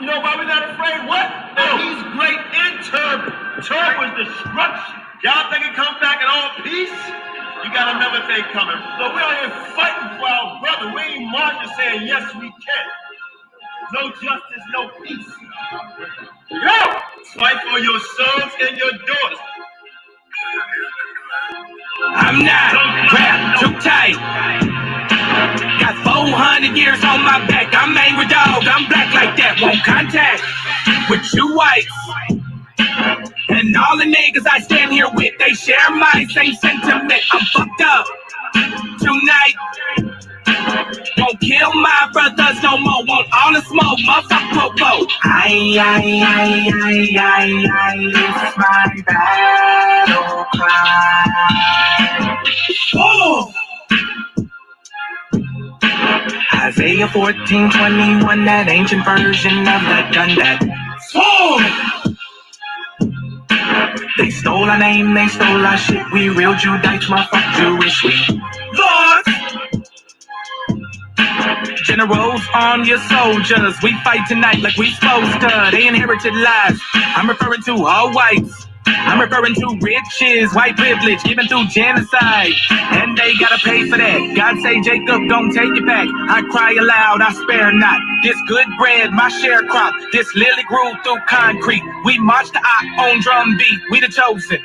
You know why we're not afraid? What? That he's great in turban. Turban is destruction. Y'all think it come back in all peace? You got another thing coming. So we're out here fighting for our brother. We ain't marching saying, yes, we can. No justice, no peace. Yo! Fight for your sons and your daughters. I'm not wrapped too tight. Got 400 years on my back. I'm angry dog. I'm black like that. Won't contact with you whites. And all the niggas I stand here with, they share my same sentiment. I'm fucked up tonight. Won't kill my brothers no more. Want all the smoke, motherfucker, po-po. I, it's my battle cry. Oh! Isaiah 14:21, that ancient version of the gun that sword. They stole our name, they stole our shit. We real Judites, motherfucker, Jewish. We lords. Generals, arm your soldiers. We fight tonight like we supposed to. They inherited lies. I'm referring to all whites. I'm referring to riches, white privilege, given through genocide. And they gotta pay for that. God say, Jacob, don't take it back. I cry aloud, I spare not. This good bread, my sharecrop. This lily grew through concrete. We march the on drum beat. We the chosen.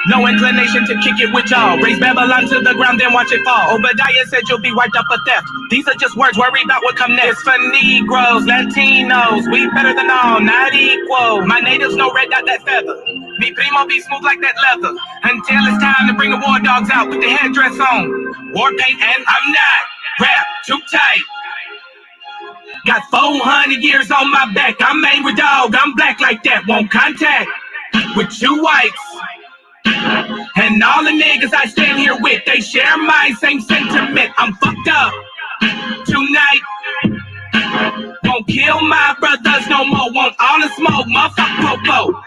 No inclination to kick it with y'all. Raise Babylon to the ground, then watch it fall. Obadiah said you'll be wiped up for theft. These are just words, worry about what come next. For Negroes, Latinos, we better than all, not equal. My natives no red dot that feather. Me primo be smooth like that leather. Until it's time to bring the war dogs out with the headdress on. War paint and I'm not wrapped too tight. Got 400 years on my back. I'm angry dog, I'm black like that. Won't contact with you whites. And all the niggas I stand here with, they share my same sentiment. I'm fucked up tonight. Won't kill my brothers no more. Want all the smoke, motherfucker, po-po.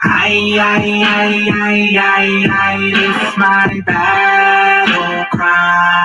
It's my battle cry.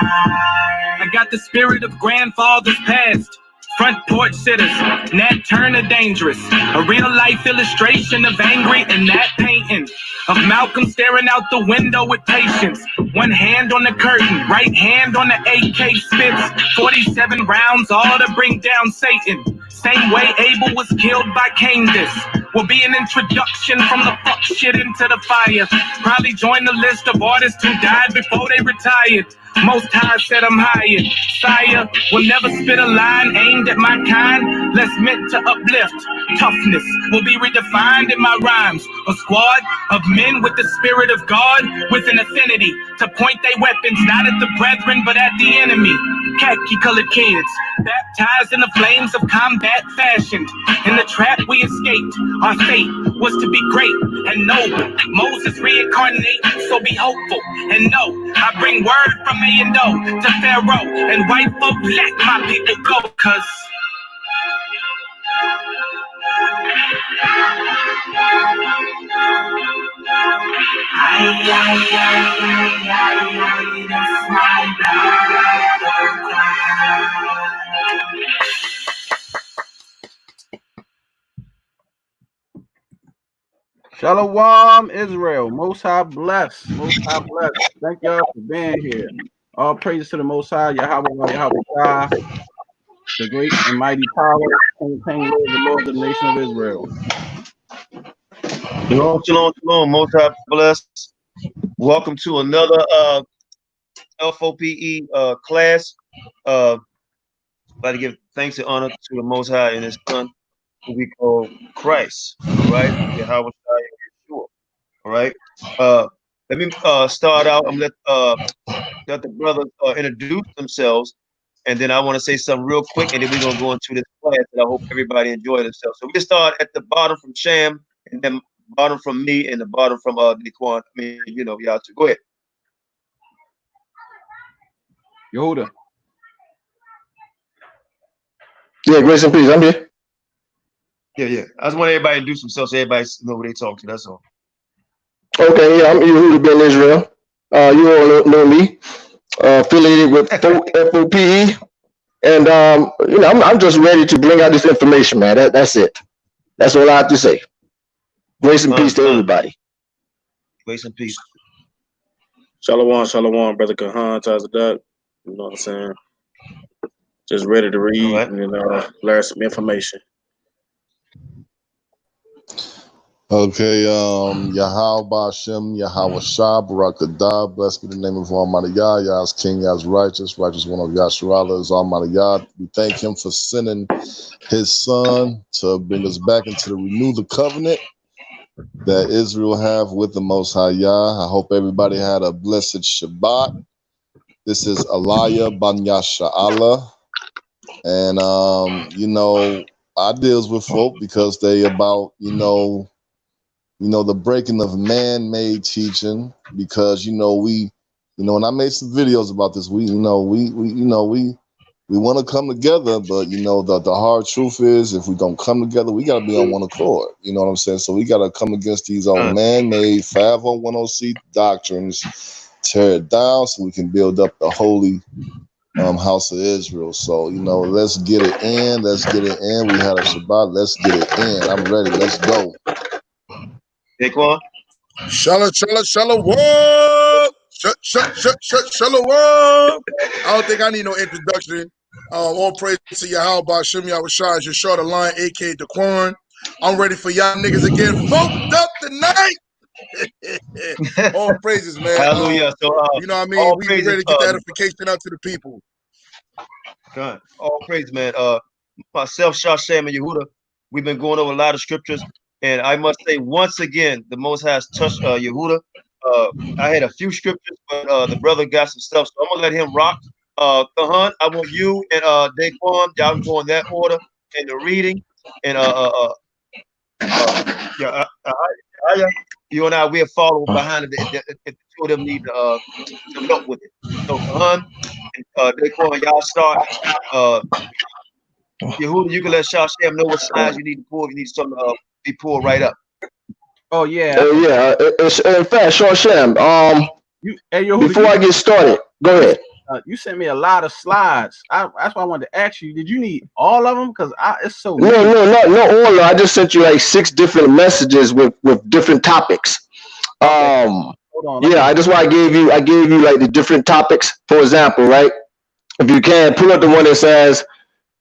I got the spirit of grandfathers past. Front porch sitters, Nat Turner dangerous. A real life illustration of angry and that painting. Of Malcolm staring out the window with patience. One hand on the curtain, right hand on the AK spits. 47 rounds, all to bring down Satan. Same way Abel was killed by Cain. This will be an introduction from the fuck shit into the fire. Probably join the list of artists who died before they retired. Most High said I'm hired. Sire will never spit a line aimed at my kind, less meant to uplift. Toughness will be redefined in my rhymes. A squad of men with the spirit of God, with an affinity to point their weapons not at the brethren but at the enemy. Khaki colored kids, baptized in the flames of combat fashioned. In the trap we escaped, our fate was to be great and noble. Moses reincarnate, so be hopeful and know I bring word from A and O to Pharaoh and white folk, let my people go, cause that's my battle cry. Shalom, Israel. Most High bless. Most High bless. Thank y'all for being here. All praises to the Most High, Yahawashi Yahawashi, the great and mighty power, and the Lord of the nation of Israel. Shalom, shalom, shalom. Most High bless. Welcome to another F.O.P.E. class. I'd like to give thanks and honor to the Most High and His Son, who we call Christ. All right, Yahawashi Yeshua. All right. Let me start out. I'm gonna let the brothers introduce themselves, and then I want to say something real quick, and then we're gonna go into this class. And I hope everybody enjoy themselves. So we start at the bottom from Sham, and then bottom from me, and the bottom from Daquan. I mean, you know, y'all two. Go ahead. Yehuda. Yeah, grace and peace. I'm here. Yeah. I just want everybody to introduce themselves so everybody know what they talk to. That's all. Okay, yeah, I'm Yehuda Ben Israel. You all know me, affiliated with F.O.P.E. And, you know, I'm just ready to bring out this information, man. That's it. That's all I have to say. Grace and peace to everybody. Grace and peace. Shalom, shalom, brother Qanath. How's that? You know what I'm saying? Just ready to read and then learn some information. Okay, Yahawashi Yahawashi Barakadah. Blessed be the name of Almighty Yah. Yah is King, Yah is righteous. Righteous one of Yahshua is Almighty Yah. We thank him for sending his son to bring us back into the renewed covenant that Israel have with the Most High Yah. I hope everybody had a blessed Shabbat. This is Aliyah Banyasha Allah. And, I deals with folk because they about, the breaking of man-made teaching, because and I made some videos about this. We want to come together, but the hard truth is, if we don't come together, we got to be on one accord. You know what I'm saying? So we got to come against these old man-made 501c doctrines, tear it down, so we can build up the holy house of Israel. So let's get it in. Let's get it in. We had a Shabbat. Let's get it in. I'm ready. Let's go. Daquan? Shalom. Shalom. I don't think I need no introduction. All praise to Yahweh Shem Yahawashi. Your short of line, aka Daquan. I'm ready for y'all niggas again. Foked up tonight. All praises, man. Hallelujah. You know what I mean? We ready to get the edification out to the people. God. All praise, man. Myself, Shashem, and Yehuda, we've been going over a lot of scriptures. And I must say, once again, the Most High has touched Yehuda. I had a few scriptures, but the brother got some stuff, so I'm gonna let him rock. Qanath, I want you and Daquan, y'all go in that order and the reading. And you and I, we'll follow behind it. If the two of them need some help with it. So Qanath and Daquan, y'all start. Yehuda, you can let Shashem know what size you need to pull. If you need something be pulled right up. Oh yeah. In fact, Shashem, before I get started, go ahead. You sent me a lot of slides. That's why I wanted to ask you. Did you need all of them? Because it's so. No, all. I just sent you like 6 different messages with different topics. Okay. Hold on. Yeah, that's why I gave you like the different topics. For example, right? If you can pull up the one that says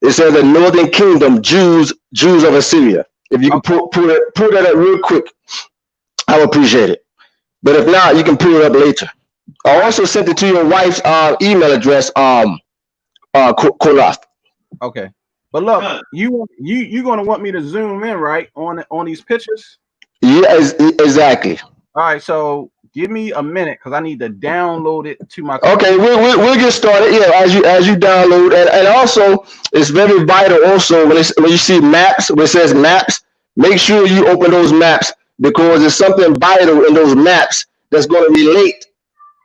the Northern Kingdom Jews of Assyria. If you can pull that up real quick, I would appreciate it. But if not, you can pull it up later. I also sent it to your wife's email address, Qanath. Okay, but look, you gonna want me to zoom in, right, on these pictures? Yeah, exactly. All right, so give me a minute because I need to download it to my. Okay, we'll get started. Yeah, as you download, and also it's very vital. Also, when you see maps, when it says maps, make sure you open those maps because there's something vital in those maps that's going to relate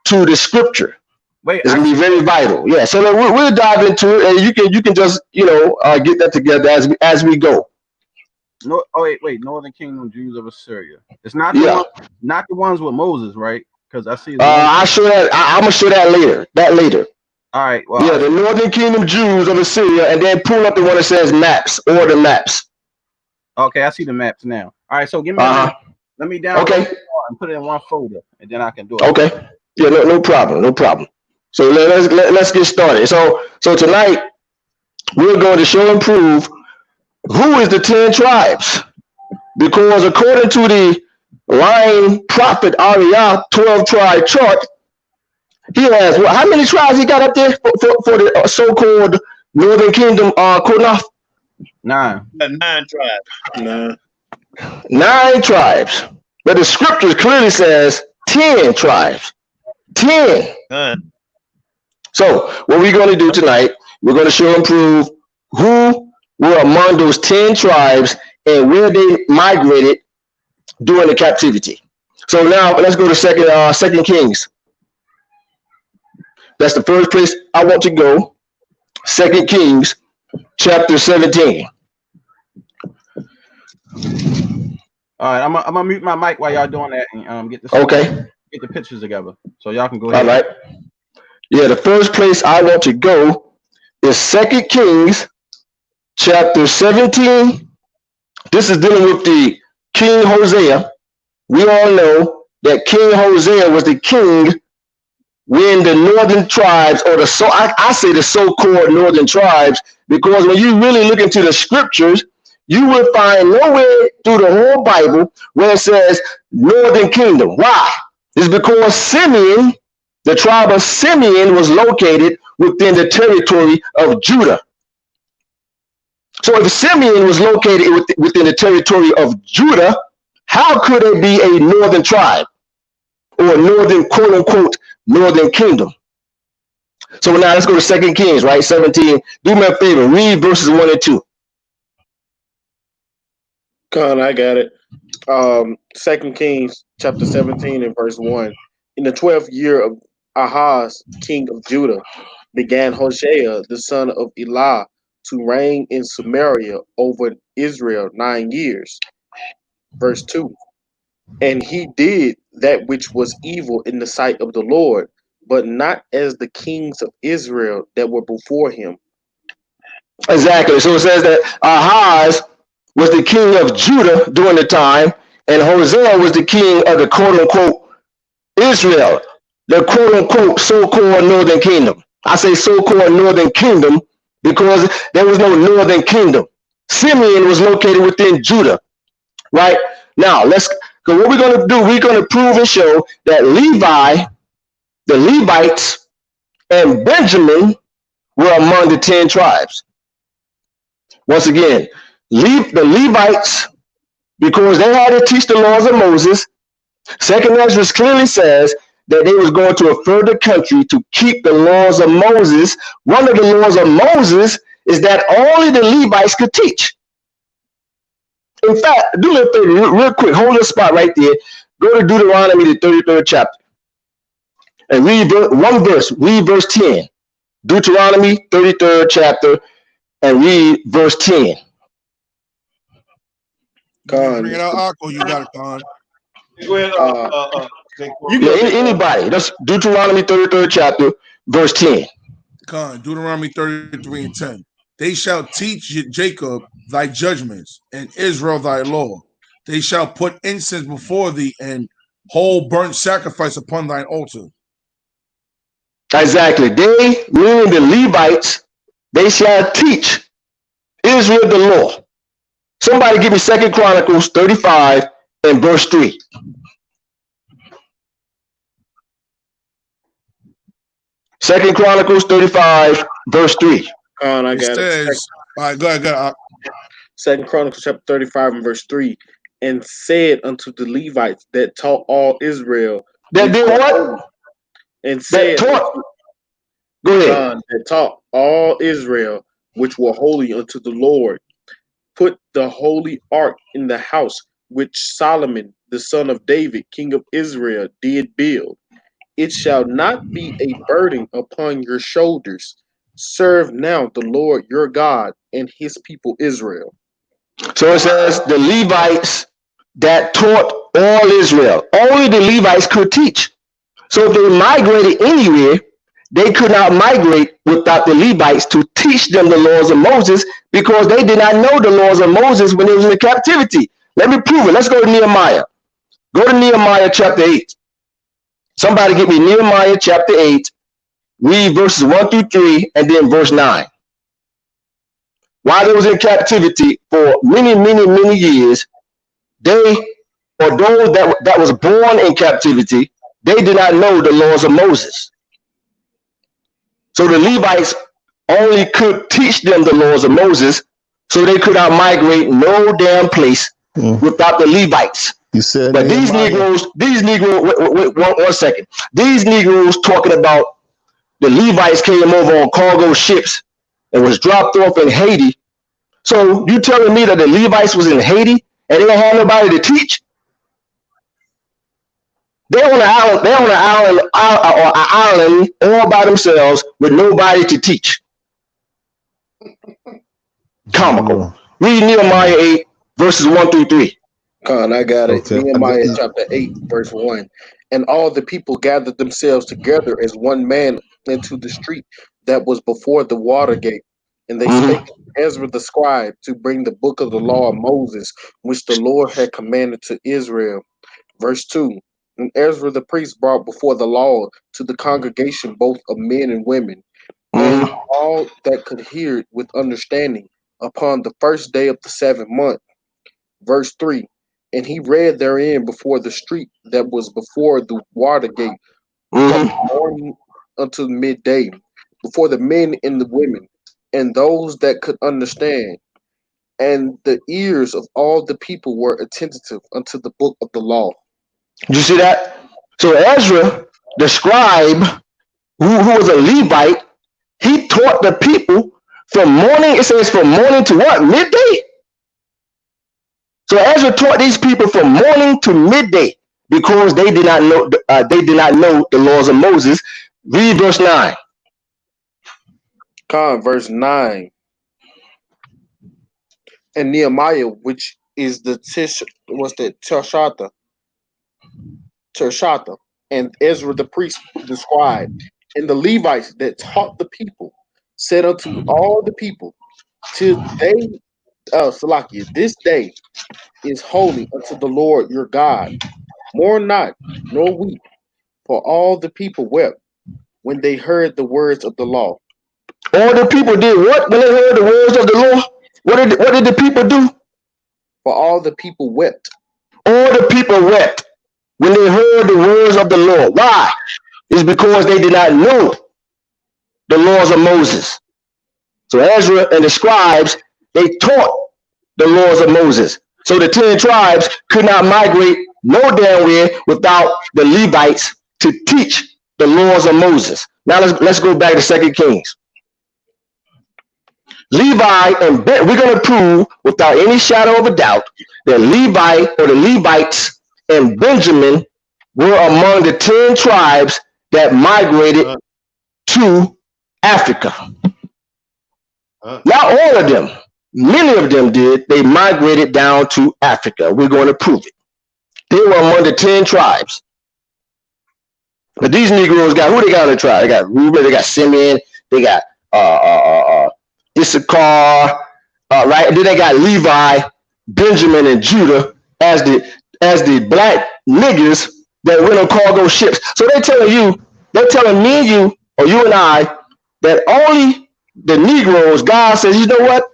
to the scripture. Wait, it's gonna be very vital. Yeah, so we'll dive into it, and you can just get that together as we go. No, wait, Northern Kingdom Jews of Assyria. It's not the ones with Moses, right? Because I see. I'll show that. I'm gonna show that later. All right. Well, yeah, the Northern Kingdom Jews of Assyria, and then pull up the one that says maps or the maps. Okay, I see the maps now. All right, so give me. Let me download it and put it in one folder, and then I can do it. Okay. Yeah, no problem. So let's get started. So tonight we're going to show and prove who is the 10 tribes, because according to the lying prophet AREA 12-tribe chart, he has how many tribes he got up there for the so-called Northern Kingdom? Qanath? 9. 9 tribes. 9 tribes, but the scripture clearly says 10 tribes. 10. So what we're going to do tonight, we're going to show and prove who were among those 10 tribes and where they migrated during the captivity. So now let's go to Second Kings. That's the first place I want to go. 2 Kings chapter 17. All right, I'm gonna mute my mic while y'all doing that and get the pictures together so y'all can go ahead. All right. Yeah, the first place I want to go is 2 Kings chapter 17 This is dealing with the King Hosea. We all know that King Hosea was the king when the northern tribes, or I say the so-called northern tribes, because when you really look into the scriptures, you will find nowhere through the whole Bible where it says northern kingdom. Why? It's because Simeon, the tribe of Simeon, was located within the territory of Judah. So if Simeon was located within the territory of Judah, how could it be a northern tribe or northern, quote unquote, northern kingdom? So now let's go to 2 Kings, right? 17. Do me a favor, read verses 1 and 2. Con, I got it. 2 Kings chapter 17 and verse 1. In the 12th year of Ahaz, king of Judah, began Hoshea, the son of Elah, to reign in Samaria over Israel 9 years. Verse 2. And he did that which was evil in the sight of the Lord, but not as the kings of Israel that were before him. Exactly. So it says that Ahaz was the king of Judah during the time, and Hosea was the king of the quote unquote Israel, the quote unquote so-called northern kingdom. I say so-called northern kingdom because there was no northern kingdom. Simeon was located within Judah, right? Now let's go. What we're going to do, we're going to prove and show that Levi, the Levites, and Benjamin were among the 10 tribes. Once again, the Levites, because they had to teach the laws of Moses. Second Ezra clearly says that they was going to a further country to keep the laws of Moses. One of the laws of Moses is that only the Levites could teach. In fact, do me a favor, real quick, hold the spot right there. Go to Deuteronomy, the 33rd chapter, and read one verse. Read verse 10. Deuteronomy, 33rd chapter, and read verse 10. Bring it out, Akko. You got it, Con. Anybody. That's Deuteronomy 33rd chapter, verse 10. Con, Deuteronomy 33 and 10. They shall teach Jacob thy judgments, and Israel thy law. They shall put incense before thee, and whole burnt sacrifice upon thine altar. Exactly. They, meaning the Levites, they shall teach Israel the law. Somebody give me 2 Chronicles 35 and verse 3. Second Chronicles 35, verse 3. I got it. All right, go ahead. 2 Chronicles chapter 35 and verse 3. And said unto the Levites that taught all Israel. That did what? And said, that taught. Go ahead. That taught all Israel, which were holy unto the Lord, put the holy ark in the house which Solomon, the son of David, king of Israel, did build. It shall not be a burden upon your shoulders. Serve now the Lord your God and his people Israel. So it says the Levites that taught all Israel. Only the Levites could teach. So if they migrated anywhere, they could not migrate without the Levites to teach them the laws of Moses, because they did not know the laws of Moses when they was in the captivity. Let me prove it. Let's go to Nehemiah. Go to Nehemiah chapter 8. Somebody give me Nehemiah chapter 8. Read verses 1 through 3 and then verse 9. While they was in captivity for many, many, many years, they, or those that was born in captivity, they did not know the laws of Moses. So the Levites only could teach them the laws of Moses, so they could not migrate no damn place without the Levites. You said, but these Negroes, wait, one second. These Negroes talking about the Levites came over on cargo ships and was dropped off in Haiti. So you telling me that the Levites was in Haiti and they didn't have nobody to teach? They're on an island all by themselves with nobody to teach. Comical. Read Nehemiah 8, verses 1 through 3. I got it. Okay. Nehemiah chapter 8, verse 1. And all the people gathered themselves together as one man into the street that was before the water gate, And they Mm-hmm. spake to Ezra the scribe to bring the book of the law of Moses, which the Lord had commanded to Israel. Verse 2. And Ezra the priest brought before the law to the congregation both of men and women, and Mm-hmm. all that could hear it with understanding, upon the first day of the 7th month. Verse 3. And he read therein before the street that was before the water gate, from Mm-hmm. morning until midday, before the men and the women, and those that could understand. And the ears of all the people were attentive unto the book of the law. Did you see that? So Ezra, the scribe, who was a Levite, he taught the people from morning. It says from morning to what? Midday. So Ezra taught these people from morning to midday because they did not know. They did not know the laws of Moses. Read verse 9. Verse 9. And Nehemiah, which is the Tershatha, and Ezra the priest, the scribe, and the Levites that taught the people, said unto all the people, till they, Salakia, this day is holy unto the Lord your God. Mourn not, nor weep, for all the people wept when they heard the words of the law. All the people did what when they heard the words of the law? What did the people do? For all the people wept. All the people wept when they heard the words of the Lord. Why? It's because they did not know the laws of Moses. So Ezra and the scribes, they taught the laws of Moses. So the 10 tribes could not migrate no damn where without the Levites to teach the laws of Moses. Now let's go back to 2 Kings. Levi and we're going to prove without any shadow of a doubt that Levi or the Levites and Benjamin were among the 10 tribes that migrated to Africa. Not all of them. Many of them did. They migrated down to Africa. We're going to prove it. They were among the 10 tribes. But these Negroes got, who they got on the tribe? They got Reuben, they got Simeon, they got Issachar, right? And then they got Levi, Benjamin, and Judah as the black niggas that went on cargo ships. So they're telling me and you, or you and I, that only the Negroes, God says, you know what?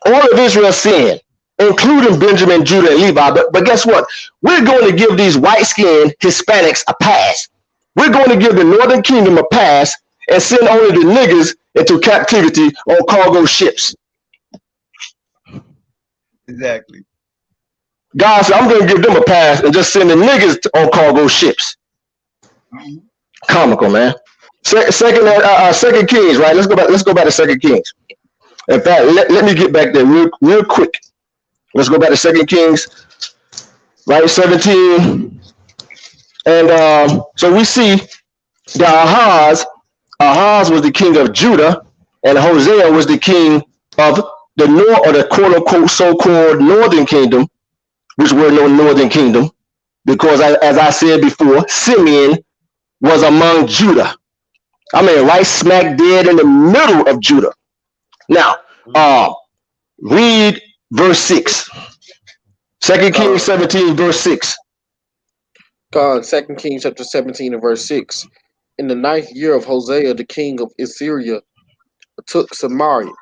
All of Israel sinned, including Benjamin, Judah, and Levi. But guess what? We're going to give these white-skinned Hispanics a pass. We're going to give the Northern Kingdom a pass and send only the niggas into captivity on cargo ships. Exactly. God said, I'm going to give them a pass and just send the niggas on cargo ships. Comical, man. Second Kings, right? Let's go back to 2 Kings. In fact, let me get back there real quick. Let's go back to 2 Kings, right? 17. And so we see that Ahaz was the king of Judah, and Hosea was the king of the north, or the quote unquote so-called northern kingdom, which were no northern kingdom, because as I said before, Simeon was among Judah. I mean, right smack dead in the middle of Judah. Now, read verse 6. 2 Kings 17, verse 6. 2 Kings chapter 17 and verse 6. In the 9th year of Hosea, the king of Assyria took Samaria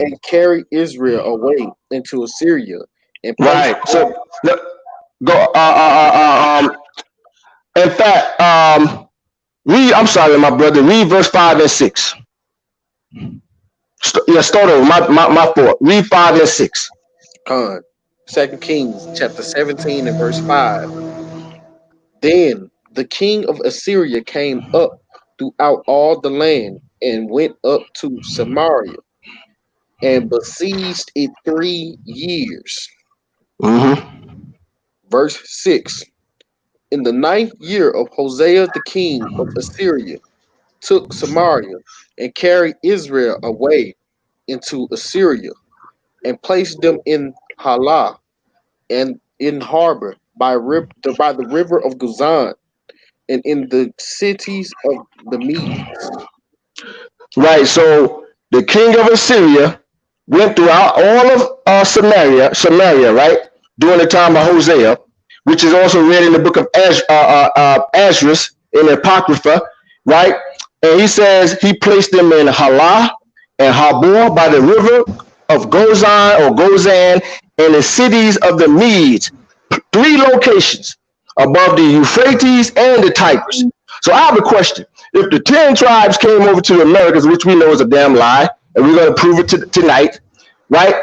and carried Israel away into Assyria. And right. So go. In fact, read. I'm sorry, my brother. Read verse 5 and 6. Start over. My fault. Read 5 and 6. 2 Kings chapter 17 and verse 5. Then the king of Assyria came up throughout all the land and went up to Samaria and besieged it 3 years. Mm-hmm. Verse 6. In the 9th year of Hosea the king of Assyria took Samaria and carried Israel away into Assyria and placed them in Halah and in harbor by the river of Guzan and in the cities of the Medes. Right. So the king of Assyria went throughout all of Samaria, right, during the time of Hosea, which is also read in the book of Esdras in the Apocrypha, right? And he says he placed them in Halah and Habor by the river of Gozan and the cities of the Medes, 3 locations above the Euphrates and the Tigris. So I have a question. If the 10 tribes came over to the Americas, which we know is a damn lie, and we're going to prove it tonight, right?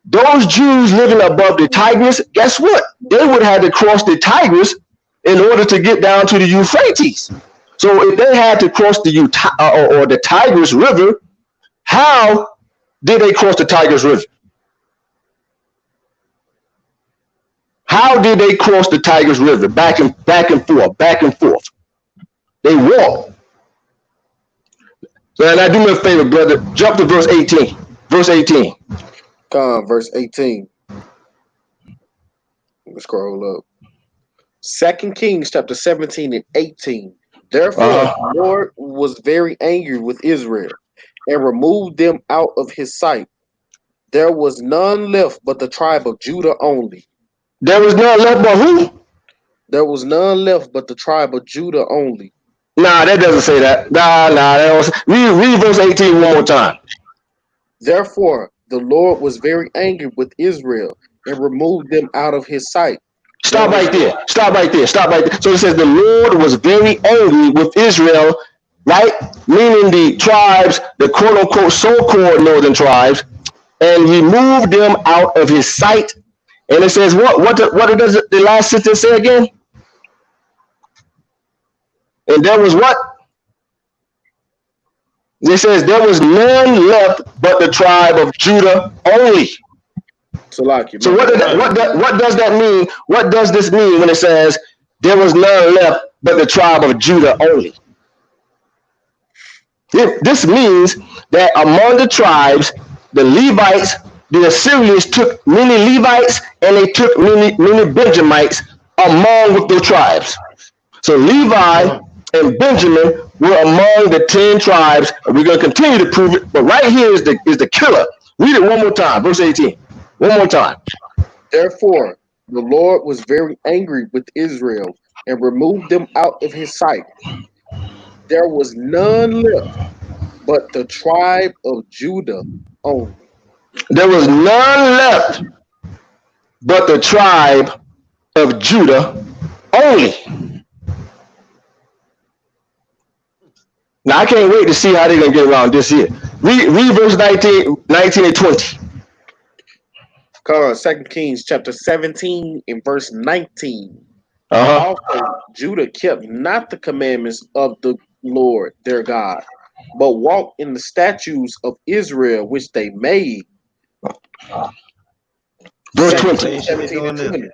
Those Jews living above the Tigris, guess what? They would have to cross the Tigris in order to get down to the Euphrates. So if they had to cross the the Tigris River, how did they cross the Tigris River? How did they cross the Tigris River? Back and forth. They walked. So now do me a favor, brother. Jump to verse 18. Verse 18. Verse 18. Let's scroll up. 2 Kings chapter 17 and 18. Therefore, the Lord was very angry with Israel and removed them out of his sight. There was none left but the tribe of Judah only. There was none left but who? There was none left but the tribe of Judah only. Nah, that doesn't say that. Read verse 18 one more time. Therefore, the Lord was very angry with Israel and removed them out of his sight. Stop right there. So it says the Lord was very angry with Israel, right? Meaning the tribes, the quote unquote so-called northern tribes, and removed them out of his sight. And it says what does the last sentence say again? And there was what? It says there was none left but the tribe of Judah only. So what does that mean? What does this mean when it says there was none left but the tribe of Judah only? This means that among the tribes, the Levites, the Assyrians took many Levites and they took many Benjamites among with the tribes. So Levi and Benjamin were among the 10 tribes. We're going to continue to prove it, but right here is the killer. Read it one more time, verse 18. One more time. Therefore, the Lord was very angry with Israel and removed them out of his sight. There was none left but the tribe of Judah only. There was none left but the tribe of Judah only. Now, I can't wait to see how they're going to get around this here. Read verse 19 and 20. 2 Kings chapter 17 and verse 19. Also, Judah kept not the commandments of the Lord their God, but walked in the statutes of Israel which they made. Verse 20. 17 and 20.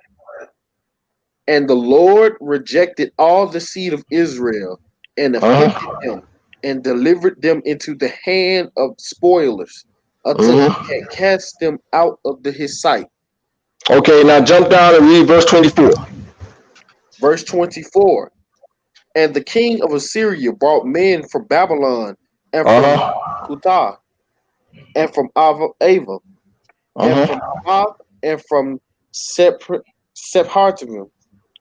And the Lord rejected all the seed of Israel and afflicted them and delivered them into the hand of spoilers until he had cast them out of his sight. Okay, now jump down and read verse 24. Verse 24. And the king of Assyria brought men from Bablon and from Qanath and from Ava and from Qanath and from Sepharvaim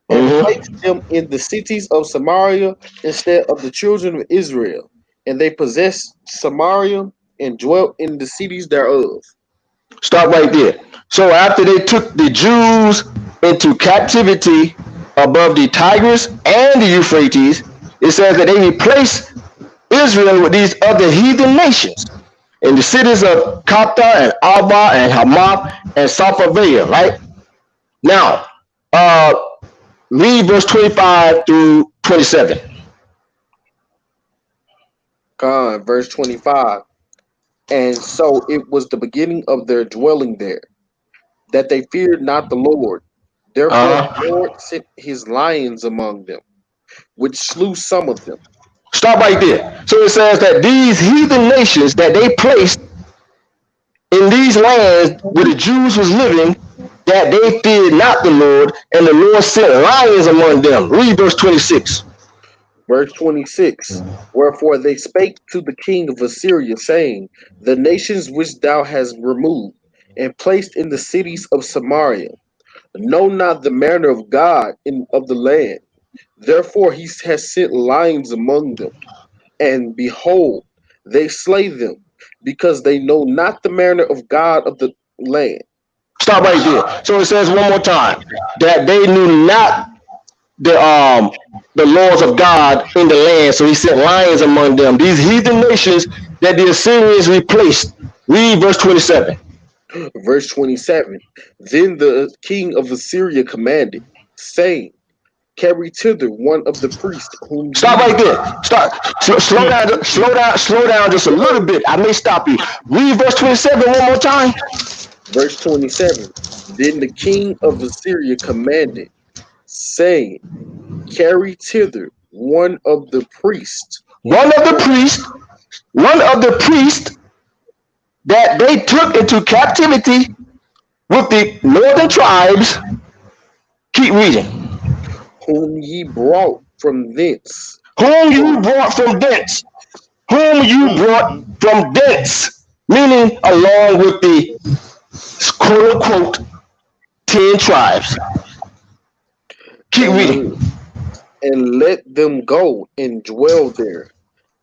and placed them in the cities of Samaria instead of the children of Israel. And they possessed Samaria and dwelt in the cities thereof. Stop right there. So after they took the Jews into captivity above the Tigris and the Euphrates, it says that they replaced Israel with these other heathen nations in the cities of Qanath and Arba and Hamath and Sepharvaim, right? Now, read verse 25 through 27. Verse 25. And so it was the beginning of their dwelling there, that they feared not the Lord. Therefore the Lord sent his lions among them, which slew some of them. Stop right there. So it says that these heathen nations that they placed in these lands where the Jews was living, that they feared not the Lord, and the Lord sent lions among them. Read verse 26. Verse 26. Wherefore they spake to the king of Assyria, saying, the nations which thou hast removed and placed in the cities of Samaria know not the manner of God of the land. Therefore he has sent lions among them, and behold, they slay them, because they know not the manner of God of the land. Stop right there. So it says one more time that they knew not the laws of God in the land. So he sent lions among them. These heathen nations that the Assyrians replaced. Read verse 27. Verse 27. Then the king of Assyria commanded, saying, carry thither one of the priests whom Stop right there. Stop. Slow down just a little bit. I may stop you. Read verse 27 one more time. Verse 27. Then the king of Assyria commanded, saying, carry thither one of the priests. One of the priests that they took into captivity with the northern tribes. Keep reading. Whom ye brought from thence. Whom you brought from thence. Whom you brought from thence. Meaning along with the quote unquote 10 tribes. Keep reading. And let them go and dwell there.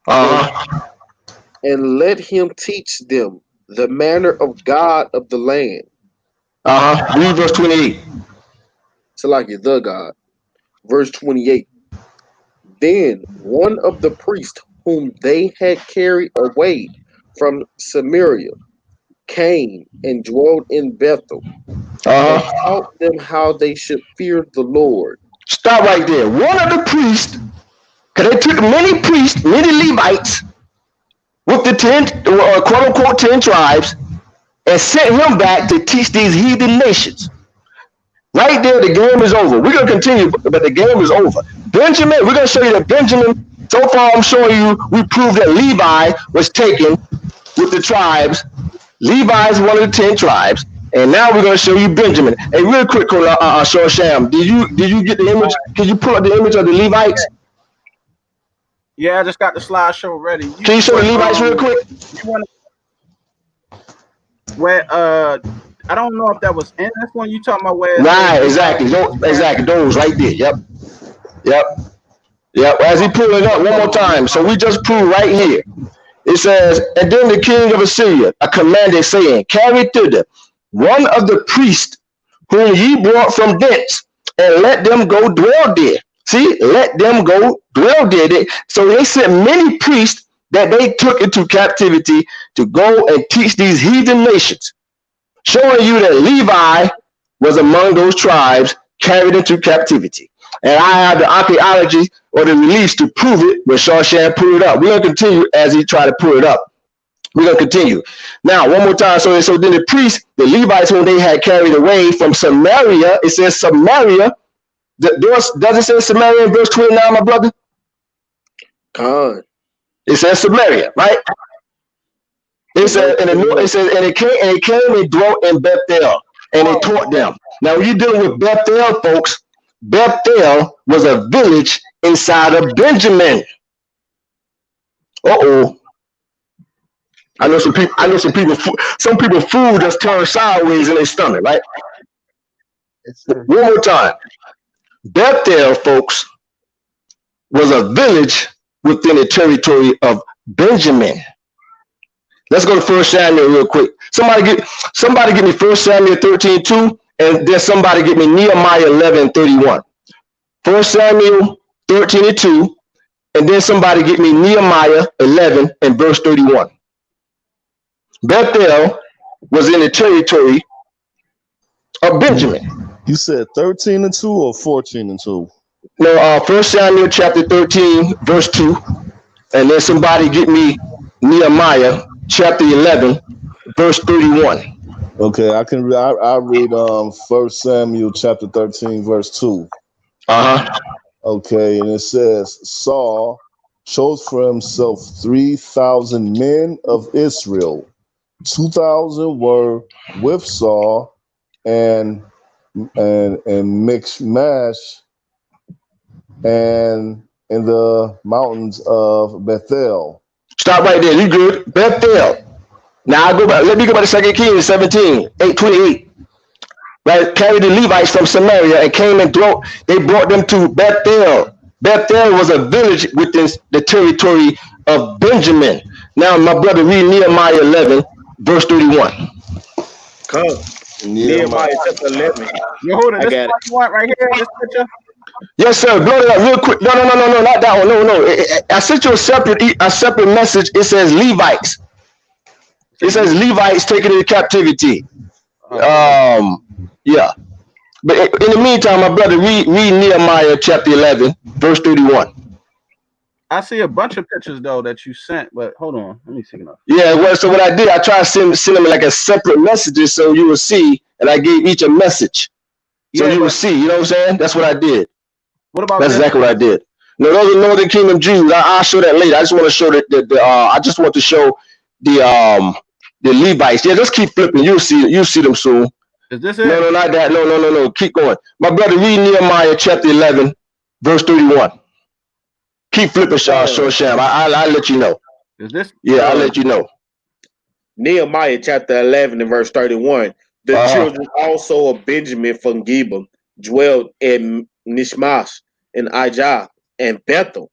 And let him teach them the manner of God of the land. Read verse 28. Salaki, the God. Verse 28. Then one of the priests whom they had carried away from Samaria came and dwelt in Bethel, and taught them how they should fear the Lord. Stop right there. One of the priests, because they took many priests, many Levites, with the 10, quote unquote 10 tribes, and sent him back to teach these heathen nations. Right there, the game is over. We're going to continue, but the game is over. Benjamin, we're going to show you that Benjamin, so far I'm showing you, we proved that Levi was taken with the tribes. Levi is one of the 10 tribes. And now we're going to show you Benjamin. Hey, real quick, Sham, did you get the image? Can you pull up the image of the Levites? Yeah, I just got the slideshow ready. Can you show the Levites real quick? Where I don't know if that was in this one you talking about where. Right, exactly. Those right there. Yep. As he pull it up one more time. So we just proved right here. It says, and then the king of Assyria commanded, saying, carry thither one of the priests whom ye brought from thence, and let them go dwell there. See, let them go dwell there. So they sent many priests that they took into captivity to go and teach these heathen nations, showing you that Levi was among those tribes carried into captivity. And I have the archaeology or the reliefs to prove it when Shawshan pulled it up. We're going to continue as he tried to pull it up. We're going to continue. Now, one more time. So then the priests, the Levites, whom they had carried away from Samaria, it says Samaria. Does it say Samaria in verse 29, my brother? God. It says Samaria, right? It says, and it came and dwelt in Bethel, and they taught them. Now, when you're dealing with Bethel, folks, Bethel was a village inside of Benjamin. I know some people food just turned sideways in their stomach, right? One more time. Bethel, folks, was a village within the territory of Benjamin. Let's go to 1 Samuel real quick. Somebody get me 1 Samuel 13:2, and then somebody get me Nehemiah 11:31. 1 Samuel 13:2, and then somebody get me Nehemiah 11 and verse 31. Bethel was in the territory of Benjamin. You said 13:2 or 14:2? No, 1 Samuel chapter 13, verse 2. And then somebody get me Nehemiah chapter 11, verse 31. Okay, I read 1 Samuel chapter 13, verse 2. Okay, and it says, Saul chose for himself 3,000 men of Israel. 2,000 were with Saul, and Michmash and in the mountains of Bethel. Stop right there. You good? Bethel. Now I go back. Let me go back to 2 Kings 17:28. Right, carried the Levites from Samaria and came and they brought them to Bethel. Bethel was a village within the territory of Benjamin. Now, my brother, read Nehemiah 11, verse 31. Come. Nehemiah chapter 11. You hold it. I This got it. one you want right here. This picture. Yes, sir. Blow it up real quick. No, not that one. No. I sent you a separate message. It says Levites. It says Levites taken into captivity. Yeah. But in the meantime, my brother, read Nehemiah chapter 11, verse 31. I see a bunch of pictures though that you sent, but hold on, let me see enough. Yeah, well, so what I did, I tried to send them like a separate messages so you will see, and I gave each a message. So you will see, you know what I'm saying? That's what I did. What about That's exactly what I did. No, those are Northern Kingdom Jews. I'll show that later. I just want to show I just want to show the Levites. Yeah, just keep flipping. You'll see them soon. Is this it? No, not that. No. Keep going. My brother, read Nehemiah chapter 11, verse 31. Keep flipping, Shorsham. I'll let you know. Is this? Yeah, I'll let you know. Nehemiah chapter 11 and verse 31. The children also of Benjamin from Geba dwelled in Nishmash and Ijah and Bethel.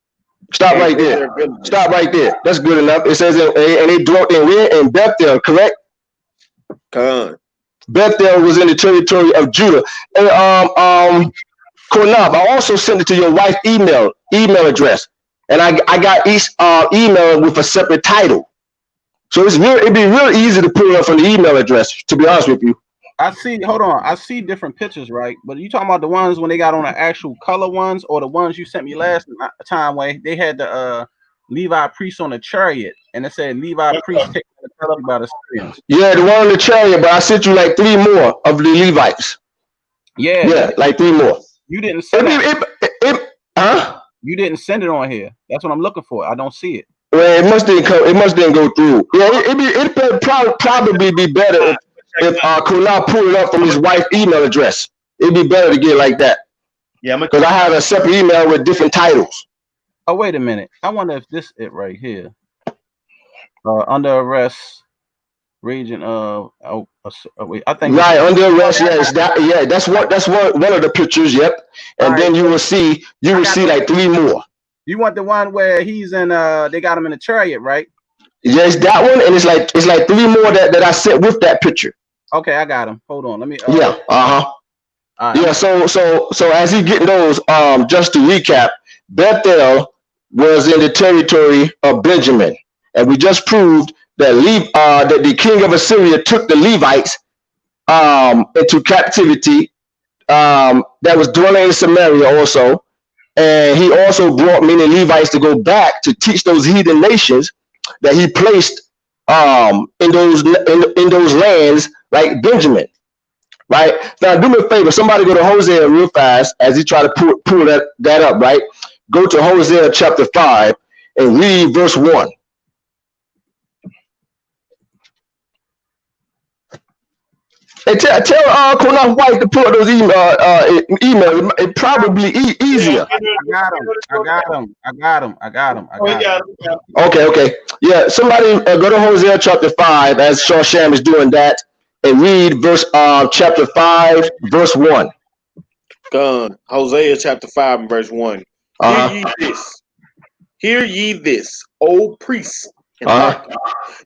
Stop right there. Stop right there. That's good enough. It says, and they dwelt in Bethel, correct? Bethel was in the territory of Judah. And Qanath, I also sent it to your wife's email address, and I got each email with a separate title. So it'd be real easy to pull it up from the email address. To be honest with you, I see. Hold on, I see different pictures, right? But you talking about the ones when they got on the actual color ones, or the ones you sent me last time where they had the Levi priest on the chariot, and it said Levi priest taken by the Syrians. Yeah, the one on the chariot, but I sent you like 3 more of the Levites. Yeah, like 3 more. You didn't send it. You didn't send it on here. That's what I'm looking for. I don't see it. Well, it must didn't go through. Yeah, it'd probably be better if Qanath pulled it up from his wife's email address. It'd be better to get it like that. Yeah, because I have a separate email with different titles. Oh, wait a minute. I wonder if this it right here. Under arrest, region of I think right under arrest. Yes, that's one of the pictures. Yep, and right. Then you will see like 3 more. You want the one where he's in? They got him in a chariot, right? Yes, that one, and it's like 3 more that I sent with that picture. Okay, I got him. Hold on, let me. Yeah. Right. Yeah. So as he getting those, just to recap, Bethel was in the territory of Benjamin, and we just proved that that the king of Assyria took the Levites into captivity. That was dwelling in Samaria also, and he also brought many Levites to go back to teach those heathen nations that he placed in those lands like Benjamin. Right now, do me a favor. Somebody go to Hosea real fast as he try to pull that up. Right, go to Hosea chapter 5 and read verse 1. And tell Qanath's wife to pull those emails. It probably easier. I got him. Okay. Yeah, somebody go to Hosea chapter 5 as Shorsham is doing that, and read chapter 5, verse 1. Hosea chapter 5 and verse 1. Hear ye this, O priests, and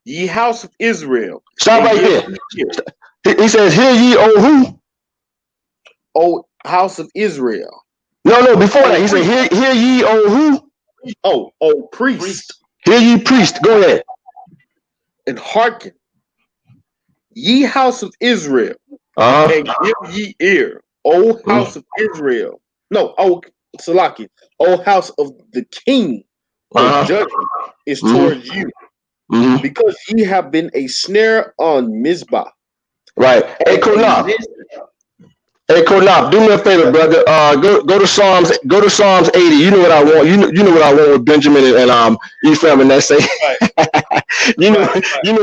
ye house of Israel. Stop right there. He says, hear ye, O who? O house of Israel. No, before that, he said, hear ye, O who? O priest. Hear ye, priest. Go ahead. And hearken, ye house of Israel, and give ye ear, O house of Israel. No, Salaki, O house of the king. Judgment is towards you, because ye have been a snare on Mizpah. Right. Hey, Qanath, do me a favor, brother. Go to Psalms 80. You know what I want. You know what I want with Benjamin and Ephraim and that say. Right. you know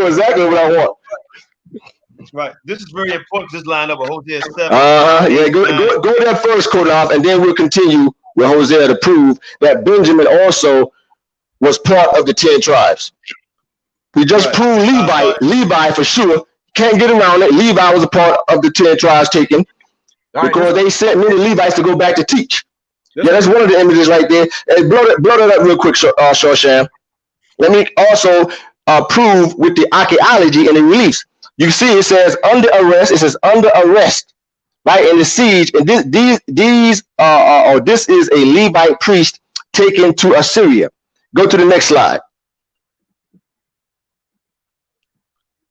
exactly what I want. Right. This is very important. This line up with Hosea 7. Yeah. Go there first, Qanath, and then we'll continue with Hosea to prove that Benjamin also was part of the 10 tribes. We just proved Levi for sure. Can't get around it. Levi was a part of the 10 tribes taken because they sent many Levites to go back to teach. Yeah, that's one of the images right there. Hey, blow that up real quick, Shorsham. Let me also prove with the archaeology and the reliefs. You can see it says under arrest. It says under arrest, right? In the siege. And this is a Levite priest taken to Assyria. Go to the next slide.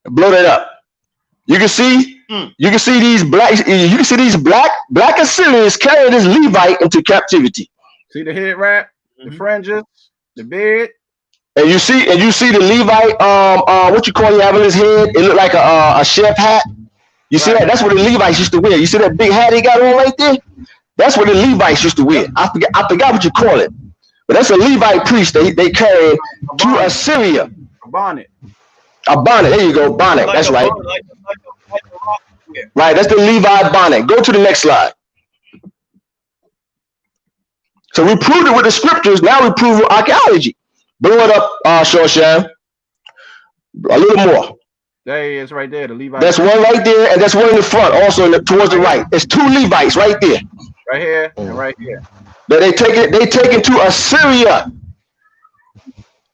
Blow that up. You can see these black Assyrians carrying this Levite into captivity. See the head wrap, the fringes, the beard. And you see the Levite, what you call it, having his head? It looked like a chef hat. You see that? That's what the Levites used to wear. You see that big hat he got on right there? That's what the Levites used to wear. I forgot what you call it, but that's a Levite priest they carry to Assyria. A bonnet. A bonnet. There you go, bonnet. That's right. Right. That's the Levi bonnet. Go to the next slide. So we proved it with the scriptures. Now we prove it with archaeology. Blow it up, Shorsham. A little more. There he is right there, the Levite. That's one right there, and that's one in the front, also towards the right. There's 2 Levites right there. Right here and right here. They taken to Assyria.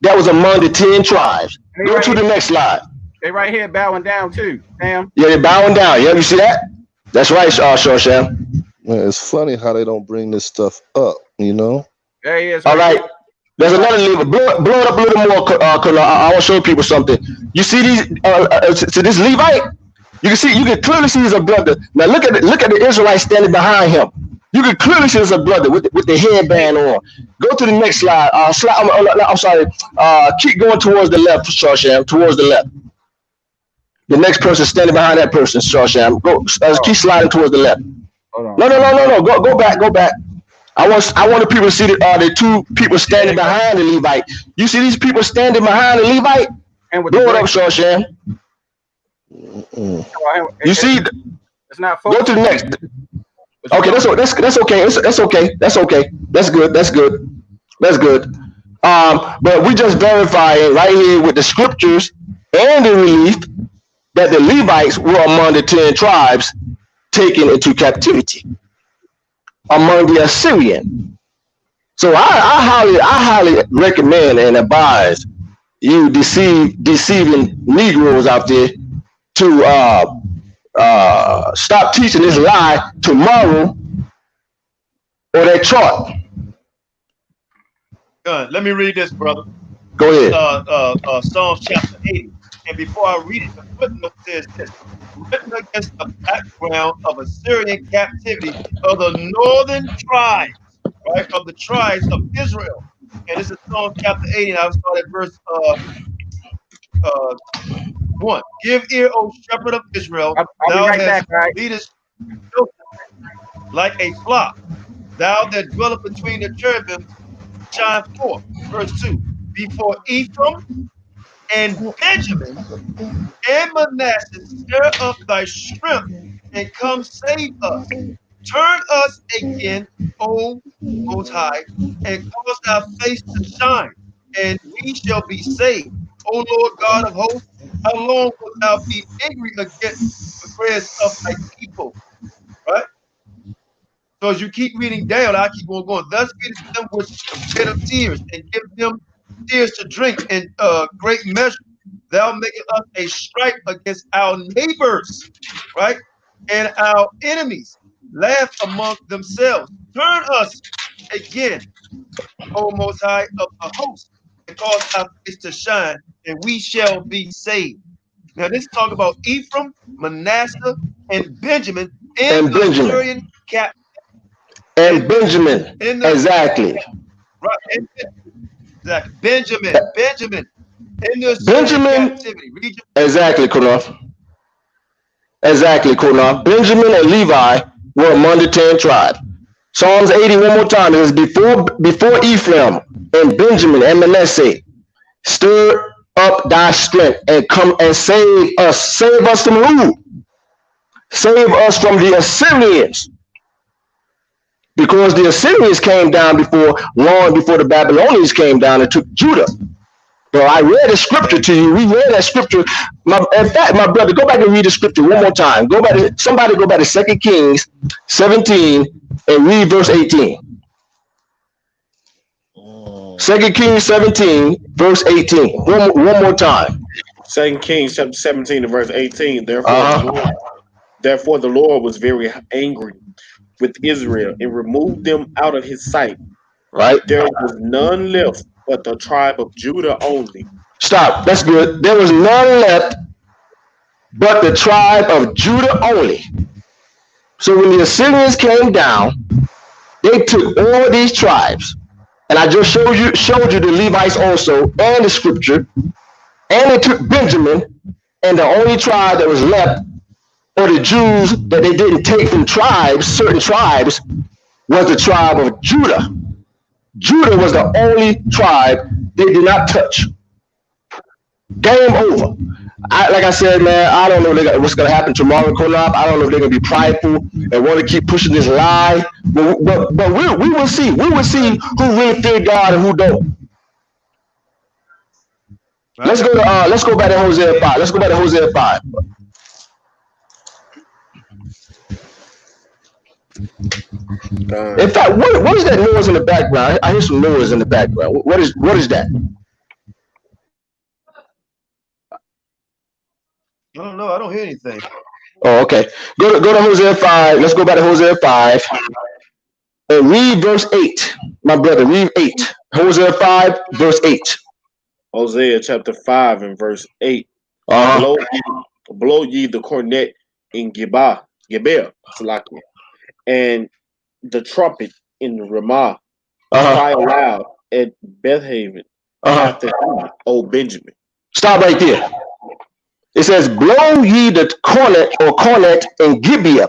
That was among the 10 tribes. Go to the next slide. They right here bowing down too, Sam. Yeah, they're bowing down. Yeah, you see that? That's right, Shorsham. Man, it's funny how they don't bring this stuff up, you know? There he is. All right. There's another Levite. Blow it up a little more, I want to show people something. You see these? So this Levite, you can clearly see he's a brother. Now look at the Israelites standing behind him. You can clearly see he's a brother with the headband on. Go to the next slide. I'm sorry. Keep going towards the left, Shorsham. Towards the left. The next person standing behind that person, Shorsham. Go. Keep sliding towards the left. No. Go back. I want the people to see the 2 people standing behind the Levite. You see these people standing behind the Levite? And blow it up, Shorsham. You see? It's not. Go to the next. Okay, that's okay. That's okay. That's good. But we just verifying right here with the scriptures and the relief that the Levites were among the 10 tribes taken into captivity among the Assyrian. So I highly recommend and advise you deceiving Negroes out there to stop teaching this lie tomorrow or that chart. Let me read this, brother. Go ahead. Psalms chapter 80. And before I read it, the footnote says this: written against the background of Assyrian captivity of the northern tribes, right, of the tribes of Israel. And this is Psalm chapter 80, and I'll start at verse 1. Give ear, O shepherd of Israel, thou hast leadest like a flock. Thou that dwelleth between the cherubims, shine forth. Verse 2. Before Ephraim and Benjamin and Manasseh, stir up thy strength and come save us. Turn us again, O Most High, and cause thy face to shine, and we shall be saved. O Lord God of hosts, how long wilt thou be angry against the prayers of thy people? Right? So as you keep reading down, I keep on going. Thus be to them which shed of tears, and give them tears to drink in great measure. Thou makest us a stripe against our neighbors, right? And our enemies laugh among themselves. Turn us again, O Most High of the host, and cause our face to shine, and we shall be saved. Now this talk about Ephraim, Manasseh, and Benjamin in the Assyrian captivity. And Benjamin, exactly. Right. Exactly. Benjamin. In the Assyrian captivity. Exactly, Qanath. Benjamin and Levi were among the 10 tribes. Psalms 80, one more time. It says, before Ephraim and Benjamin and Manasseh, stir up thy strength and come and save us. Save us from who? Save us from the Assyrians. because the Assyrians came down long before the Babylonians came down and took Judah. But I read the scripture to you. We read that scripture. In fact, my brother, go back and read the scripture one more time. Somebody go back to 2 Kings 17 and read verse 18. 2 Kings 17, verse 18. One more time. 2 Kings chapter 17 and verse 18. Therefore the Lord was very angry with Israel and removed them out of his sight. Right. There was none left but the tribe of Judah only. Stop. That's good. There was none left but the tribe of Judah only. So when the Assyrians came down, they took all these tribes. And I just showed you the Levites also, and the scripture. And they took Benjamin, and the only tribe that was left, or the Jews that they didn't take from tribes, certain tribes, was the tribe of Judah. Judah was the only tribe they did not touch. Game over. Like I said, man, I don't know what's going to happen tomorrow, Qanath. I don't know if they're going to be prideful and want to keep pushing this lie. But we will see. We will see who really fear God and who don't. Right. Let's go back to Hosea 5. Let's go back to Hosea 5. In fact, what is that noise in the background? I hear some noise in the background. What is that? I don't know. I don't hear anything. Oh, okay. Go to Hosea 5. Let's go back to Hosea 5 and read verse 8. My brother, read 8. Hosea 5, verse 8. Hosea chapter 5 and verse 8. Blow ye the cornet in Gibeah, and the trumpet in Ramah. Cry aloud at Bethaven after thee, O Benjamin. Stop right there. It says, blow ye the cornet in Gibeah.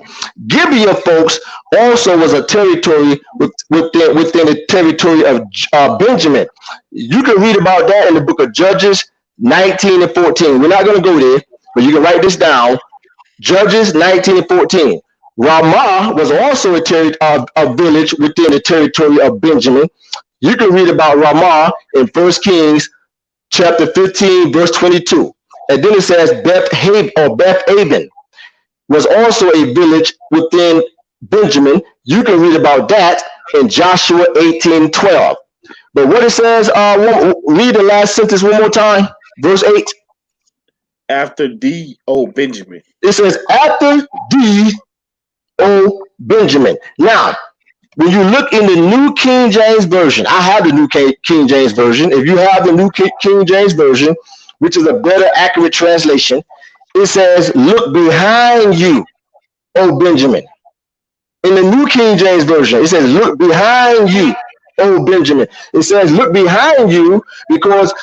Gibeah, folks, also was a territory within the territory of Benjamin. You can read about that in the book of Judges 19 and 14. We're not going to go there, but you can write this down. Judges 19 and 14. Ramah was also a village within the territory of Benjamin. You can read about Ramah in 1 Kings chapter 15, verse 22. And then it says Beth-Aven was also a village within Benjamin. You can read about that in Joshua 18:12. But what it says, read the last sentence one more time, verse 8. After thee, O Benjamin. It says, after thee, O Benjamin. Now, when you look in the New King James Version, I have the New King James Version. If you have the New King James Version, which is a better, accurate translation, it says, look behind you, O Benjamin. In the New King James Version, it says, look behind you, O Benjamin. It says, look behind you because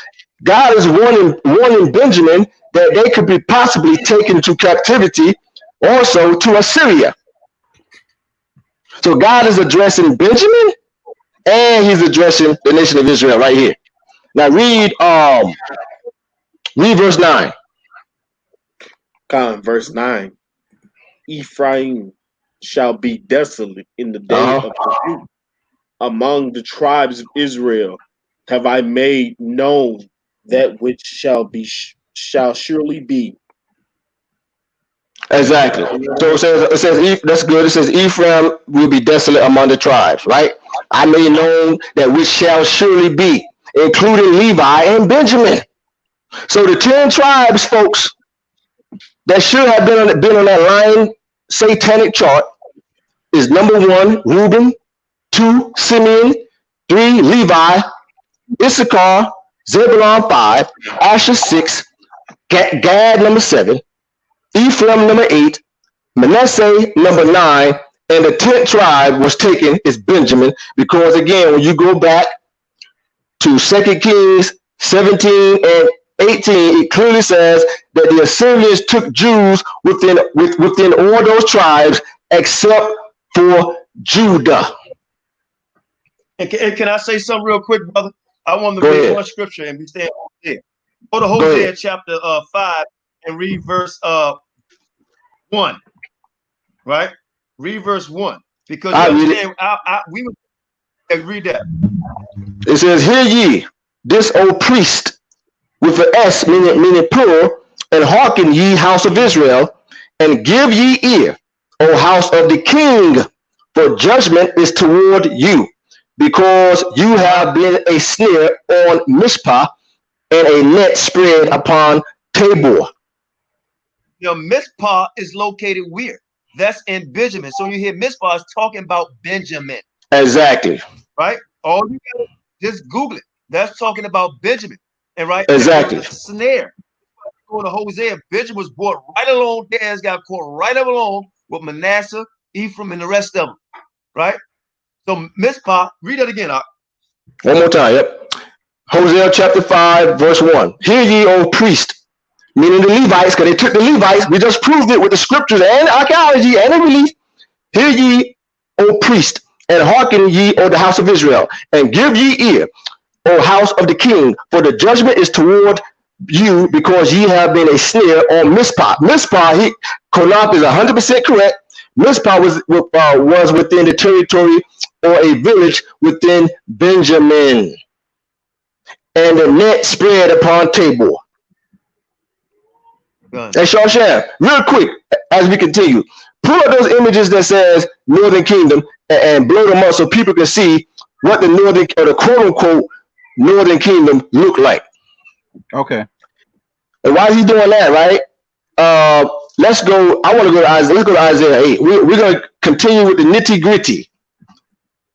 God is warning Benjamin that they could be possibly taken to captivity also to Assyria. So God is addressing Benjamin and he's addressing the nation of Israel right here. Now read verse 9. Verse 9. Ephraim shall be desolate in the day of rebuke. Among the tribes of Israel have I made known that which shall surely be. Exactly. So it says that's good. It says Ephraim will be desolate among the tribes, right? I made known that which shall surely be, including Levi and Benjamin. So the 10 tribes, folks, that should have been on that line satanic chart is number 1, Reuben, 2, Simeon, 3, Levi, Issachar, Zebulon 5, Asher 6, Gad number 7, Ephraim number 8, Manasseh number 9, and the 10th tribe was taken is Benjamin, because again, when you go back to 2 Kings 17 and 18, it clearly says that the Assyrians took Jews within all those tribes except for Judah. And can I say something real quick, brother? I want to read one scripture and we stand there. Go to Hosea chapter 5 and read verse 1. Right? Read verse 1. Because you understand, we would read that. It says, "Hear ye this, O priest," with an S, meaning plural, "and hearken ye, house of Israel, and give ye ear, O house of the king, for judgment is toward you, because you have been a snare on Mizpah, and a net spread upon Tabor." Mizpah is located where? That's in Benjamin. So you hear Mizpah is talking about Benjamin. Exactly. Right? All you gotta just Google it. That's talking about Benjamin. And right? Exactly. A snare. Going to Hosea, Benjamin was brought right along. Daz got caught right up along with Manasseh, Ephraim, and the rest of them. Right? So Mizpah, read that again. One more time. Yep. Hosea chapter 5, verse 1. "Hear ye, O priest," meaning the Levites, because they took the Levites. We just proved it with the scriptures and archaeology and the relief. "Hear ye, O priest, and hearken ye, O the house of Israel, and give ye ear, O house of the king, for the judgment is toward you, because ye have been a snare on Mizpah." Mizpah, Qanath is 100% correct. Mizpah was within the territory or a village within Benjamin. "And the net spread upon Tabor." Hey, Shawshan, real quick, as we continue, pull up those images that says Northern Kingdom and blow them up so people can see what the Northern, or the quote-unquote Northern Kingdom look like. Okay. And why is he doing that, right? Let's go. I want to go to Isaiah. Let's go to Isaiah 8. We're going to continue with the nitty-gritty,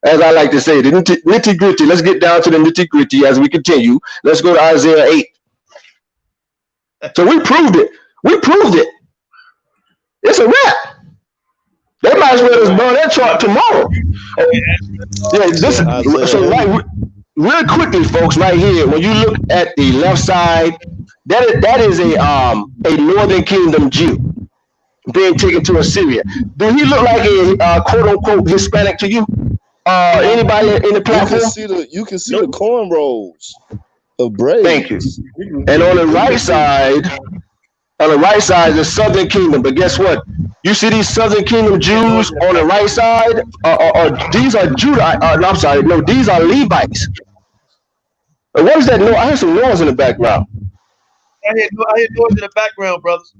as I like to say, the nitty-gritty. Let's get down to the nitty-gritty as we continue. Let's go to Isaiah 8. So we proved it. We proved it. It's a wrap. They might as well just burn that chart tomorrow. Yeah, so right, real quickly, folks, right here, when you look at the left side, that is a Northern Kingdom Jew being taken to Assyria. Do he look like a quote unquote Hispanic to you? Anybody in the platform? You can see the cornrows of braids. Thank you. And on the right side, the Southern Kingdom. But guess what? You see these Southern Kingdom Jews on the right side? These are Judah. No, I'm sorry. No, these are Levites. What is that? No, I hear some noise in the background. I hear noise in the background, brothers.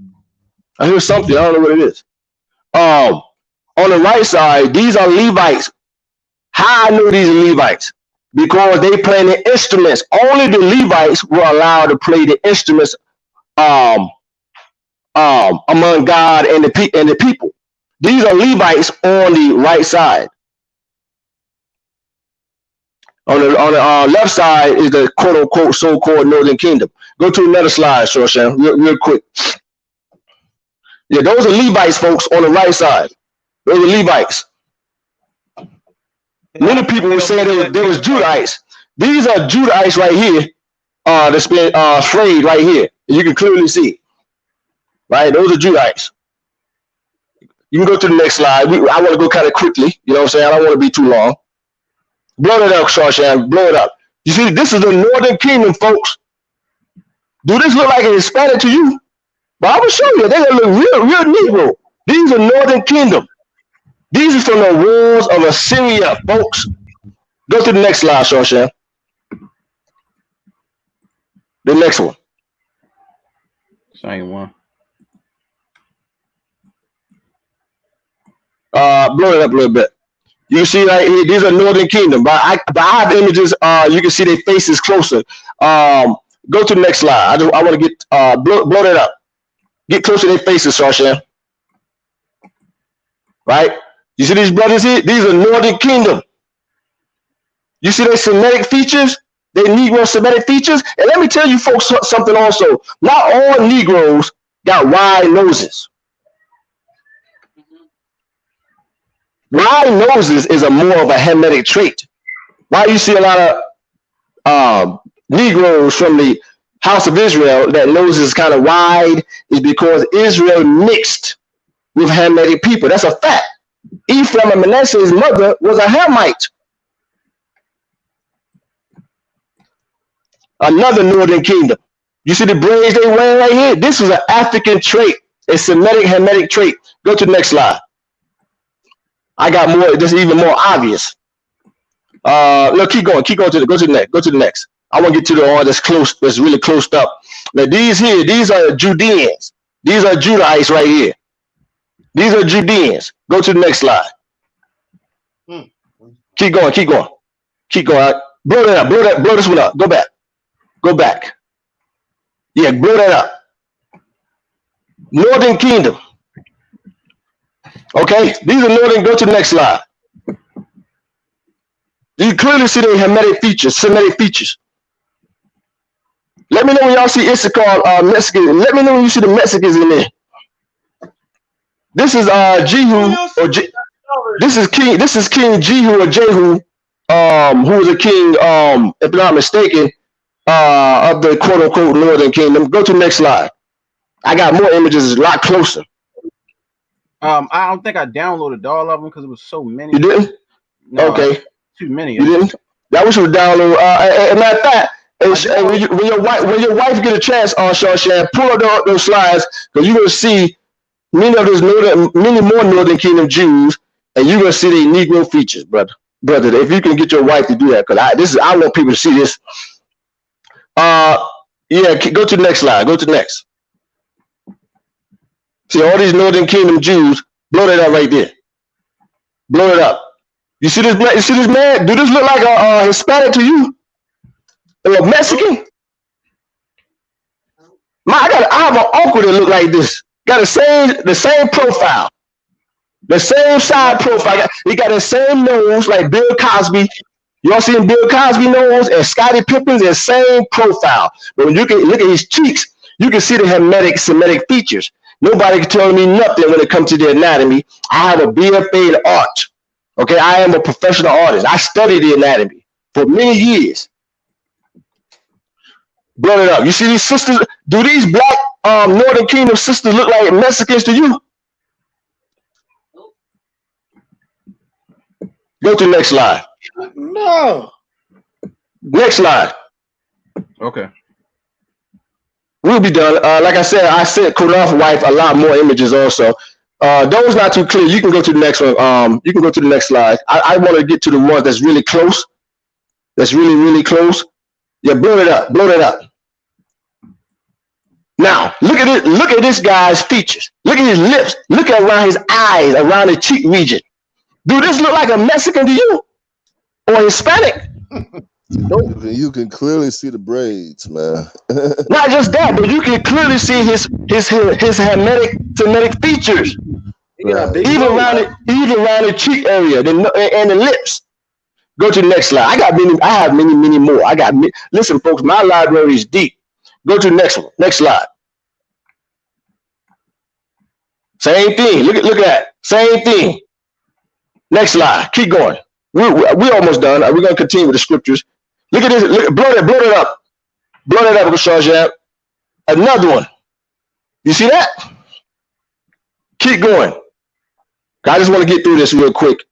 I hear something. I don't know what it is. On the right side, these are Levites. How I know these are Levites? Because they play the instruments. Only the Levites were allowed to play the instruments among God and the people. These are Levites on the right side. On the left side is the quote unquote so-called Northern Kingdom. Go to another slide, Shoshan, real quick. Yeah, those are Levites, folks, on the right side. Those are Levites. Many people were saying there was Judahites. These are Judahites right here. That's been frayed right here. You can clearly see. Right, those are Judahites. You can go to the next slide. I want to go kind of quickly. You know what I'm saying? I don't want to be too long. Blow it up, Shawshan. Blow it up. You see, this is the Northern Kingdom, folks. Do this look like a Hispanic to you? But I will show you. They look real Negro. These are Northern Kingdom. These are from the wars of Assyria, folks. Go to the next slide, Shawshan. The next one. Same one. Blow it up a little bit. You see, right here, these are Northern Kingdom. But I have images. You can see their faces closer. Go to the next slide. I want to get blow that up. Get closer to their faces, Shawshan. Right? You see these brothers here? These are Northern Kingdom. You see their Semitic features? Their Negro Semitic features? And let me tell you folks something also. Not all Negroes got wide noses. Wide noses is more of a Hamitic trait. Why you see a lot of Negroes from the house of Israel that nose is kind of wide is because Israel mixed with Hamitic people. That's a fact. Ephraim and Manasseh's mother was a Hamite. Another Northern Kingdom. You see the braids they wear right here? This is an African trait, a Semitic Hamitic trait. Go to the next slide. I got more. This is even more obvious. No, keep going. Go to the next. I want to get to the one that's close. That's really close up. Now these are Judeans. These are Judahites right here. These are Judeans. Go to the next slide. Keep going. Blow that up. Blow this one up. Go back. Yeah, blow that up. Northern Kingdom. Okay, these are northern. Go to the next slide. You clearly see the Semitic features. Let me know when y'all see Issachar, Mexican. Let me know when you see the Mexicans in there. This is Jehu or this is King Jehu or Jehu, who was a king, if I'm not mistaken, of the quote unquote Northern Kingdom. Go to the next slide. I got more images, a lot closer. I don't think I downloaded all of them because it was so many. You didn't? No, okay. Too many. You didn't? That was your download. And matter of fact, when your wife get a chance on Shawshank, pull up those slides because you're gonna see many more Northern Kingdom Jews, and you're gonna see the Negro features, brother. If you can get your wife to do that, because I want people to see this. Yeah, go to the next slide. Go to the next. See all these Northern Kingdom Jews. Blow that up right there. Blow it up. You see this man? Do this look like a Hispanic to you? Or a Mexican? I have an uncle that look like this. Got the same profile. The same side profile. He got the same nose like Bill Cosby. Y'all seen Bill Cosby nose and Scottie Pippen's the same profile. But when you can look at his cheeks, you can see the Semitic features. Nobody can tell me nothing when it comes to the anatomy. I have a BFA in art. Okay, I am a professional artist. I studied the anatomy for many years. Blow it up. You see these sisters? Do these black Northern Kingdom sisters look like Mexicans to you? Go to the next slide. No. Next slide. Okay. We'll be done. Like I sent Qanath wife a lot more images also. Those not too clear. You can go to the next one. You can go to the next slide. I want to get to the ones that's really close. That's really, really close. Yeah, blow it up. Blow it up. Now, look at it. Look at this guy's features. Look at his lips. Look at around his eyes, around the cheek region. Do this look like a Mexican to you? Or Hispanic? You can clearly see the braids, man. Not just that, but you can clearly see his Semitic features. Right. Even around the cheek area and the lips. Go to the next slide. I have many more. Listen, folks, my library is deep. Go to the next one. Next slide. Same thing. Look at that. Same thing. Next slide. Keep going. We're almost done. We're going to continue with the scriptures. Look at this. Blow it up. Blow that up, Shawshank. Another one. You see that? Keep going. I just want to get through this real quick.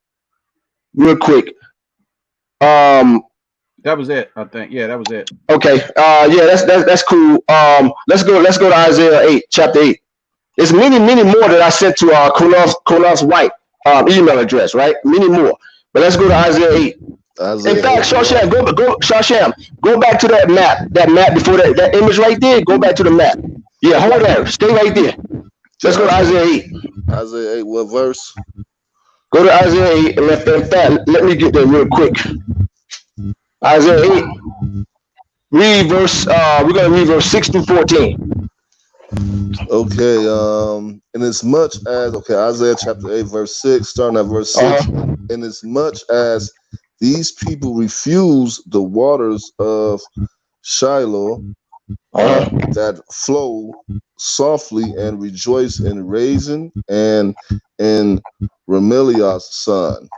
That was it, I think. Yeah, that was it. Okay. Yeah, that's cool. Let's go to Isaiah 8, chapter 8. There's many more that I sent to Qanath's wife email address, right? Many more. But let's go to Isaiah 8. In fact, Shawshank, go back to that map before that image right there. Go back to the map. Yeah, hold there. Stay right there. Let's go to Isaiah 8. Isaiah 8, what verse? Go to Isaiah 8. In fact, let me get there real quick. Isaiah 8. We're going to read verse 6 through 14. Okay, and as much as Isaiah chapter 8, verse 6, starting at verse 6, and as much as these people refuse the waters of Shiloh that flow softly and rejoice in Raisin and in Remeliah's son.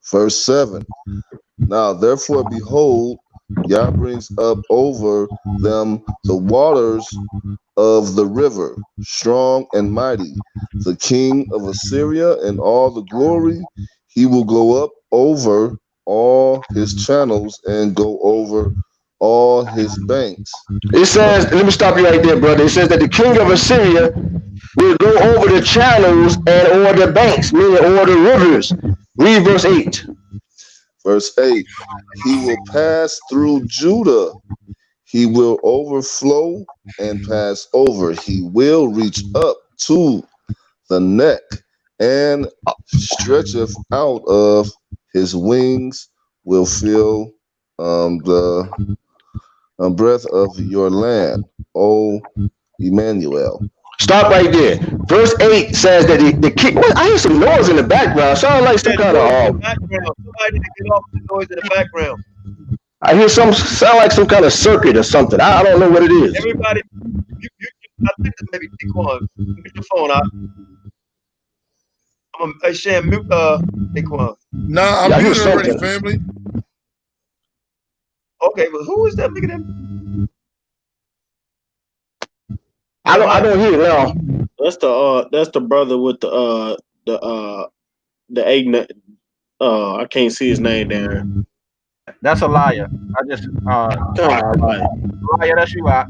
Verse 7. Now therefore, behold, Yah brings up over them the waters of the river, strong and mighty, the king of Assyria and all the glory. He will go up over all his channels and go over all his banks. It says, let me stop you right there, brother. It says that the king of Assyria will go over the channels and over the banks, meaning over the rivers. Read verse 8. Verse 8, he will pass through Judah. He will overflow and pass over. He will reach up to the neck and stretcheth out of his wings will fill the breath of your land, O Emmanuel. Stop right there. Verse 8 says that the king. What? I hear some noise in the background. Sound like some kind of. Background. Somebody need to get off the noise in the background. I hear sound like some kind of circuit or something. I don't know what it is. Everybody, I think it's maybe Daquan. Get your phone out. I'm gonna share mute Daquan. Nah, I'm muted already, family. Okay, but who is that nigga then? I don't hear it now. That's the brother with the egg. I can't see his name there. That's a liar. I just liar. That's you out.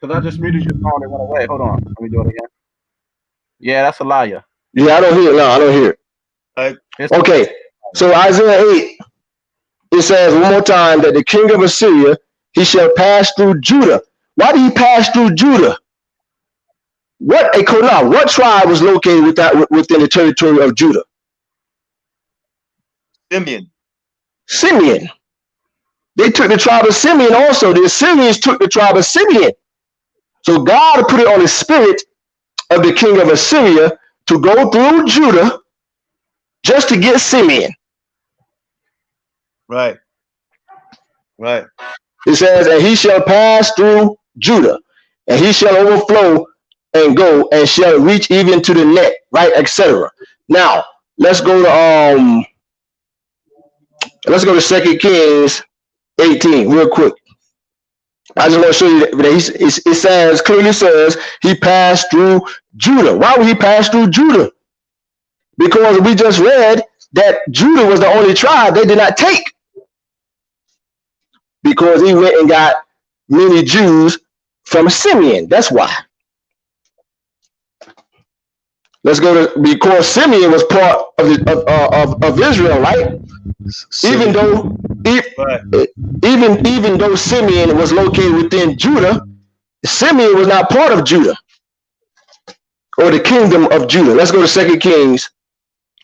Because I just muted your phone and went away. Hold on. Let me do it again. Yeah, that's a liar. Yeah, I don't hear it now. I don't hear it. Okay, so Isaiah 8, it says one more time that the king of Assyria, he shall pass through Judah. Why did he pass through Judah? What tribe was located within the territory of Judah? Simeon. They took the tribe of Simeon also. The Assyrians took the tribe of Simeon. So God put it on the spirit of the king of Assyria to go through Judah just to get Simeon. Right. It says, and he shall pass through Judah, and he shall overflow and go, and shall reach even to the neck, right, etc. Now, let's go to 2 Kings 18 real quick. I just want to show you that it clearly says he passed through Judah. Why would he pass through Judah? Because we just read that Judah was the only tribe they did not take. Because he went and got many Jews from Simeon. That's why. Let's go to, because Simeon was part of Israel, right? Even though Simeon was located within Judah, Simeon was not part of Judah or the kingdom of Judah. Let's go to 2 Kings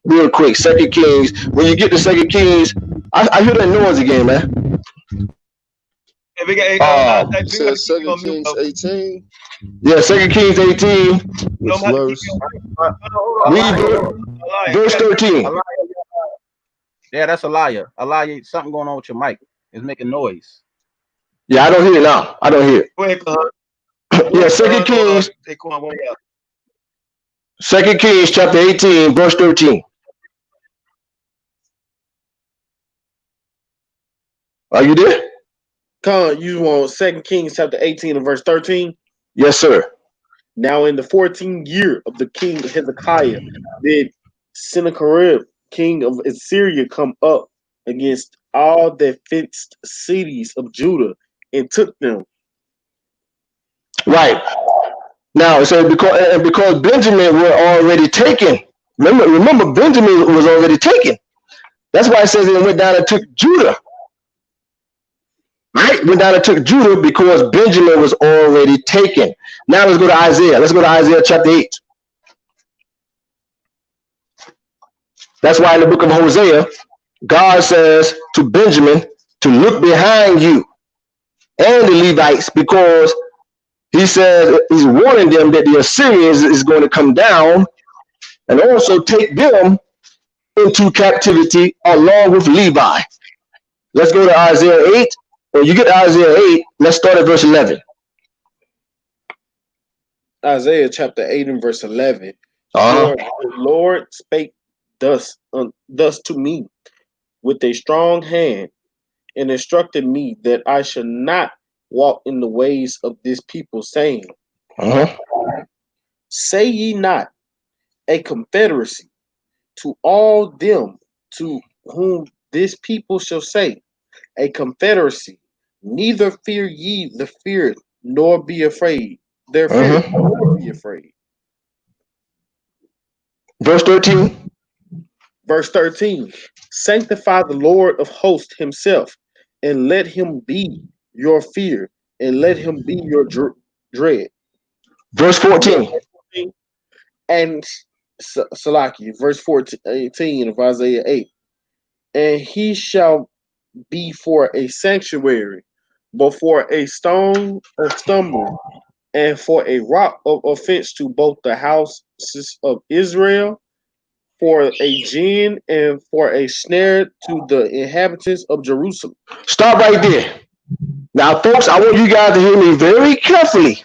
real quick. 2 Kings. When you get to 2 Kings, I hear that noise again, man. Says 2 Kings 18. Yeah, 2 Kings 18. Which verse? Read verse 13. Yeah, that's a liar. A liar. Something going on with your mic. It's making noise. Yeah, I don't hear it now. I don't hear it. Go ahead, Yeah, 2 Kings. 2 Kings chapter 18, verse 13. Are you there? You want 2 Kings chapter 18 and verse 13? Yes, sir. Now in the 14th year of the king Hezekiah, did Sennacherib, king of Assyria, come up against all the fenced cities of Judah and took them. Right. Now it says because Benjamin were already taken. Remember Benjamin was already taken. That's why it says it went down and took Judah. Right? Went down and took Judah because Benjamin was already taken. Now let's go to Isaiah. Let's go to Isaiah chapter 8. That's why in the book of Hosea, God says to Benjamin to look behind you and the Levites, because he says he's warning them that the Assyrians is going to come down and also take them into captivity along with Levi. Let's go to Isaiah 8. When you get to Isaiah 8, let's start at verse 11. Isaiah chapter 8 and verse 11. The Lord spake thus to me with a strong hand, and instructed me that I should not walk in the ways of this people, saying, say ye not a confederacy to all them to whom this people shall say, a confederacy, neither fear ye the fear, nor be afraid. Therefore, nor be afraid. Verse 13. Verse 13. Sanctify the Lord of hosts himself, and let him be your fear, and let him be your dread. Verse 14. And Salaki, verse 18 of Isaiah 8. And he shall be for a sanctuary, but for a stone of stumbling, and for a rock of offense to both the houses of Israel, for a gin and for a snare to the inhabitants of Jerusalem. Stop right there. Now, folks, I want you guys to hear me very carefully.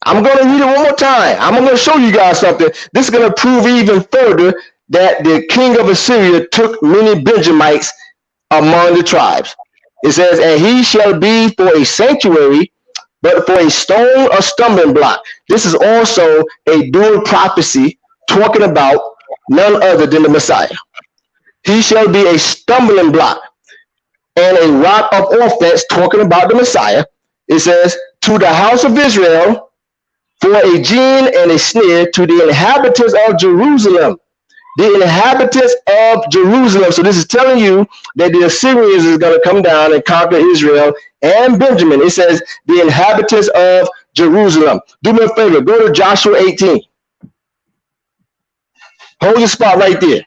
I'm going to read it one more time. I'm going to show you guys something. This is going to prove even further that the king of Assyria took many Benjamites among the tribes. It says, and he shall be for a sanctuary, but for a stone or stumbling block. This is also a dual prophecy talking about none other than the Messiah. He shall be a stumbling block and a rock of offense, talking about the Messiah. It says, to the house of Israel, for a gin and a snare to the inhabitants of Jerusalem. The inhabitants of Jerusalem. So this is telling you that the Assyrians is going to come down and conquer Israel and Benjamin. It says the inhabitants of Jerusalem. Do me a favor. Go to Joshua 18. Hold your spot right there.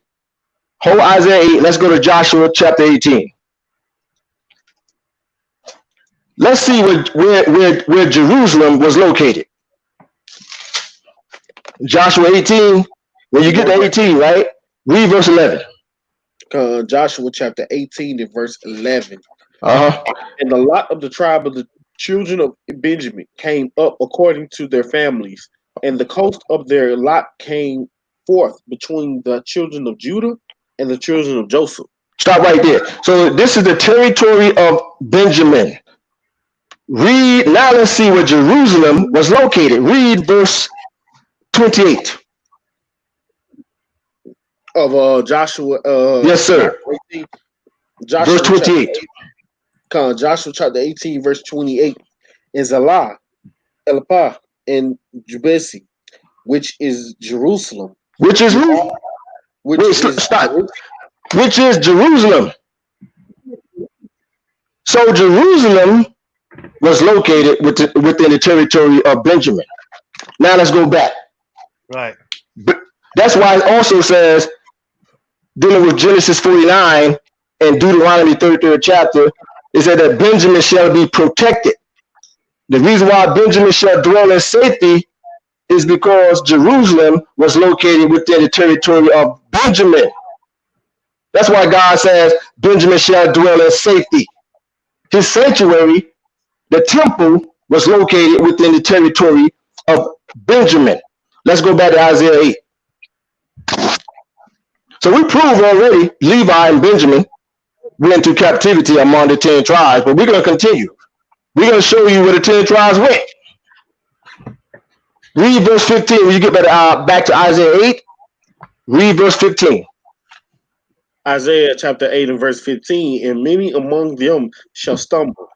Hold Isaiah 8. Let's go to Joshua chapter 18. Let's see where Jerusalem was located. Joshua 18. When you get to 18, right? Read verse 11. Joshua chapter 18 and verse 11. Uh-huh. And the lot of the tribe of the children of Benjamin came up according to their families, and the coast of their lot came forth between the children of Judah and the children of Joseph. Stop right there. So this is the territory of Benjamin. Read, now let's see where Jerusalem was located. Read verse 28. Of Joshua. Yes, sir. 18, Joshua verse 28. Joshua chapter 18, verse 28. In Zalah, Elapah, and Jubesi, which is Jerusalem. Which is who? Stop. Which is Jerusalem. So Jerusalem was located within the territory of Benjamin. Now let's go back. Right. That's why it also says, dealing with Genesis 49 and Deuteronomy 33rd chapter, it said that Benjamin shall be protected. The reason why Benjamin shall dwell in safety is because Jerusalem was located within the territory of Benjamin. That's why God says Benjamin shall dwell in safety. His sanctuary, the temple, was located within the territory of Benjamin. Let's go back to Isaiah 8. So we proved already Levi and Benjamin went into captivity among the 10 tribes, but we're going to continue. We're going to show you where the 10 tribes went. Read verse 15. When you get back to Isaiah 8, read verse 15. Isaiah chapter 8 and verse 15. And many among them shall stumble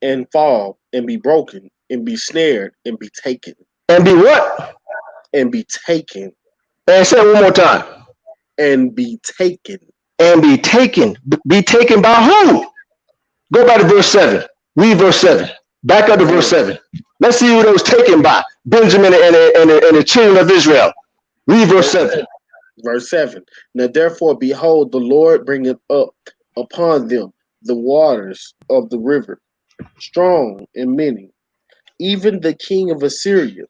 and fall and be broken and be snared and be taken. And be what? And be taken. And say it one more time. And be taken. And be taken. Be taken by who? Go back to verse 7. Read verse 7. Back up to verse 7. Let's see who they was taken by. Benjamin and the children of Israel. Read verse 7. Verse 7. Now therefore, behold, the Lord bringeth up upon them the waters of the river, strong and many, even the king of Assyria,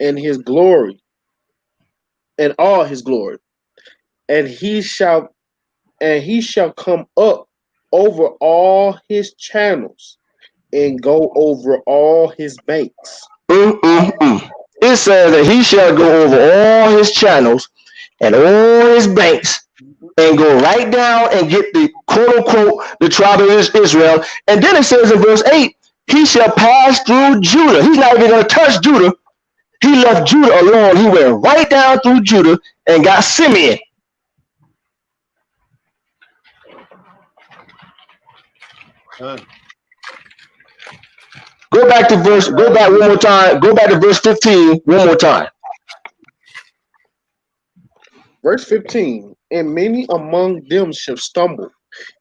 and his glory, and all his glory. And he shall come up over all his channels and go over all his banks. It says that he shall go over all his channels and all his banks and go right down and get the quote unquote the tribe of Israel. And then it says in verse 8, he shall pass through Judah. He's not even going to touch Judah. He left Judah alone. He went right down through Judah and got Simeon. Go back one more time. Go back to verse 15 one more time. Verse 15. And many among them shall stumble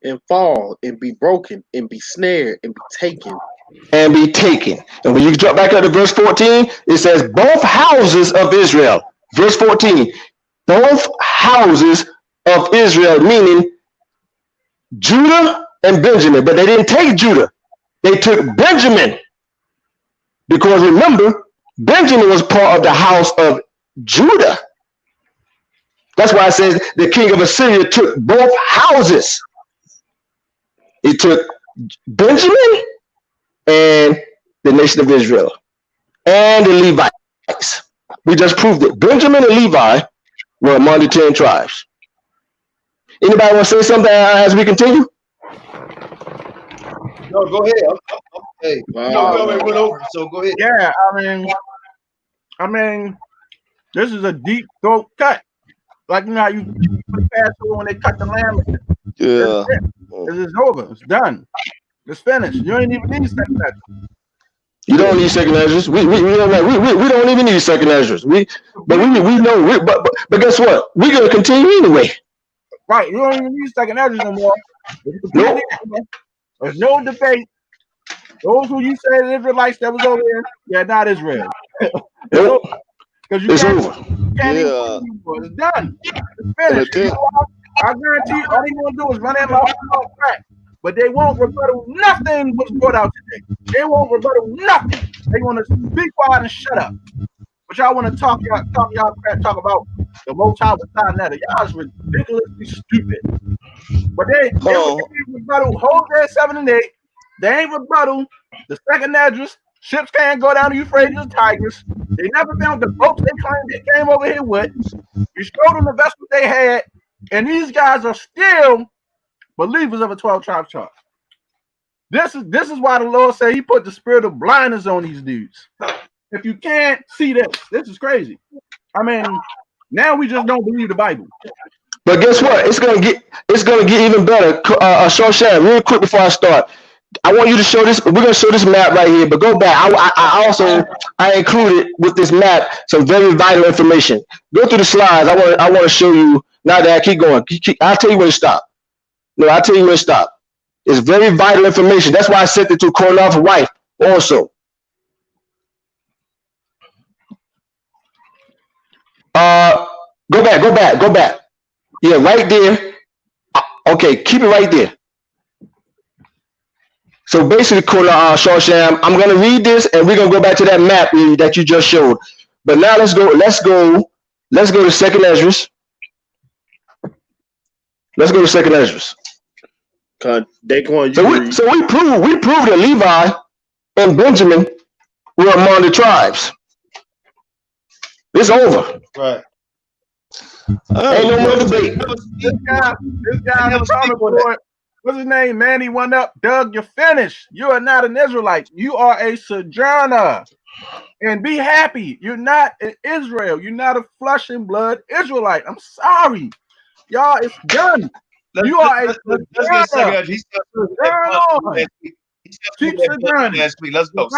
and fall and be broken and be snared and be taken. And be taken. And when you drop back up to verse 14, it says, both houses of Israel. Verse 14, both houses of Israel, meaning Judah and Benjamin. But they didn't take Judah. They took Benjamin. Because remember, Benjamin was part of the house of Judah. That's why it says the king of Assyria took both houses. He took Benjamin and the nation of Israel and the Levites. We just proved it. Benjamin and Levi were among the 10 tribes. Anybody want to say something as we continue? No, go ahead. Hey, we already went over, so go ahead. Yeah, I mean, this is a deep throat cut. Like, you know how you put Passover when they cut the lamb. Yeah. This is over. It's done. It's finished. You don't even need second Ezra. You don't need second Ezra. We don't even need second Ezra. But guess what? We're gonna continue anyway. Right. You don't even need second Ezra no more. Nope. There's no debate. Those who you say the Israelites that was over there, they're not Israel. Nope. Because you It's can't, over. you can't even anymore. It's done. It's finished. You know what? I guarantee you, all they're going to do is run their mouth off track. But they won't rebuttal nothing was brought out today. They won't rebuttal nothing. They want to be quiet and shut up. But y'all want to talk about the Most High beside that. Y'all is ridiculously stupid. But they rebuttal Hosea 7 and 8. They ain't rebuttal the second address. Ships can't go down the Euphrates and Tigris. They never found the boats they claimed they came over here with. You showed them the vessels they had, and these guys are still believers of a 12 tribe chart. This is why the Lord said He put the spirit of blindness on these dudes. If you can't see this is crazy. I mean, now we just don't believe the Bible. But guess what? It's gonna get even better. Shoshan, real quick before I start. I want you to show this. We're gonna show this map right here, but go back. I included with this map some very vital information. Go through the slides. I want to show you. Now that I keep going, I'll tell you when to stop. No, I'll tell you when to stop. It's very vital information. That's why I sent it to Qanath's wife also. Go back. Yeah, right there. Okay, keep it right there. So basically, Shawsham, I'm gonna read this, and we're gonna go back to that map that you just showed. But now let's go to second Esdras. Let's go to second Esdras. So we proved that Levi and Benjamin were among the tribes. It's over. Right. Ain't no more debate. This guy what's his name, man? He went up. Doug, you're finished. You are not an Israelite. You are a sojourner. And be happy. You're not in Israel. You're not a flesh and blood Israelite. I'm sorry. Y'all, it's done. You are a sojourner. Last week. Let's go.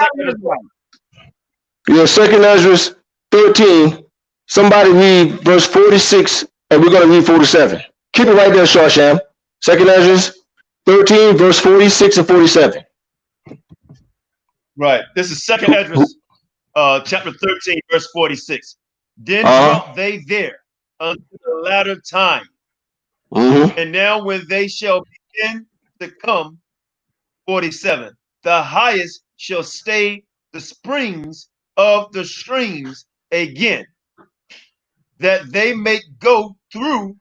Yeah, second Esdras 13. Somebody read verse 46, and we're going to read 47. Keep it right there, Shawsham. Second Esdras 13, verse 46 and 47. Right. This is second Esdras, chapter 13, verse 46. Then dwelt they there unto the latter time. And now when they shall begin to come, 47, the highest shall stay the springs of the streams again, that they may go through.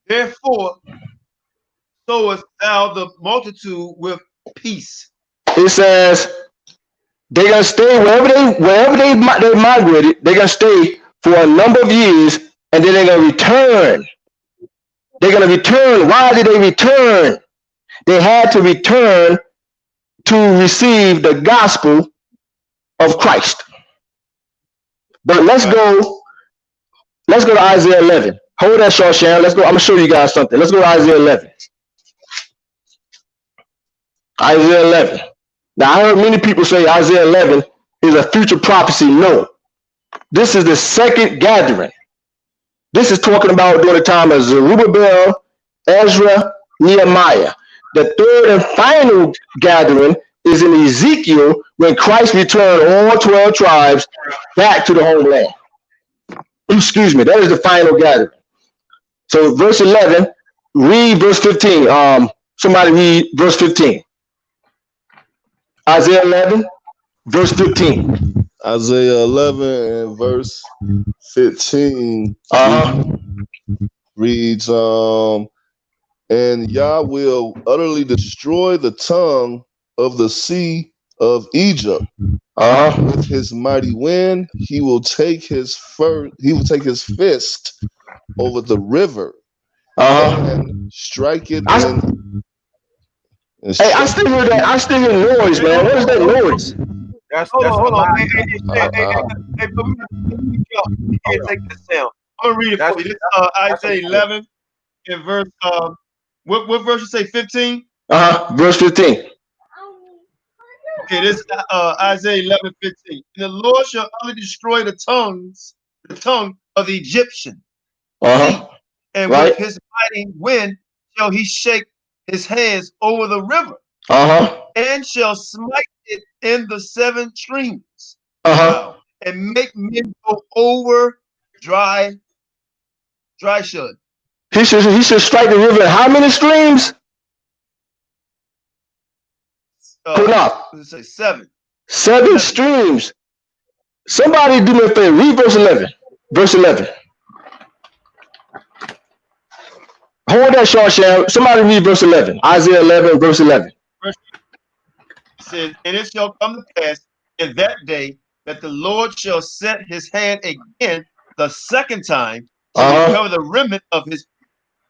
Therefore, sowest thou the multitude with peace. It says they're gonna stay wherever they migrated. They're gonna stay for a number of years, and then they're gonna return. They're gonna return. Why did they return? They had to return to receive the gospel of Christ. But let's go to Isaiah 11. Hold that, Shawsham. Let's go. I'm gonna show you guys something. Let's go to Isaiah 11. Isaiah 11. Now I heard many people say Isaiah 11 is a future prophecy. No, this is the second gathering. This is talking about during the time of Zerubbabel, Ezra, Nehemiah. The third and final gathering is in Ezekiel when Christ returned all 12 tribes back to the homeland. Excuse me, that is the final gathering. So verse 11, read verse 15. Somebody read verse 15. Isaiah 11, verse 15. Isaiah 11 and verse 15 reads, and Yah will utterly destroy the tongue of the sea of Egypt. With his mighty wind, he will take his fist over the river and strike it in. Hey, I still hear that. I still hear noise, man. What is that noise? Hold on. Hey, but we can't take this down. I'm gonna read it for you. This is Isaiah 11 and verse what verse you say? 15? Verse 15. Okay, this is Isaiah 11, 15. And the Lord shall utterly destroy the tongue of the Egyptian. And with his mighty wind shall he shake his hands over the river. And shall smite it in the 7 streams. And make men go over dry shod. He should strike the river in how many streams? Let's say 7. 7 streams. Somebody do me a favor. Read verse 11. Verse 11. Hold that, Shawsham. Somebody read verse 11. Isaiah 11, verse 11. It says, and it shall come to pass in that day that the Lord shall set his hand again the second time to recover the remnant of his,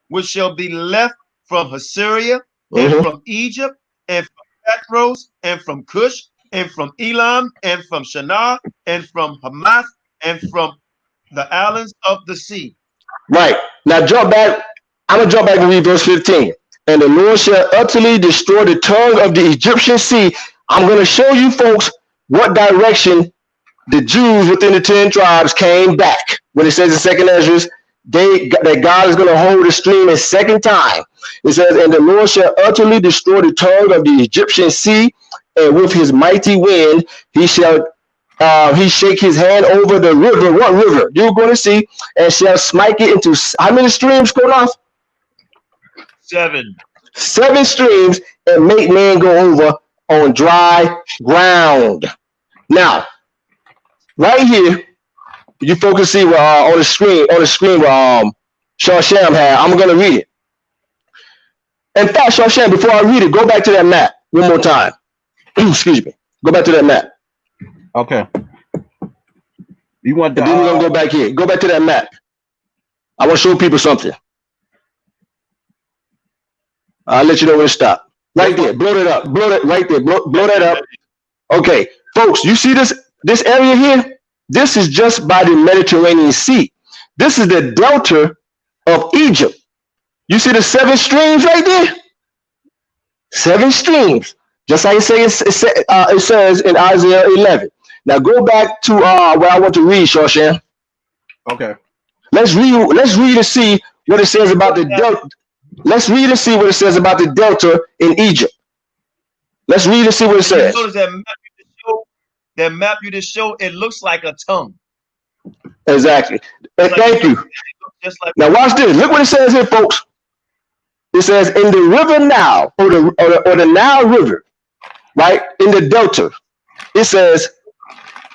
which shall be left from Assyria and from Egypt and from Pathros and from Cush and from Elam and from Shinar and from Hamath and from the islands of the sea. Right. Now jump back. I'm going to jump back and read verse 15. And the Lord shall utterly destroy the tongue of the Egyptian sea. I'm going to show you folks what direction the Jews within the 10 tribes came back. When it says in second Ezra, that God is going to hold the stream a second time. It says, and the Lord shall utterly destroy the tongue of the Egyptian sea, and with his mighty wind he shall he shake his hand over the river. What river? You're going to see, and shall smite it into how many streams, Qanath? 7. 7 streams, and make men go over on dry ground. Now, right here, you folks see what on the screen what Shawsham had. I'm gonna read it. In fact, Shawsham, before I read it, go back to that map one more time. Excuse me. Go back to that map. Okay. You want and then we're gonna go back here. Go back to that map. I want to show people something. I'll let you know when to stop. Right there. Blow it up. Blow that right there. Blow that up. Okay, folks, you see this area here? This is just by the Mediterranean Sea. This is the delta of Egypt. You see the 7 streams right there? 7 streams. Just like it says in Isaiah 11. Now go back to where I want to read, Shawsham. Okay. Let's read and see what it says about the delta. Let's read and see what it says about the delta in Egypt. Let's read and see what it says. That map you just showed, it looks like a tongue. Exactly. Thank you. Now watch this. Look what it says here, folks. It says in the river Nile, or the Nile River, right? In the delta. It says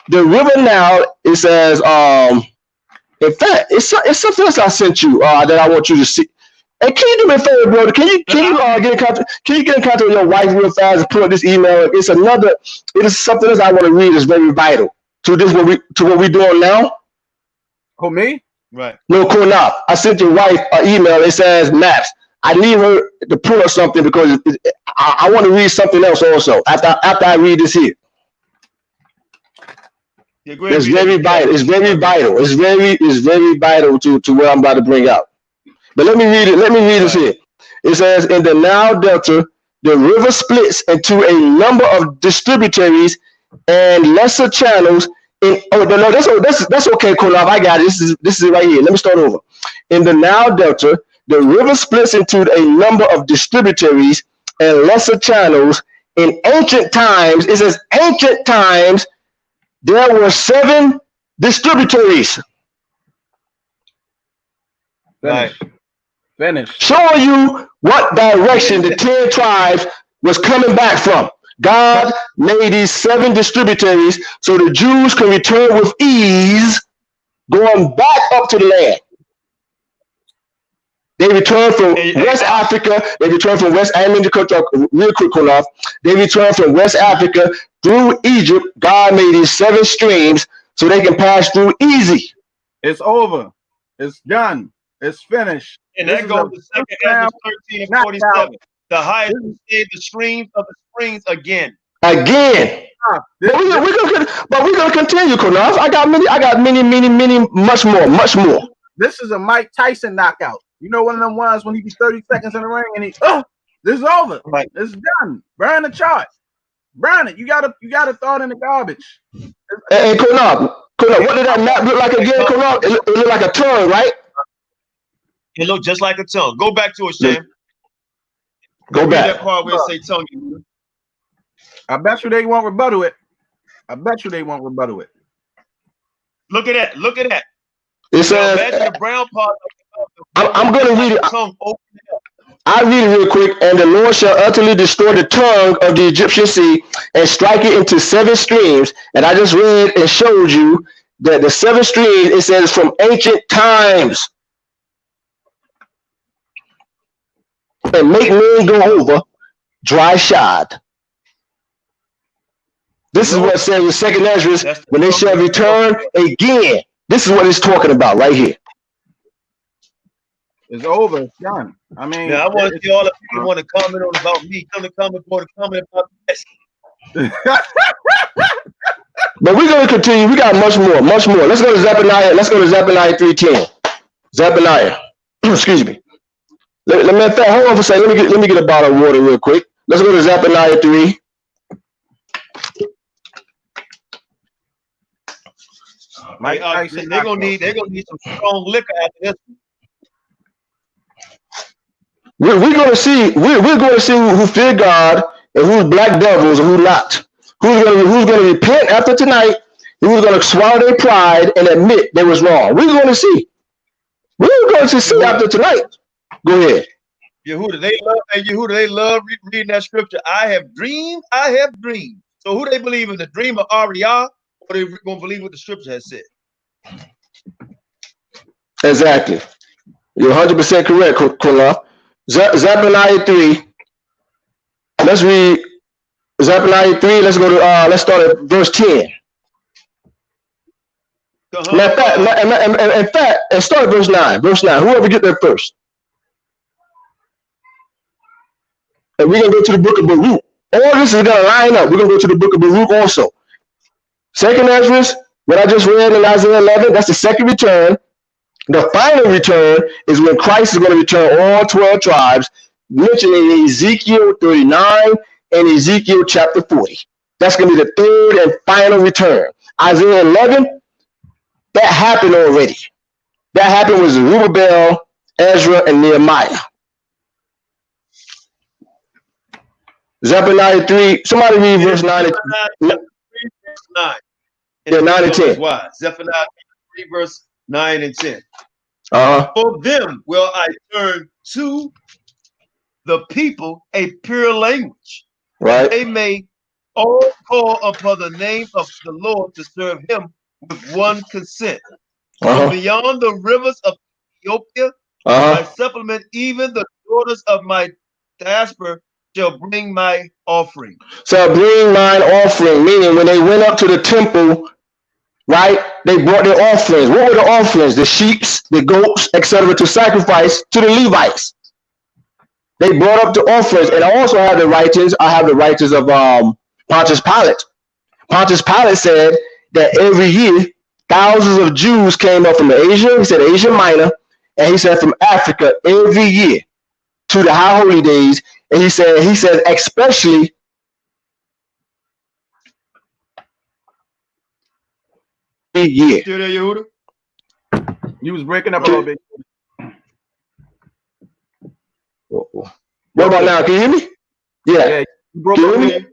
the river Nile, it says, in fact, it's something else I sent you that I want you to see. And can you do me a favor, brother? Can you get in contact with your wife real fast and pull up this email? It is something else I want to read that's very vital to what we're doing now. Who, me? Right. No, Qanath. I sent your wife an email. It says maps. I need her to pull up something because I want to read something else also after I read this here. It's very vital. It's very vital. It's very vital to what I'm about to bring out. But let me read it. Let me read this here. It says, in the Nile Delta, the river splits into a number of distributaries and lesser channels No, that's okay, Qanath. I got it. This is it right here. Let me start over. In the Nile Delta, the river splits into a number of distributaries and lesser channels. In ancient times, it says ancient times, there were 7 distributaries. Finish. Showing you what direction the 10 tribes was coming back from. God made these 7 distributaries so the Jews can return with ease, going back up to the land. They returned from West Africa. They returned from West. I mean to cut off real quick, Qanath. They returned from West Africa through Egypt. God made these 7 streams so they can pass through easy. It's over. It's done. It's finished. And that goes to 2 Ezra 13 and 47. The highest is the streams of the springs again. Again. But we're gonna continue, Qanath. I got many, much more. This is a Mike Tyson knockout. You know, one of them ones when he be 30 seconds in the ring and this is over. Right. It's done. Burn the chart. Burn it. You gotta throw it in the garbage. Hey, Qanath, what did that map look like again, Qanath? It looked like a tongue, right? It looked just like a tongue. Go back to it, Sham. Go Read back. that part where it say tongue. I bet you they won't rebuttal it. Look at that. It says, imagine the brown part. I'm going to read it. I read it real quick. And the Lord shall utterly destroy the tongue of the Egyptian sea and strike it into 7 streams. And I just read and showed you that the 7 streams, it says from ancient times. And make men go over dry shod. This is what it says in 2 Ezra, when they shall return again. This is what it's talking about right here. It's over. It's done. I mean, I want to see all the people want to comment on about me. Comment about this. But we're going to continue. We got much more. Let's go to Zephaniah. Let's go to Zephaniah 3:10. Zephaniah. Excuse me. Let me hold on for a second. Let me get a bottle of water real quick. Let's go to Zephaniah 3. They're gonna need some strong liquor after this. We're going to see who fear God and who's black devils and who not. Who's going to repent after tonight? Who's going to swallow their pride and admit they was wrong? We're going to see. We're going to see after tonight. Go ahead. Yehuda, they love reading that scripture. I have dreamed. So who they believe in, the dream of Ariah, or they gonna believe what the scripture has said? Exactly. You're 100% correct, Qanath. Zephaniah 3. Let's read Zephaniah 3. Let's go to let's start at verse 10. In fact, and start at verse 9. Verse 9. Whoever get there first. And we're going to go to the book of Baruch. All this is going to line up. We're going to go to the book of Baruch also. 2 Ezra, what I just read in Isaiah 11, that's the second return. The final return is when Christ is going to return all 12 tribes, mentioned in Ezekiel 39 and Ezekiel chapter 40. That's going to be the third and final return. Isaiah 11, that happened already. That happened with Zerubbabel, Ezra, and Nehemiah. Zephaniah 3, somebody read verse 9 and 10. Yeah, 9 and 10. Zephaniah 3, verse 9 and 10. For them will I turn to the people a pure language. Right. They may all call upon the name of the Lord to serve him with one consent. From beyond the rivers of Ethiopia, I supplement even the daughters of my diaspora shall bring my offering. So bring mine offering, meaning when they went up to the temple, right, they brought their offerings. What were the offerings? The sheep, the goats, etc., to sacrifice to the Levites. They brought up the offerings, and I also have the writings. I have the writings of Pontius Pilate. Pontius Pilate said that every year thousands of Jews came up from Asia. He said Asia Minor, and he said from Africa every year to the high holy days. And he said especially year. Still there, Yehuda? You was breaking up a little bit. What about now? Can you hear me? Yeah. You broke Can up. you hear me?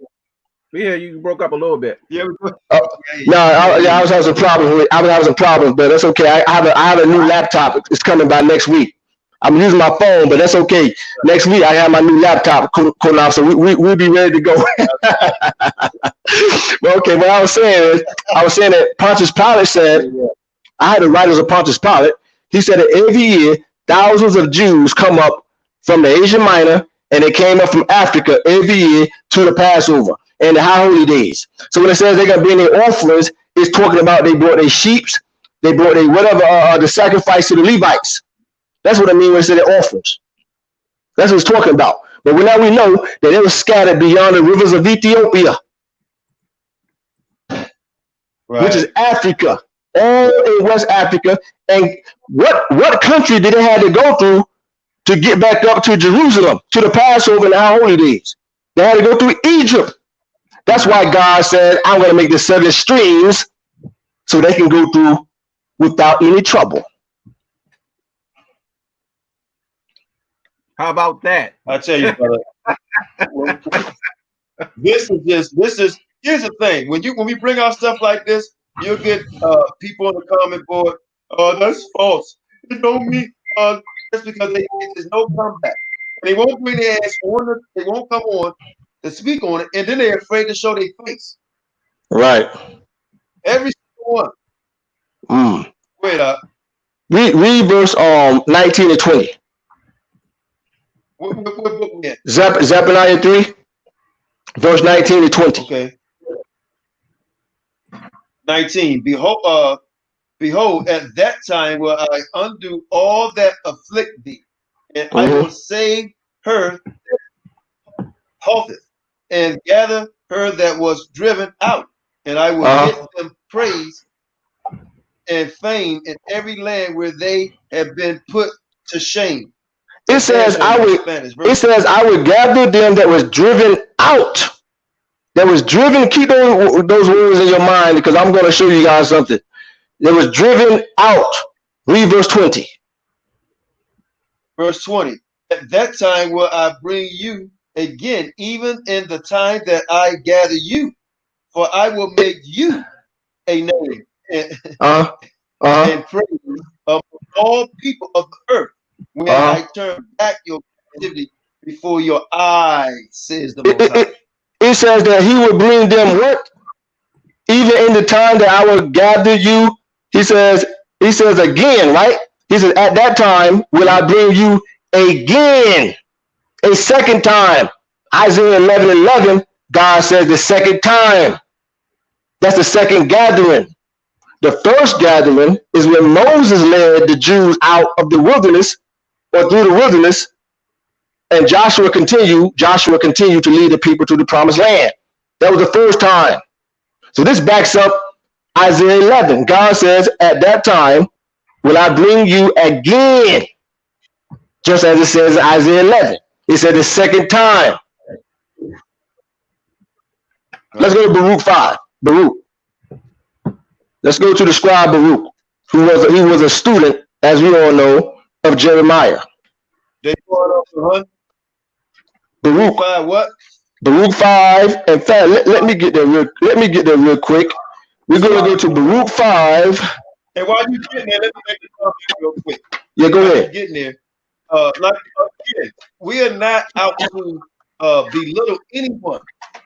Yeah, you broke up a little bit. Yeah. I was having some problems. I was having some problems, but that's okay. I have a new laptop. It's coming by next week. I'm using my phone, but that's okay. Next week I have my new laptop, Qanath, so we'll be ready to go. Well, okay, what I was saying that Pontius Pilate said, I had the writers of Pontius Pilate. He said that every year thousands of Jews come up from the Asia Minor, and they came up from Africa every year to the Passover and the high holy days. So when it says they're gonna bring their offerings, it's talking about they brought their sheep, they brought their whatever the sacrifice to the Levites. That's what I mean when it said their offerings. That's what it's talking about. But now we know that they were scattered beyond the rivers of Ethiopia, which is Africa, all in West Africa. And what country did they have to go through to get back up to Jerusalem, to the Passover and the high holy days? They had to go through Egypt. That's why God said, I'm going to make the 7 streams so they can go through without any trouble. How about that? I tell you, brother. Here's the thing. When we bring out stuff like this, you'll get people on the comment board. Oh, that's false. It don't mean just because there's no comeback. And they won't bring their ass on. They won't come on to speak on it, and then they're afraid to show their face. Right. Every single one. Wait up. Read verse 19 and 20. What book we at? Zephaniah 3, verse 19 and 20. Okay. 19. Behold, at that time will I undo all that afflict thee, and I will save her that halteth, and gather her that was driven out, and I will give them praise and fame in every land where they have been put to shame. It says I would gather them that was driven out. That was driven. Keep those words in your mind, because I'm going to show you guys something. That was driven out. Read verse 20. Verse 20. At that time will I bring you again, even in the time that I gather you, for I will make you a name and praise of all people of the earth, when I turn back your captivity before your eyes, says the Most High. It says that he will bring them what? Even in the time that I will gather you, he says again, right? He says, at that time will I bring you again, a second time. Isaiah 11:11, God says the second time. That's the second gathering. The first gathering is when Moses led the Jews out of the wilderness, or through the wilderness, and Joshua continued to lead the people to the promised land. That was the first time. So this backs up Isaiah 11. God says, at that time will I bring you again, just as it says in Isaiah 11. He said the second time. Let's go to Baruch 5. Baruch. Let's go to the scribe Baruch, who was a student, as we all know, of Jeremiah. They brought up the Baruch 5 what? Baruch 5. In fact, let me get there real quick. We're gonna go to Baruch 5. And while you getting there, let me make a comment real quick. Yeah, go ahead. Getting there. We are not out to belittle anyone,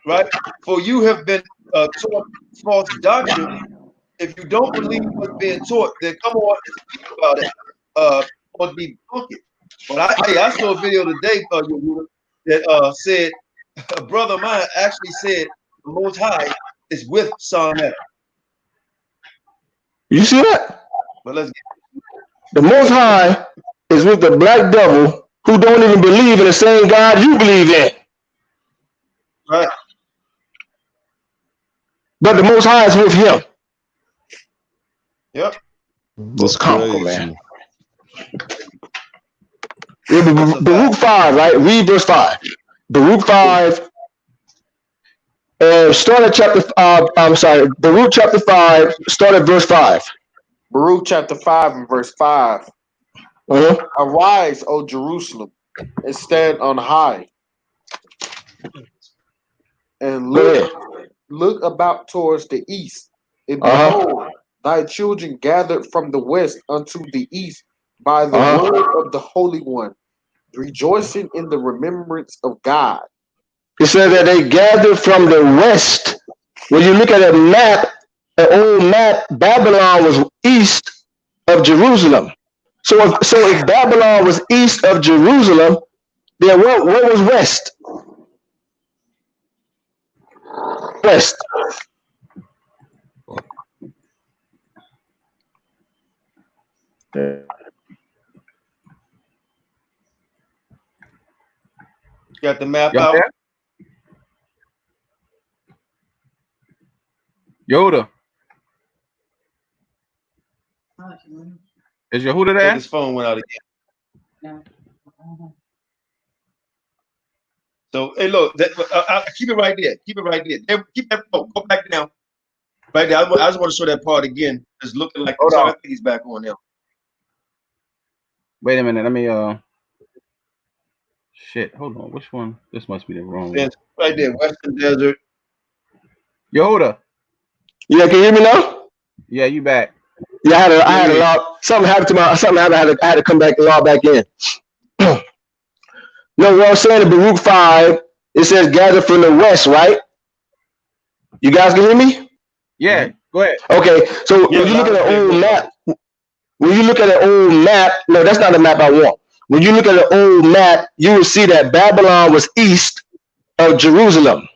right? For you have been taught false doctrine. If you don't believe what's being taught, then come on and speak about it or debunk it. But I saw a video today that said a brother of mine actually said the Most High is with Sonetta. You see that? But let's the Most High is with the black devil who don't even believe in the same God you believe in. Right. But the Most High is with him. Yep. That's comical, man. Baruch 5, right? Read verse 5. Baruch 5. Start at chapter. I'm sorry, Baruch chapter 5. Start at verse 5. Baruch chapter 5 and verse 5. Arise, O Jerusalem, and stand on high, and look about towards the east, and behold, thy children gathered from the west unto the east by the word of the Holy One, rejoicing in the remembrance of God. It says that they gathered from the west. When you look at a map, an old map, Babylon was east of Jerusalem. So if Babylon was east of Jerusalem, then what was west? West. Got the map out? Yoda. Is Yehuda there? His phone went out again. So, hey, look, keep it right there. Keep it right there. Keep that phone. Go back down. Right there. I just want to show that part again. It's looking like I think he's back on now. Wait a minute. Let me shit. Hold on. Which one? This must be the wrong one. Right there, Western Desert. Yehuda. Yeah, can you hear me now? Yeah, you back. Yeah, I had a log. Something happened to my. Something happened. I had to come back and log back in. No, what I'm saying in Baruch 5, it says gather from the west, right? You guys can hear me? Yeah, go ahead. Okay, so when you look at an old map, no, that's not the map I want. When you look at an old map, you will see that Babylon was east of Jerusalem.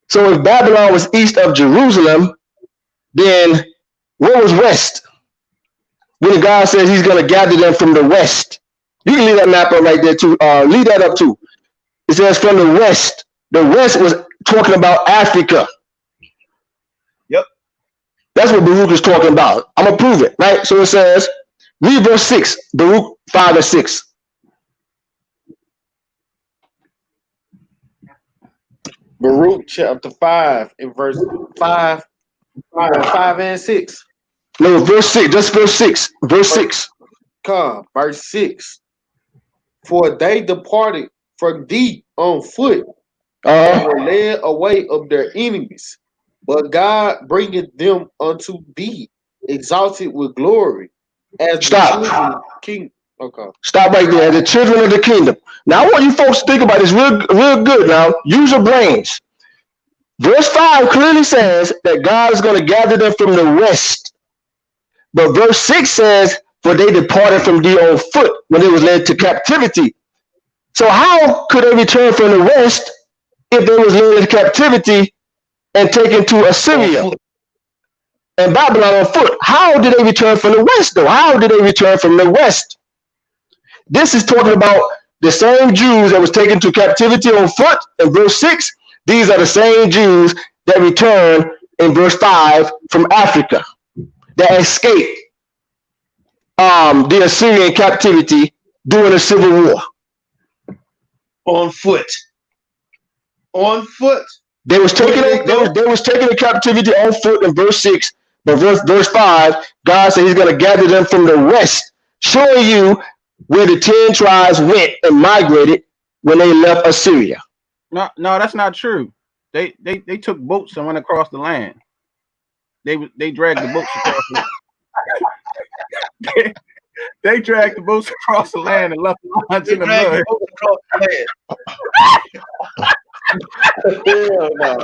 So if Babylon was east of Jerusalem, then what was west? When God says he's going to gather them from the west. You can leave that map up right there too. Leave that up too. It says from the west. The west was talking about Africa. Yep. That's what Baruch is talking about. I'm going to prove it, right? So it says, read verse 6, Baruch 5 and 6. Baruch chapter 5 and verse 5 and 6. No, verse 6, just verse 6. Verse 6. Verse 6. For they departed from thee on foot, and were led away of their enemies. But God bringeth them unto thee, exalted with glory, as the children of king. Okay. Stop right there. The children of the kingdom. Now, I want you folks to think about this real good now. Use your brains. Verse 5 clearly says that God is going to gather them from the west. But verse 6 says, for they departed from thee on foot when they was led to captivity. So how could they return from the west if they was led into captivity and taken to Assyria and Babylon on foot? How did they return from the west, though? How did they return from the west? This is talking about the same Jews that was taken to captivity on foot in verse 6. These are the same Jews that returned in verse 5 from Africa, that escaped the Assyrian captivity during the civil war. On foot. They was taken in captivity on foot in verse 6, but verse 5, God said he's going to gather them from the west, showing you where the 10 tribes went and migrated when they left Assyria. No, that's not true. They took boats and went across the land. They dragged the boats across the land. They dragged the boats across the land and left the lines in the mud. Hell no.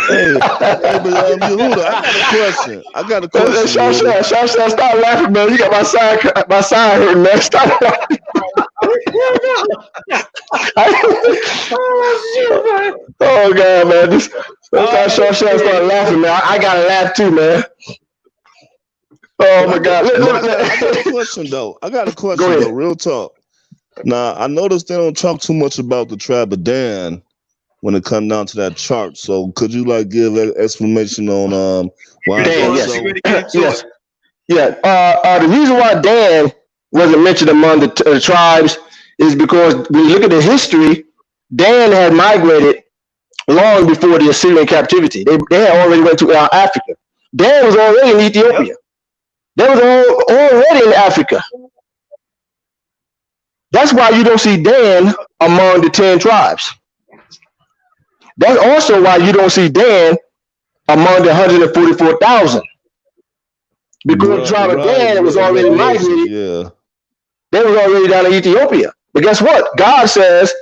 But Yehuda, I got a question. Shasha, stop laughing, man. You got my side hurting, man. Stop laughing. Oh God, man. Shasha start laughing, man. I gotta laugh too, man. Oh my God. I got a question though. Real talk. Now I noticed they don't talk too much about the tribe of Dan when it comes down to that chart. So could you give an explanation on why? Dan, yes. Yeah. The reason why Dan wasn't mentioned among the tribes is because when you look at the history, Dan had migrated long before the Assyrian captivity. They had already went to Africa. Dan was already in Ethiopia. They was already in Africa. That's why you don't see Dan among the 10 tribes. That's also why you don't see Dan among the 144,000. Because the tribe of Dan was already migrated. Yeah. They was already down in Ethiopia. But guess what? God says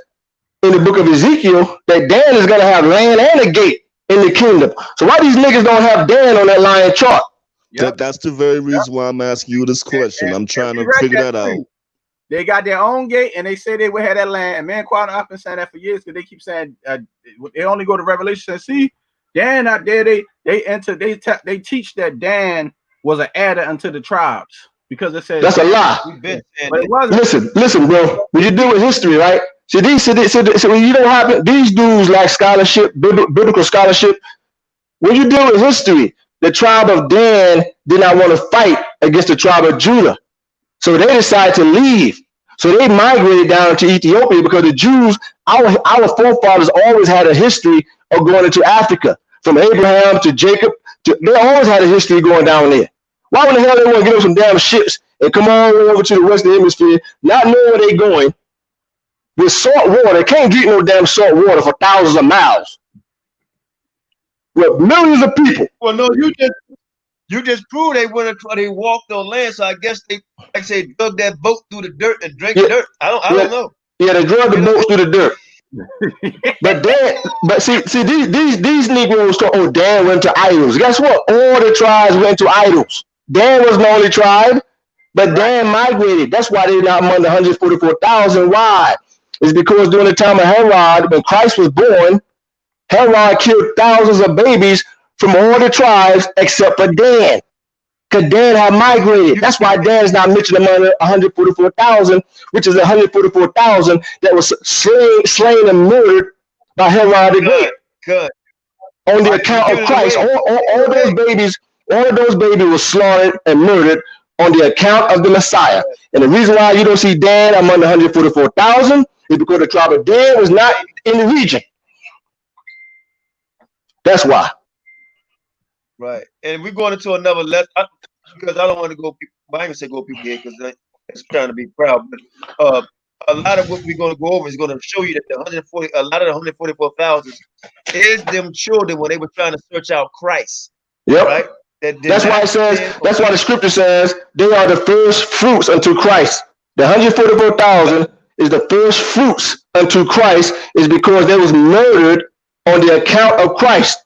in the book of Ezekiel that Dan is going to have land and a gate in the kingdom. So why these niggas don't have Dan on that line chart? Yep. That's the very reason why I'm asking you this question. I'm trying to figure that out. They got their own gate, and they say they would have that land. And man, Qanath been saying that for years because they keep saying they only go to Revelation and see Dan out there. They teach that Dan was an adder unto the tribes because it says that's a lie. But it wasn't. Listen, bro. When you do with history, right? So when you don't have these dudes like scholarship, biblical scholarship. When you deal with history, the tribe of Dan did not want to fight against the tribe of Judah. So they decided to leave. So they migrated down to Ethiopia because the Jews, our forefathers always had a history of going into Africa. From Abraham to Jacob, they always had a history going down there. Why in the hell they want to get on some damn ships and come all the way over to the Western Hemisphere, not knowing where they're going, with salt water? They can't drink no damn salt water for thousands of miles. With millions of people. Well, no, you just proved they walked on land, so I guess they, like I say, dug that boat through the dirt and drank the dirt. I don't know. Yeah, they drug the boats through the dirt. but see these Negroes talk, oh, Dan went to idols. Guess what? All the tribes went to idols. Dan was the only tribe, but Dan migrated. That's why they're not among the 144,000. Why? It's because during the time of Herod, when Christ was born, Herod killed thousands of babies from all the tribes except for Dan. Because Dan had migrated. That's why Dan is not mentioned among the 144,000, which is the 144,000 that was slain and murdered by Herod the Great. Good. On the account of Christ, all of those babies were slaughtered and murdered on the account of the Messiah. And the reason why you don't see Dan among the 144,000 is because the tribe of Dan was not in the region. That's why. Right. And we're going into another lesson because I don't want to go. I ain't gonna say go people here because it's trying to be proud. But a lot of what we're going to go over is going to show you that a lot of the 144,000 is them children when they were trying to search out Christ. Yep. Right. That's why it says. That's why the scripture says they are the first fruits unto Christ. The 144,000 is the first fruits unto Christ, is because they was murdered on the account of Christ.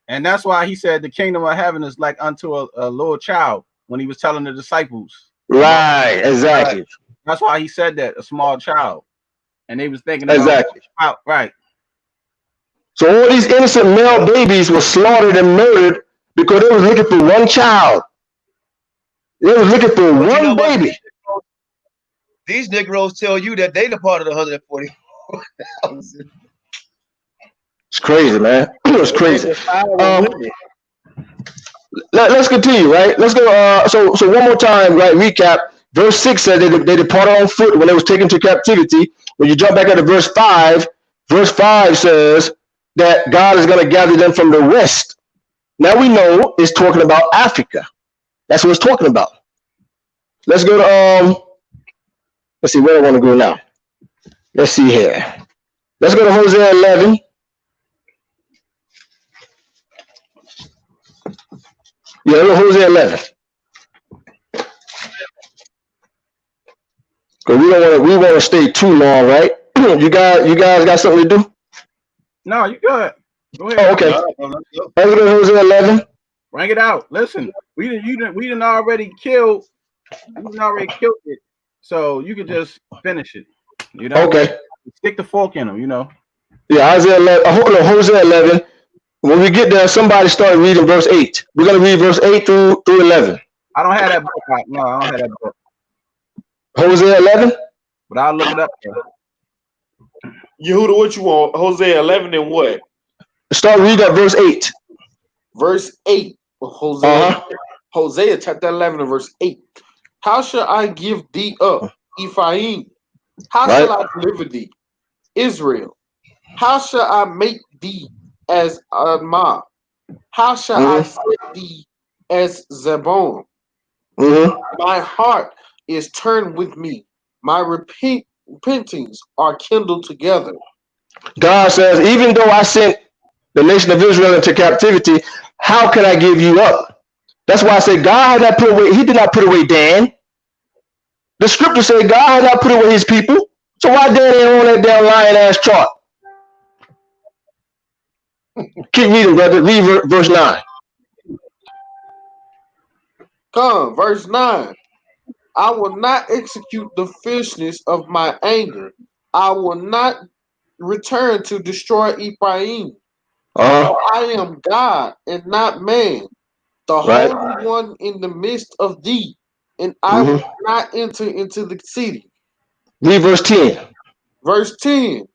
And that's why he said the kingdom of heaven is like unto a little child when he was telling the disciples. Right, exactly. That's why he said that, a small child. And they was thinking exactly. Right. So all these innocent male babies were slaughtered and murdered because they was looking for one child. They was looking for one baby. These Negroes tell you that they the part of the 144,000. It's crazy, man. It's crazy. Let's continue, right? Let's go. So one more time, right? Recap. Verse 6 said they departed on foot when they was taken to captivity. When you jump back into verse 5 says that God is going to gather them from the west. Now we know it's talking about Africa. That's what it's talking about. Let's go to let's see where I want to go now. Let's see here. Let's go to Hosea 11. Yeah, look, Hosea 11. Because we want to stay too long, right? You guys got something to do? No, you good. Go ahead. Oh, okay. Let's go to Hosea 11. Bring it out. Listen, we didn't already killed it, so you can just finish it. You know. Okay. Stick the fork in them. You know. Yeah, Hosea 11. When we get there, somebody start reading verse 8. We're gonna read verse 8 through 11. I don't have that book. No, I don't have that book. Hosea 11. But I'll look it up. Yehuda, what you want? Hosea 11 and what? Start reading at verse 8. Verse 8. Hosea chapter 11 and verse 8. How shall I give thee up, Ephraim? How Right. shall I deliver thee, Israel? How shall I make thee as Admah? How shall I set thee as Zebon? My heart is turned with me. My repentings are kindled together. God says, even though I sent the nation of Israel into captivity, how can I give you up? That's why I say God had not put away, he did not put away Dan. The scripture say God had not put away his people. So why Dan ain't on that damn lion ass chart? Keep reading, brother. Read verse 9. Come, verse 9. I will not execute the fierceness of my anger. I will not return to destroy Ephraim. For I am God and not man, the Right. Holy One in the midst of thee, and I will not enter into the city. Read verse 10. Verse 10.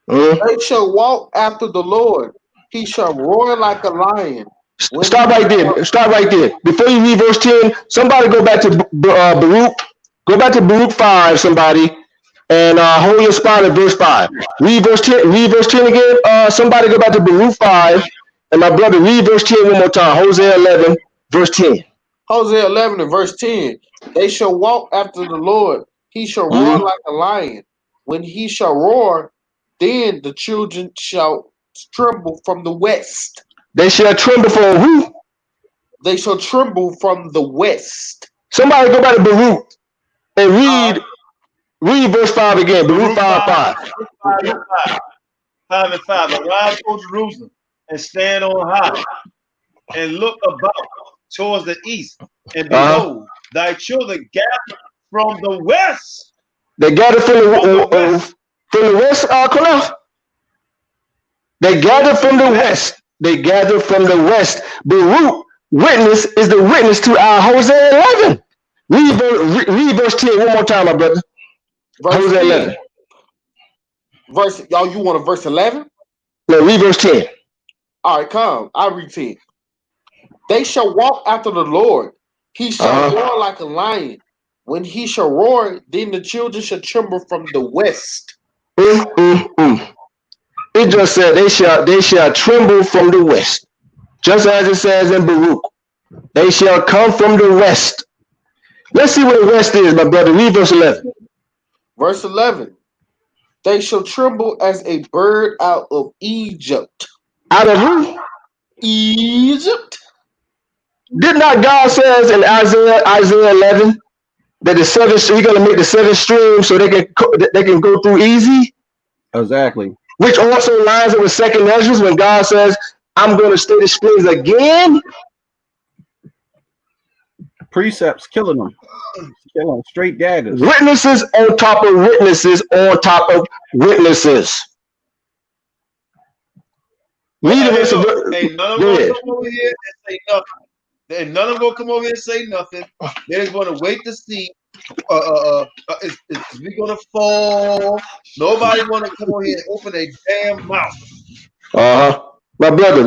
They shall walk after the Lord. He shall roar like a lion. Stop right there. Stop right there. Before you read verse 10, somebody go back to Baruch. Go back to Baruch 5, somebody, and hold your spot at verse 5. Read verse 10. Read verse 10 again. Somebody go back to Baruch 5, and my brother, read verse 10 one more time. Hosea 11, verse 10. Hosea 11 and verse 10. They shall walk after the Lord. He shall roar like a lion. When he shall roar, then the children shall tremble from the west. They shall tremble from who? They shall tremble from the west. Somebody go back to Baruch and read verse 5 again. Baruch 5. 5 and 5. Arise, O Jerusalem, and stand on high, and look about towards the east, and behold, thy children gather from the west. They gather from the west. From the west, Qanath. They gather from the west. They gather from the west. Baruch witness is the witness to our Hosea 11. Read verse 10 one more time, my brother. Hosea 11. You want a verse 11? No, read verse 10. All right, come. I'll read 10. They shall walk after the Lord. He shall roar like a lion. When he shall roar, then the children shall tremble from the west. It just said they shall tremble from the west. Just as it says in Baruch. They shall come from the west. Let's see what the west is, my brother. Read verse 11. Verse 11. They shall tremble as a bird out of Egypt. Out of who? Egypt. Did not God says in Isaiah 11 that he's going to make the seven streams so they can go through easy? Exactly. Which also lines up with 2nd Ezra when God says, I'm going to stay the springs again. Precepts killing them. Killing them. Straight daggers. Witnesses on top of witnesses on top of witnesses. Read the rest of it. Ain't none of them come over here and say nothing. And none of them will come over here and say nothing. They're just going to wait to see. Is we going to fall? Nobody want to come over here and open their damn mouth. My brother,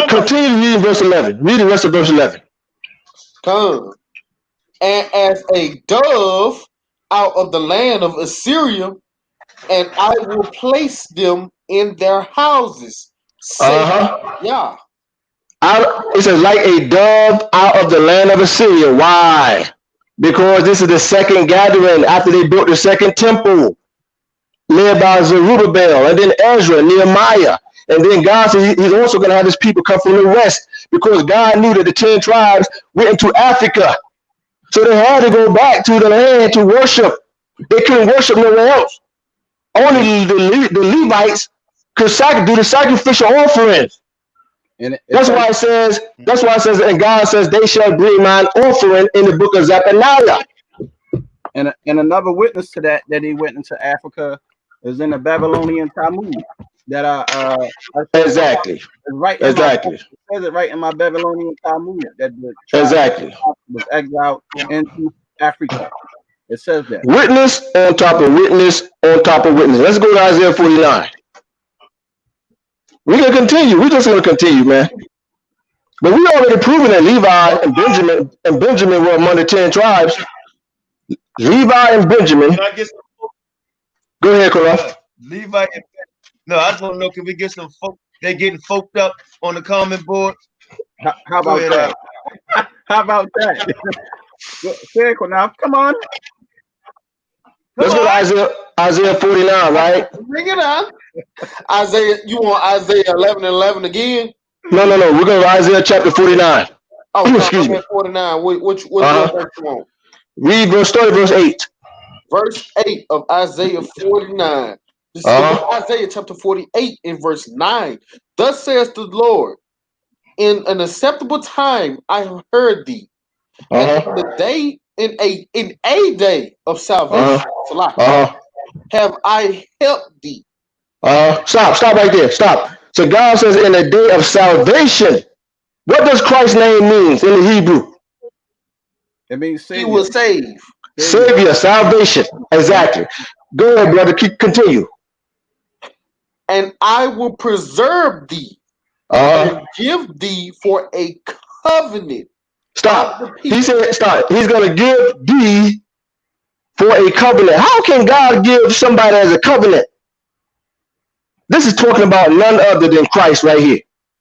continue reading verse 11. Read the rest of verse 11. Come. And as a dove out of the land of Assyria, and I will place them in their houses. Yeah. It says, like a dove out of the land of Assyria. Why? Because this is the second gathering after they built the second temple, led by Zerubbabel, and then Ezra, Nehemiah. And then God said he's also going to have his people come from the west, because God knew that the 10 tribes went into Africa. So they had to go back to the land to worship. They couldn't worship nowhere else. Only the Levites could do the sacrificial offerings. And that's why it says, and God says, they shall bring mine offering in the book of Zephaniah. And another witness to that he went into Africa is in the Babylonian Talmud. Exactly. It says it right in my Babylonian Talmud that the tribe was exiled into Africa. It says that. Witness on top of witness on top of witness. Let's go to Isaiah 49. We're going to continue. We're just going to continue, man. But we already proven that Levi and Benjamin were among the 10 tribes. Levi and Benjamin. Can I get some folk? Go ahead, Qanath. Levi and no, I just want to know, can we get some folk? They getting folked up on the comment board. How about that? How about that? Say it, Qanath. Come on. Let's go to Isaiah 49, right? Bring it up. Isaiah, you want Isaiah 11 and 11 again? No. We're going to Isaiah chapter 49. Oh, excuse me. 49. Which verse you want? Read start at verse 8. Verse 8 of Isaiah 49. This is Isaiah chapter 48 in verse 9. Thus says the Lord, in an acceptable time I have heard thee, and in the day in a day of salvation, have I helped thee. Stop right there. Stop. So God says in a day of salvation. What does Christ's name mean in the Hebrew? It means Savior. He will save. Savior, salvation. Exactly. Go ahead, brother. Continue. And I will preserve thee and give thee for a covenant. Stop. He said, stop. He's going to give thee for a covenant. How can God give somebody as a covenant? This is talking about none other than Christ right here.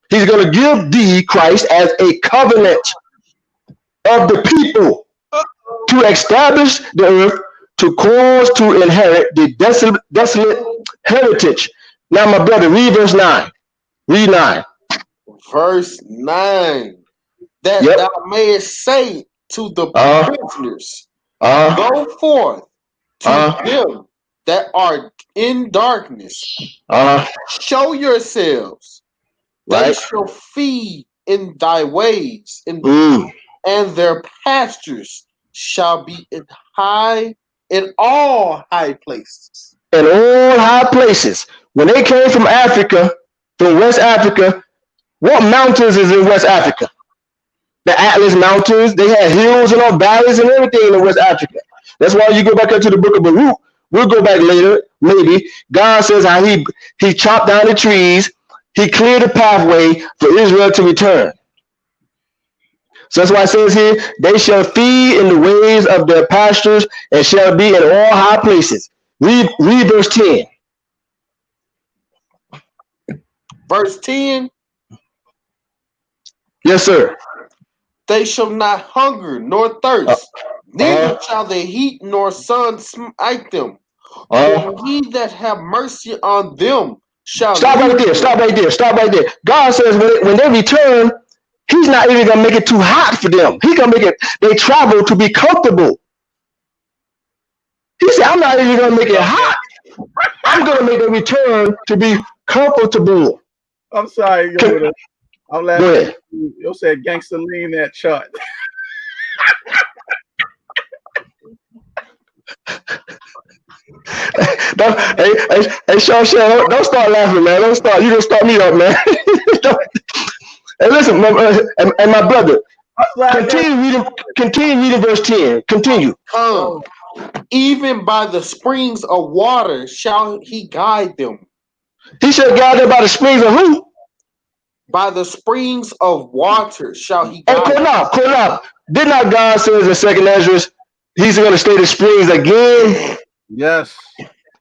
He's going to give thee, Christ, as a covenant of the people to establish the earth, to cause to inherit the desolate heritage. Now, my brother, read verse 9. Read 9. Verse 9. That thou mayest say to the prisoners, go forth to them that are in darkness. Show yourselves. They shall feed in thy ways, and their pastures shall be in all high places. In all high places. When they came from Africa, from West Africa, what mountains is in West Africa? The Atlas Mountains. They had hills and all valleys and everything in West Africa. That's why you go back into the book of Baruch. We'll go back later, maybe. God says how he chopped down the trees. He cleared a pathway for Israel to return. So that's why it says here, they shall feed in the ways of their pastures and shall be in all high places. Read verse 10. Verse 10. Yes, sir. They shall not hunger nor thirst, neither shall the heat nor sun smite them. For he that have mercy on them shall Stop right there. God says when they return, he's not even gonna make it too hot for them. He's gonna make it they travel to be comfortable. He said, I'm not even gonna make it hot. I'm gonna make them return to be comfortable. I'm sorry, I'm laughing. You said gangster lean that chart. Hey, Sean, don't start laughing, man. Don't start. You gonna start me up, man. Hey, listen, my brother. Continue reading verse 10. Continue. Even by the springs of water shall he guide them. He shall guide them by the springs of who? By the springs of water shall he guide them. Qanath. Did not God say in 2nd Ezra, he's going to stay the springs again? Yes.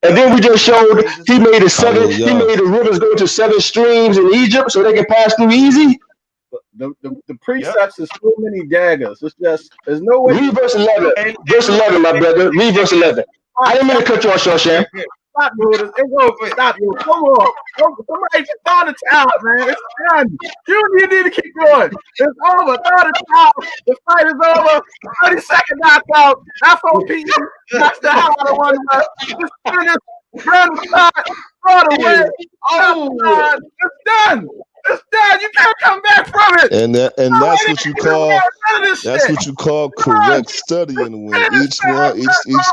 And then we just showed he made the rivers go to 7 streams in Egypt so they can pass through easy. The precepts is so many daggers. It's just there's no way. Read verse 11. Verse 11, my brother. Read verse 11. I didn't mean to cut you off, Shawshan. Stop, dude. Stop, you. Come on. Somebody just throw the towel, man. It's done. You need to keep going. It's over. Throw the towel. The fight is over. 30-second knockout. FOPE. That's the hell I want to just finish. Run the shot. Throw it away. Oh, it's done. It's done. You can't come back from it. And that's what you call correct studying. When each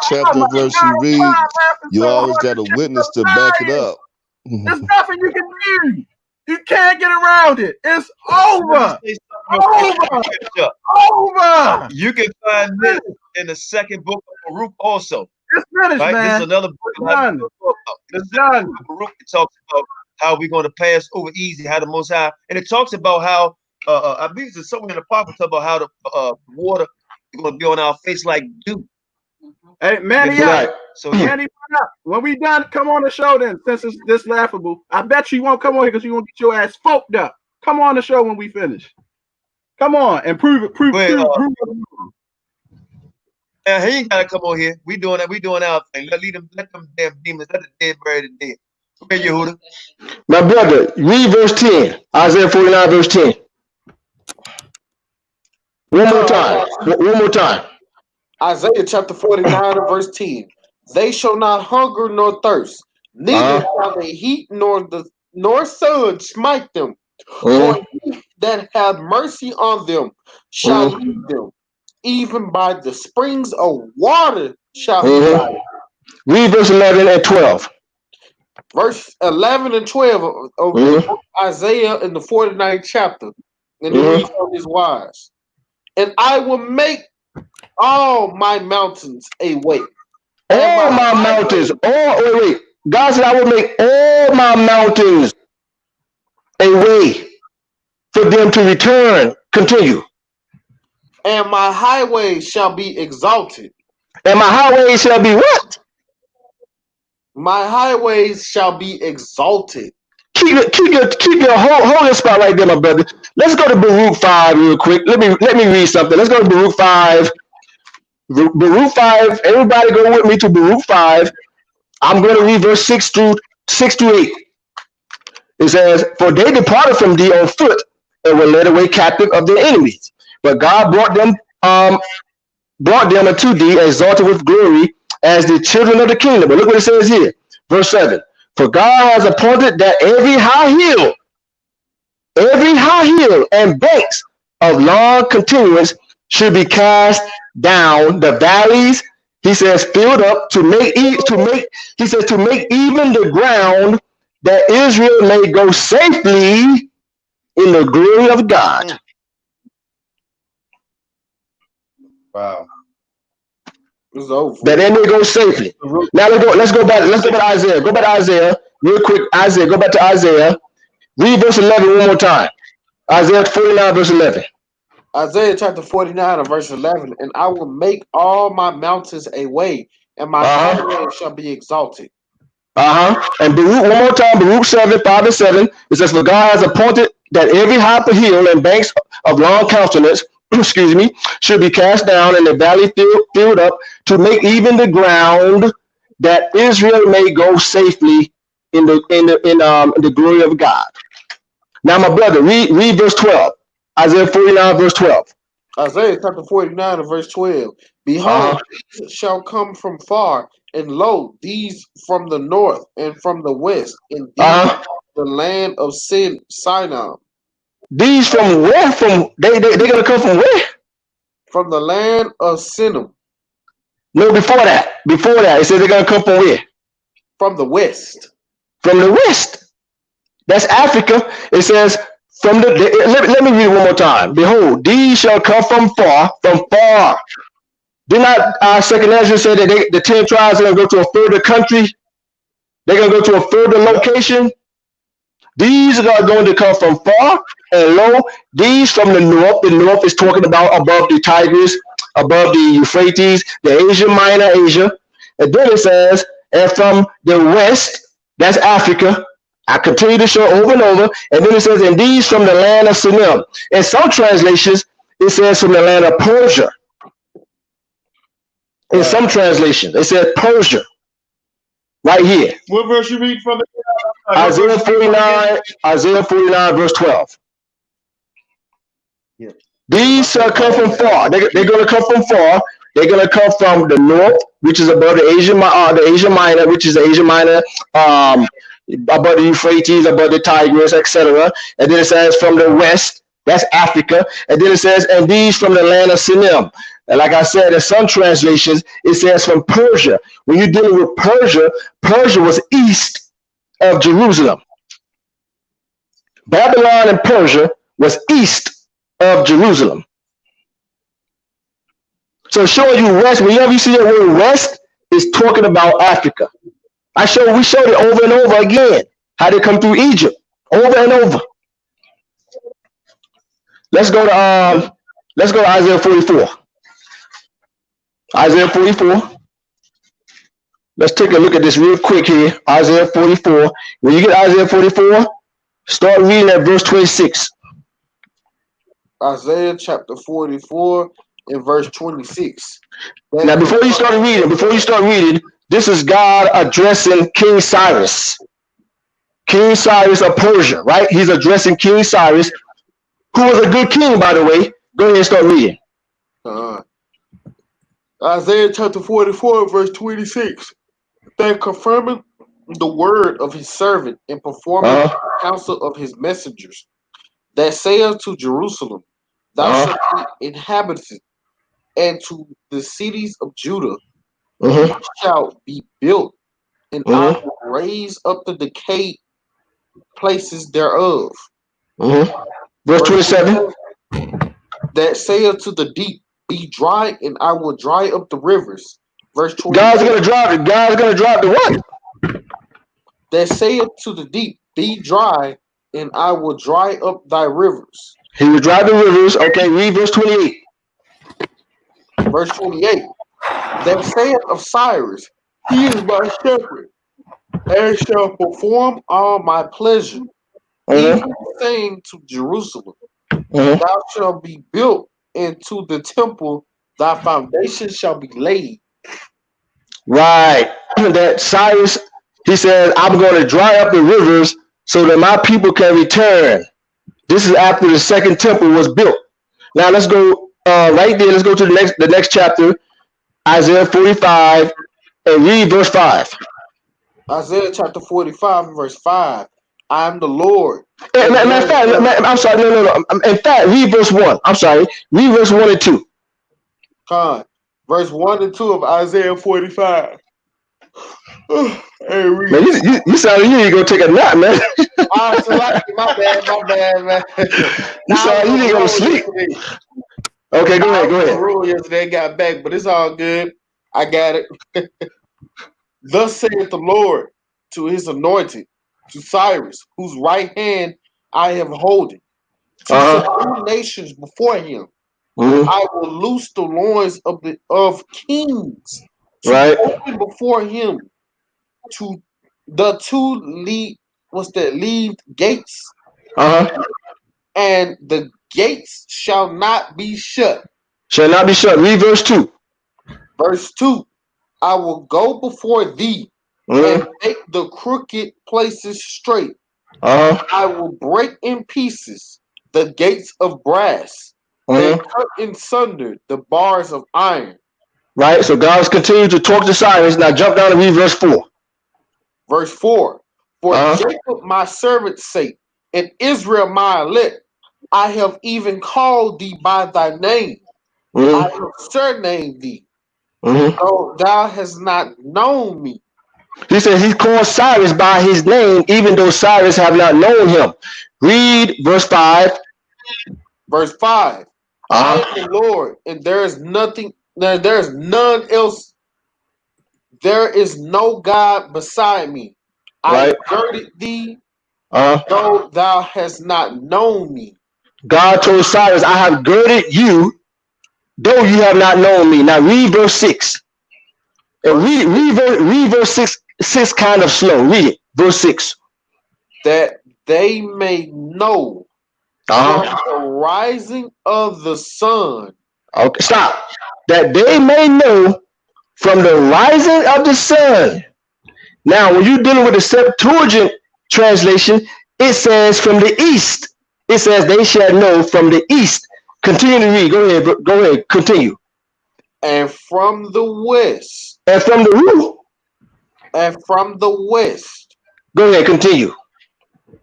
chapter verse you read, you always got a witness to back it up. There's nothing you can do. You can't get around it. It's over. Over. You can find this in the second book of Baruch also. It's finished, man. This is another book. It's done. Baruch talks about how we're going to pass over easy, how the Most High, and it talks about how I believe there's somewhere in the Bible talk about how the water is going to be on our face like dew. Hey, Manny Good up. night. So yeah, Manny up. When we done, come on the show then, since it's this laughable. I bet you won't come on here because you won't get your ass FOPE'd up. Come on the show when we finish. Come on and prove it. Prove it. he ain't gotta come on here. We doing that. We doing our thing. Let them damn demons. Let the dead bury the dead. Okay, Yehuda. My brother, read verse 10. Isaiah 49, verse 10. One more time. One more time. Isaiah chapter 49 and verse 10. They shall not hunger nor thirst, neither shall the heat nor sun smite them. For he that hath mercy on them shall lead them. Even by the springs of water shall he guide. Read verse 11 and 12. Verse 11 and 12 of Isaiah in the 49th chapter. And it reads on this wise. And I will make all my mountains a way. All my mountains. Wait. God said, I will make all my mountains a way for them to return. Continue. And my highways shall be exalted. And my highways shall be what? My highways shall be exalted. Keep your holding spot right there, my brother. Let's go to Baruch 5 real quick. Let me read something. Let's go to Baruch 5. Baruch 5. Everybody go with me to Baruch 5. I'm going to read verse 6 through 8. It says, "For they departed from thee on foot and were led away captive of their enemies. But God brought them unto thee, exalted with glory, as the children of the kingdom." But look what it says here, verse 7. "For God has appointed that every high hill and banks of long continuance should be cast down, the valleys," he says, "filled up, to make even the ground, that Israel may go safely in the glory of God." Wow. It's over. That they may go safely. Now let's go back to Isaiah. Go back to Isaiah real quick. Isaiah, go back to Isaiah. Read verse 11 one more time. Isaiah 49 verse 11. Isaiah chapter 49 and verse 11. "And I will make all my mountains a way, and my highways shall be exalted." And Baruch, one more time, Baruch 7, 5 and 7. It says, "For God has appointed that every high hill and banks of long countenance, should be cast down, and the valley filled up, to make even the ground, that Israel may go safely in the glory of God." Now, my brother, read verse 12. Isaiah 49 verse 12. Isaiah chapter 49 and verse 12. "Behold, these shall come from far, and lo, these from the north and from the west, and these the land of Sinai." These from where? They're gonna come from where? From the land of Sinai. No, before that, it says they're gonna come from where? From the west. From the west. That's Africa. It says from let me read one more time. "Behold, these shall come from far. Did not Second Ezra say that the 10 tribes are gonna go to a further country? They're gonna go to a further location. These are going to come from far, and lo, these from the north. The north is talking about above the Tigris, above the Euphrates, the Asia Minor, Asia. And then it says, and from the west, that's Africa. I continue to show over and over. And then it says, and these from the land of Sinim. In some translations, it says from the land of Persia. In some translations, it says Persia. Right here. What verse you read from? Isaiah 49, verse 12. Yeah. These shall come from far. They're going to come from far. They're going to come from the north, which is above the Asia Minor, which is the Asia Minor, above the Euphrates, above the Tigris, etc. And then it says from the west, that's Africa. And then it says, and these from the land of Sinim. And like I said, in some translations, it says from Persia. When you're dealing with Persia, Persia was east of Jerusalem. Babylon and Persia was east of Jerusalem. So showing you west, whenever you see the word west, it's talking about Africa. We showed it over and over again, how they come through Egypt, over and over. Let's go to Isaiah 44. Isaiah 44. Let's take a look at this real quick here. Isaiah 44. When you get Isaiah 44, start reading at verse 26. Isaiah chapter 44 and verse 26. Now, before you start reading, this is God addressing King Cyrus. King Cyrus of Persia, right? He's addressing King Cyrus, who was a good king, by the way. Go ahead and start reading. Isaiah chapter 44, verse 26. That confirming the word of his servant and performing the counsel of his messengers, that saith to Jerusalem, thou shalt be inhabited, and to the cities of Judah, thou shalt be built, and I will raise up the decayed places thereof. Verse 27. That saith to the deep, be dry, and I will dry up the rivers. Verse 28. God's gonna drive the what? That saith to the deep, be dry, and I will dry up thy rivers. He will dry the rivers. Okay, read verse 28. Verse 28. That saith of Cyrus, he is my shepherd, and shall perform all my pleasure. Even saying to Jerusalem, thou shalt be built, and to the temple thy foundation shall be laid. Right. That Cyrus, he said, I'm going to dry up the rivers so that my people can return. This is after the second temple was built. Now let's go right there. Let's go to the next chapter, Isaiah 45, and read verse 5. Isaiah chapter 45, verse 5. I am the Lord. I'm sorry. No. In fact, read verse 1. I'm sorry. Read verse 1 and 2. Verse 1 and 2 of Isaiah 45. Hey, read. Man, you sound like you need to go take a nap, man. My bad, man. You sound like you need to go to sleep. Okay, go ahead. Rule yesterday, got back, but it's all good. I got it. Thus saith the Lord to his anointed, to Cyrus, whose right hand I have holden, to subdue nations before him. I will loose the loins of kings, to open before him to the two leaved gates, and the gates shall not be shut. Shall not be shut. Read verse 2. Verse 2. I will go before thee and make the crooked places straight. I will break in pieces the gates of brass and cut in sunder the bars of iron. Right, so God's continuing to talk to Cyrus. Now jump down and read verse 4. Verse 4. For Jacob my servant's sake, and Israel my elect, I have even called thee by thy name. I have surnamed thee, though thou hast not known me. He said he called Cyrus by his name, even though Cyrus have not known him. Read verse 5. Verse 5. I am the Lord, and there is nothing, there is none else. There is no God beside me. I girded thee, though thou hast not known me. God told Cyrus, I have girded you, though you have not known me. Now read verse 6. And read verse 6 kind of slow. Read it. Verse 6. That they may know from the rising of the sun. Okay, stop. That they may know from the rising of the sun. Now, when you're dealing with the Septuagint translation, it says from the east. It says they shall know from the east. Continue to read. Go ahead. Continue. And from the west. And from the root. And from the west. Go ahead. Continue.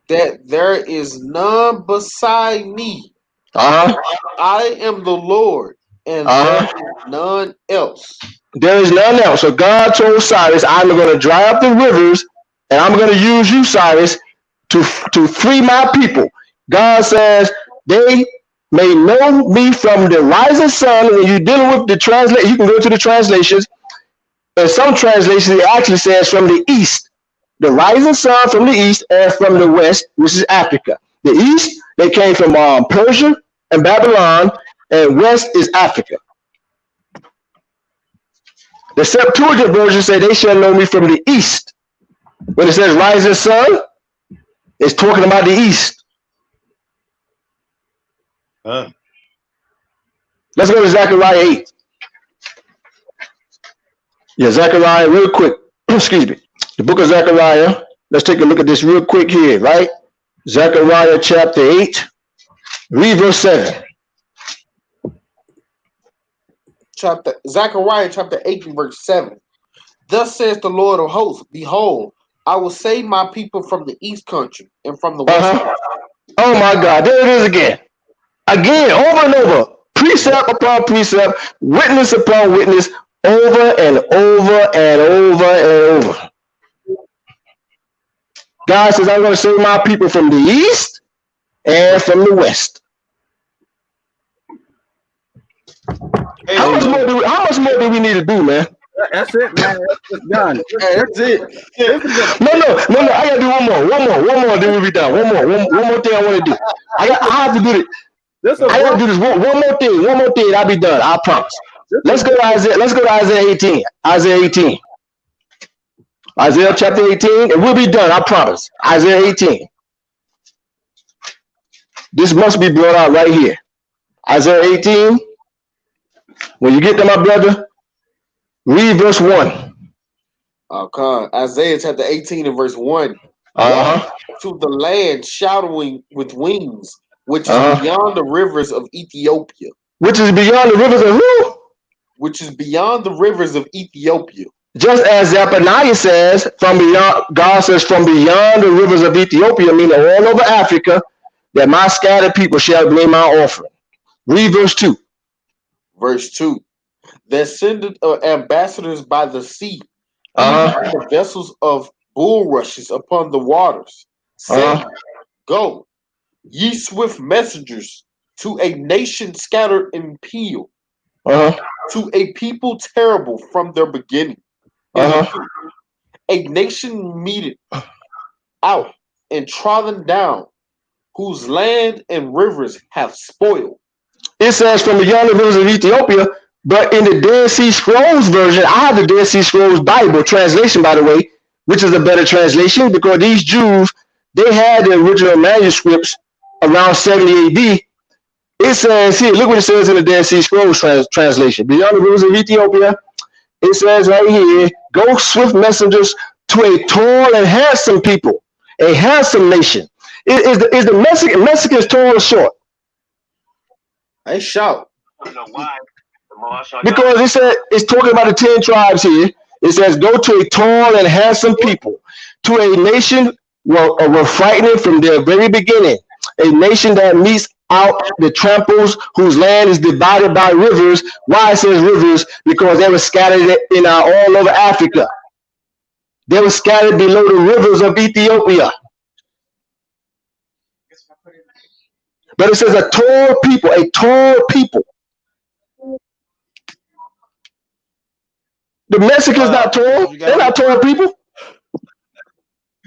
That there is none beside me. I am the Lord, and there is none else. There is none else. So God told Cyrus, I'm going to dry up the rivers, and I'm going to use you, Cyrus, to free my people. God says they may know me from the rising sun. When you're dealing with the translation, you can go to the translations. In some translations, it actually says from the east. The rising sun from the east and from the west, which is Africa. The east, they came from Persia and Babylon, and west is Africa. The Septuagint version say they shall know me from the east. When it says rising sun, it's talking about the east. Huh? Let's go to Zechariah 8. Yeah, Zechariah, real quick. Excuse me. The book of Zechariah. Let's take a look at this real quick here, right? Zechariah chapter 8. Read verse 7. Zechariah chapter 8 and verse 7. Thus says the Lord of hosts, behold, I will save my people from the east country and from the west country. Oh my God, there it is again. Again, over and over. Precept upon precept, witness upon witness, over and over and over and over. God says, I'm going to save my people from the east and from the west. Hey, How much more do we need to do, man? That's it, man. It's done. That's it. No. I gotta do one more. Then we'll be done. One more thing I want to do. I have to do it. I gotta do this one more thing. I'll be done. I promise. Let's go to Isaiah. Let's go to Isaiah 18. Isaiah chapter 18, and we'll be done. I promise. Isaiah 18. This must be brought out right here. Isaiah 18. When you get to my brother, read verse 1. Isaiah chapter 18 and verse 1. To the land shadowing with wings, which is beyond the rivers of Ethiopia. Which is beyond the rivers of who? Which is beyond the rivers of Ethiopia. Just as Zephaniah says, from beyond, God says, from beyond the rivers of Ethiopia, meaning all over Africa, that my scattered people shall bring my offering. Read verse 2. Verse 2. That sendeth ambassadors by the sea, the vessels of bulrushes upon the waters, saying, Go, ye swift messengers, to a nation scattered in peal, to a people terrible from their beginning. A nation meted out and trodden down, whose land and rivers have spoiled. It says from beyond the rivers of Ethiopia, but in the Dead Sea Scrolls version, I have the Dead Sea Scrolls Bible translation, by the way, which is a better translation because these Jews, they had the original manuscripts around 70 AD. It says here, look what it says in the Dead Sea Scrolls translation. Beyond the rivers of Ethiopia, it says right here, go swift messengers to a tall and handsome people, a handsome nation. Is the Mexicans tall or short? They shout. I don't know why. Because it said it's talking about the 10 tribes here. It says, go to a tall and handsome people, to a nation were frightening from their very beginning, a nation that meets out the tramples, whose land is divided by rivers. Why it says rivers? Because they were scattered in all over Africa. They were scattered below the rivers of Ethiopia. But it says a tall people, a tall people. The Mexicans not tall. They're not tall people.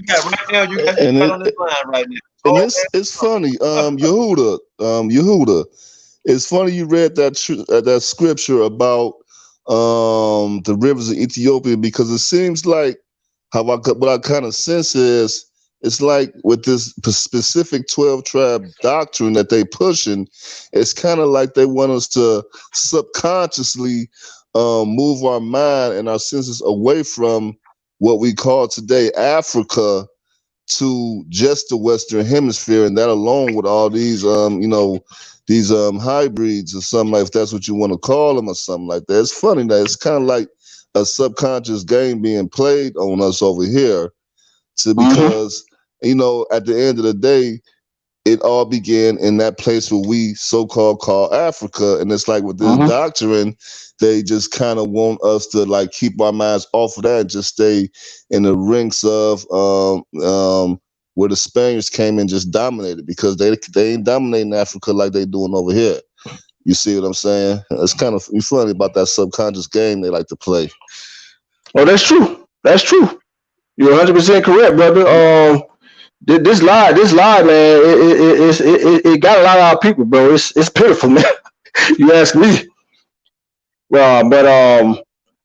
Right now, you got And on this line right now. And it's funny, Yehuda, it's funny you read that scripture about the rivers of Ethiopia, because it seems like what I kind of sense is it's like with this specific 12 tribe doctrine that they pushing, it's kind of like they want us to subconsciously move our mind and our senses away from what we call today Africa to just the Western Hemisphere, and that alone with all these these hybrids or something, like if that's what you want to call them or something like that. It's funny that it's kind of like a subconscious game being played on us over here, because at the end of the day, it all began in that place where we so-called call Africa, and it's like with this doctrine, they just kind of want us to like keep our minds off of that and just stay in the ranks of where the Spaniards came and just dominated, because they ain't dominating Africa like they doing over here. You see what I'm saying? It's kind of funny about that subconscious game they like to play. Oh, that's true. That's true. You're 100% correct, brother. This lie, man, it got a lot of our people, bro. It's pitiful, man. You ask me. But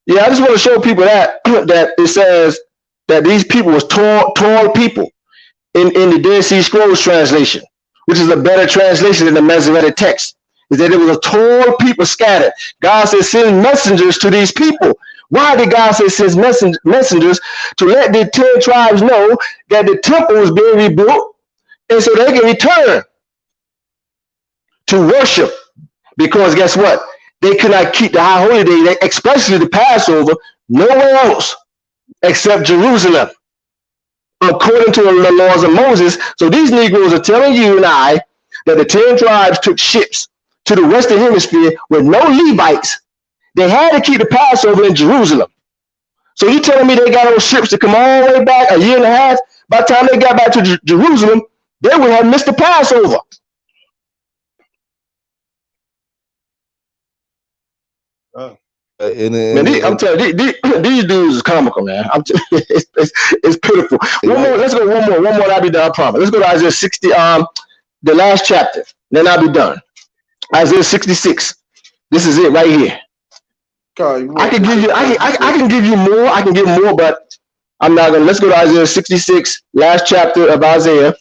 Yeah, I just want to show people that that it says that these people was tall people in the Dead Sea Scrolls translation, which is a better translation than the Masoretic text. Is that it was a tall people scattered. God says send messengers to these people. Why did God say send messengers? To let the 10 tribes know that the temple was being rebuilt, and so they can return to worship. Because guess what? They could not keep the high holy day, especially the Passover, nowhere else except Jerusalem, according to the laws of Moses. So these Negroes are telling you and I that the 10 tribes took ships to the Western Hemisphere with no Levites. They had to keep the Passover in Jerusalem. So you telling me they got on ships to come all the way back a year and a half? By the time they got back to Jerusalem, they would have missed the Passover. I'm telling you, these dudes is comical, man. It's pitiful. One more. Let's go. One more. I'll be done. I promise. Let's go to Isaiah 60. The last chapter. Then I'll be done. Isaiah 66. This is it right here. I can give you. I can give you more. I can give more, but I'm not gonna. Let's go to Isaiah 66, last chapter of Isaiah.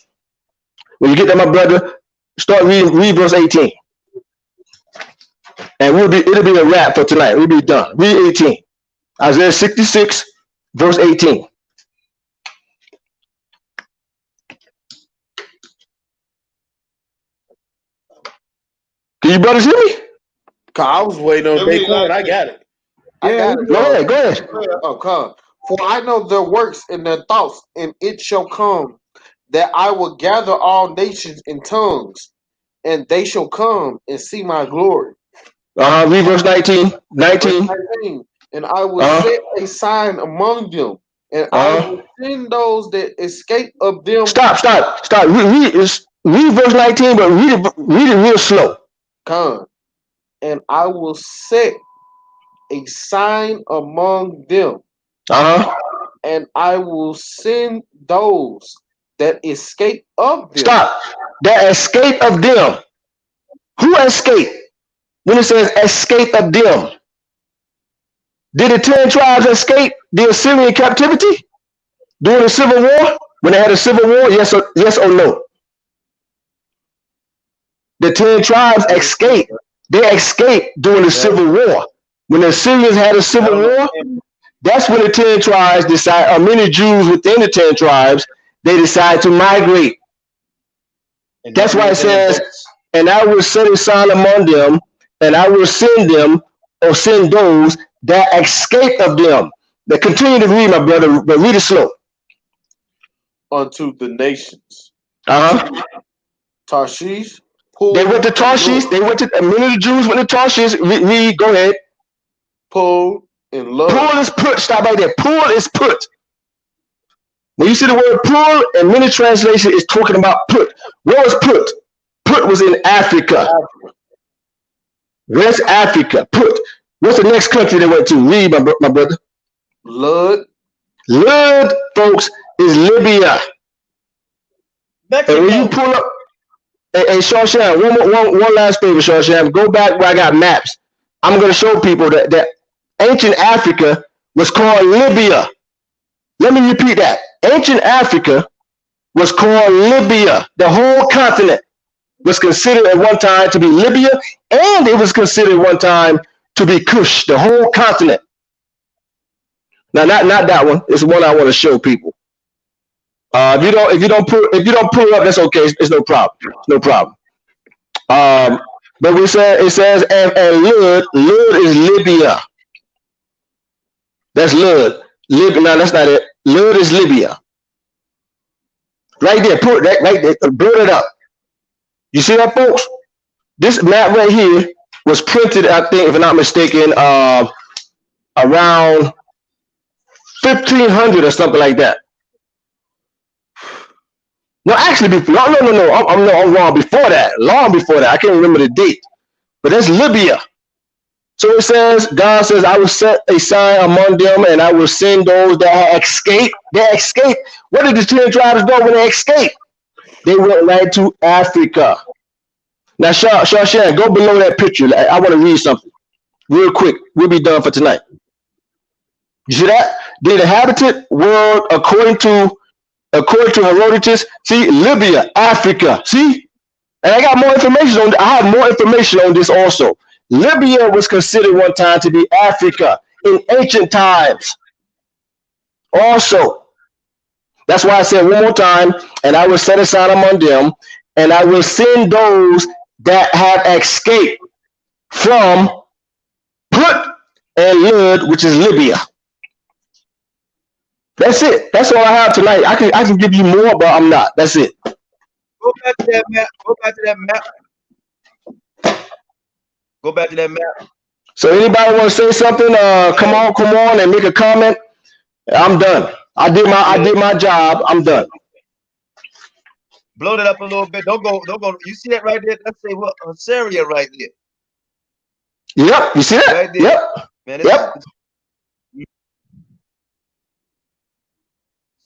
When you get there, my brother, start read verse 18. And it'll be a wrap for tonight. We'll be done. Read 18. Isaiah 66, verse 18. Can you brothers hear me? I was waiting on day one. I got it. Go ahead. Oh, come. For I know their works and their thoughts, and it shall come that I will gather all nations and tongues, and they shall come and see my glory. Read verse 19. 19. And I will set a sign among them, and I will send those that escape of them. Stop. Read verse 19, but read it real slow. Come. And I will set a sign among them. And I will send those that escape of them. Stop. That escape of them. Who escaped? When it says escape of them, did the 10 tribes escape the Assyrian captivity during the Civil War? When they had a Civil War, yes or no? The 10 tribes escaped. They escaped during the Civil War. When the Assyrians had a Civil War, that's when the 10 tribes decide, or many Jews within the 10 tribes, they decide to migrate. That's why it says, and I will set a sign among them, and I will send them, or send those that escape of them. Now continue to read, my brother, but read it slow. Unto the nations. Tarshish. They went to Tarshish. Many of the Jews went to Tarshish. Read, go ahead. Pull and love. Pull is put. Stop right there. Pull is put. When you see the word pull, and many translation is talking about put. Where was put? Put was in Africa. West Africa. Put. What's the next country they went to? Read, my brother. Lud. Lud, folks, is Libya. Mexico. And when you pull up, hey, Shawshan, one last favor, Shawshan. Go back where I got maps. I'm going to show people that ancient Africa was called Libya. Let me repeat that. Ancient Africa was called Libya. The whole continent was considered at one time to be Libya, and it was considered one time to be Kush, the whole continent. Now, not that one. It's one I want to show people. If you don't pull it up, that's okay. It's no problem. No problem. But it says and Lud is Libya. That's Lud. Libya. No, that's not it. Lud is Libya. Right there. Put that right there. Build it up. You see that, folks? This map right here was printed, I think, if I'm not mistaken, around 1500 or something like that. No, actually, no. I'm wrong. Before that, long before that, I can't remember the date. But that's Libya. So it says, God says, I will set a sign among them, and I will send those that escape. They escape. Where did the 10 tribes go when they escaped? They went right to Africa. Now, Shawshan, go below that picture. I want to read something real quick. We'll be done for tonight. You see that? The inhabited world according to Herodotus. See, Libya, Africa. See, and I got more information on. I have more information on this also. Libya was considered one time to be Africa in ancient times. Also, that's why I said one more time, and I will set aside among them, and I will send those that have escaped from Put and Lud, which is Libya. That's it. That's all I have tonight. I can give you more, but I'm not. That's it. Go back to that map. Go back to that map. Go back to that map. So anybody want to say something? Come on, and make a comment. I'm done. I did my job. I'm done. Blow it up a little bit. Don't go. You see that right there? Let's say what Syria right there. Yep. You see that? Right there. Yep. Man, yep.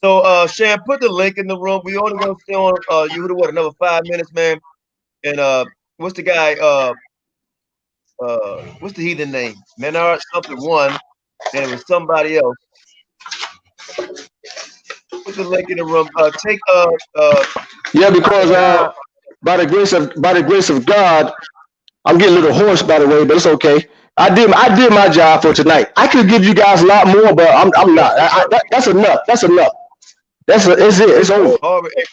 So Shan, put the link in the room. We only gonna stay on what, another 5 minutes, man. And what's the guy? What's the heathen name? Menard something one, and it was somebody else. Put the link in the room. Yeah, because by the grace of God, I'm getting a little hoarse, by the way, but it's okay. I did my job for tonight. I could give you guys a lot more, but I'm not. That's enough. That's enough. That's it. It's over. All praise.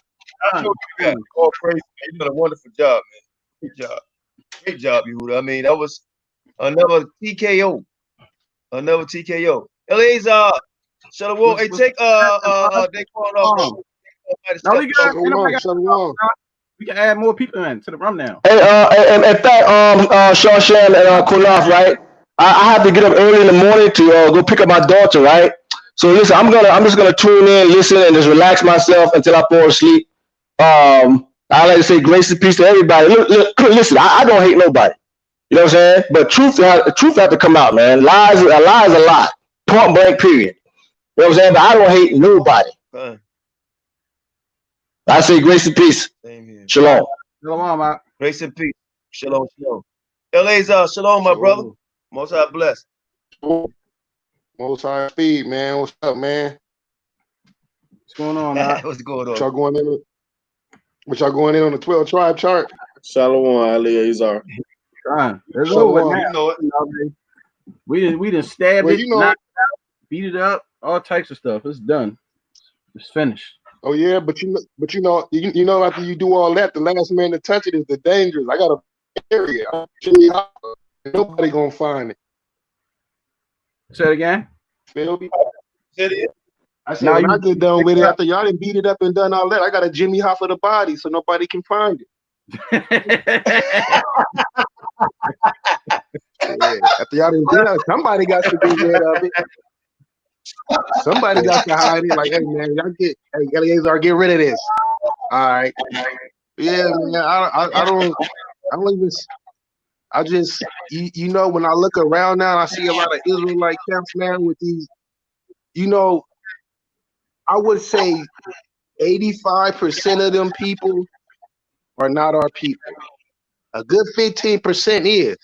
You did a wonderful job, man. Great job, Yehuda. I mean, that was another TKO. Eleazar, Shalom. Hey, take they called off. No, we can add more people in to the room now. And in fact, Shawshan and Qanath, right? I have to get up early in the morning to go pick up my daughter, right? So listen, I'm just gonna tune in, listen, and just relax myself until I fall asleep. I like to say grace and peace to everybody. Look, listen, I don't hate nobody. You know what I'm saying? But truth have to come out, man. Lies is a lie. Point blank, period. You know what I'm saying? But I don't hate nobody. I say grace and peace. Shalom. Shalom, grace and peace. Shalom. Eleazar, shalom, my brother. Most High bless. Most High speed, man. What's up, man? What's going on, man? What's going on? What y'all going in on the 12 tribe chart? Shalom, Eleazar. It's over now. You know it. We didn't stab it, knock it out, beat it up, all types of stuff. It's done. It's finished. Oh yeah, but you know after you do all that, the last man to touch it is the dangerous. I got a area. Nobody gonna find it. Say it again. Feel me? I said Now when I get done with it, after y'all done beat it up and done all that, I got a Jimmy Hoffa the body so nobody can find it. Yeah, after y'all done did it, somebody got to be rid of it. Somebody got to hide it. Like, hey man, Eleazar, get rid of this. All right. Yeah, man. I just you know, when I look around now, I see a lot of Israelite camps now with these. You know, I would say 85% of them people are not our people. A good 15% is.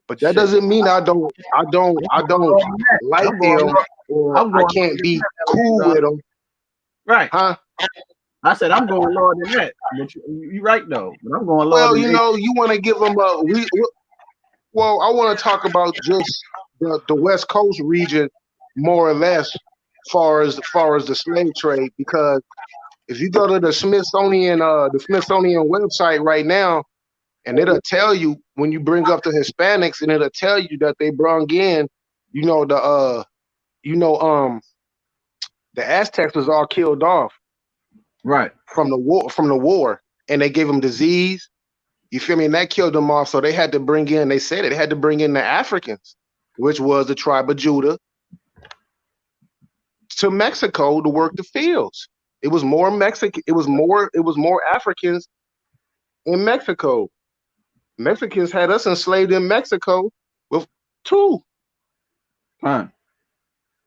But that doesn't mean I don't like them or I can't be cool with them. Right. Huh? I said I'm going lower than that. But you're right though. But I'm going lower. Well, you know, you want to give them well, I want to talk about just the West Coast region more or less far as the slave trade, because if you go to the Smithsonian website right now, and it'll tell you when you bring up the Hispanics, and it'll tell you that they brung in, the Aztecs was all killed off, right, from the war, and they gave them disease. You feel me? And that killed them off. So they had to bring in. They said they had to bring in the Africans, which was the tribe of Judah, to Mexico to work the fields. It was more Mexican. It was more Africans in Mexico. Mexicans had us enslaved in Mexico with two.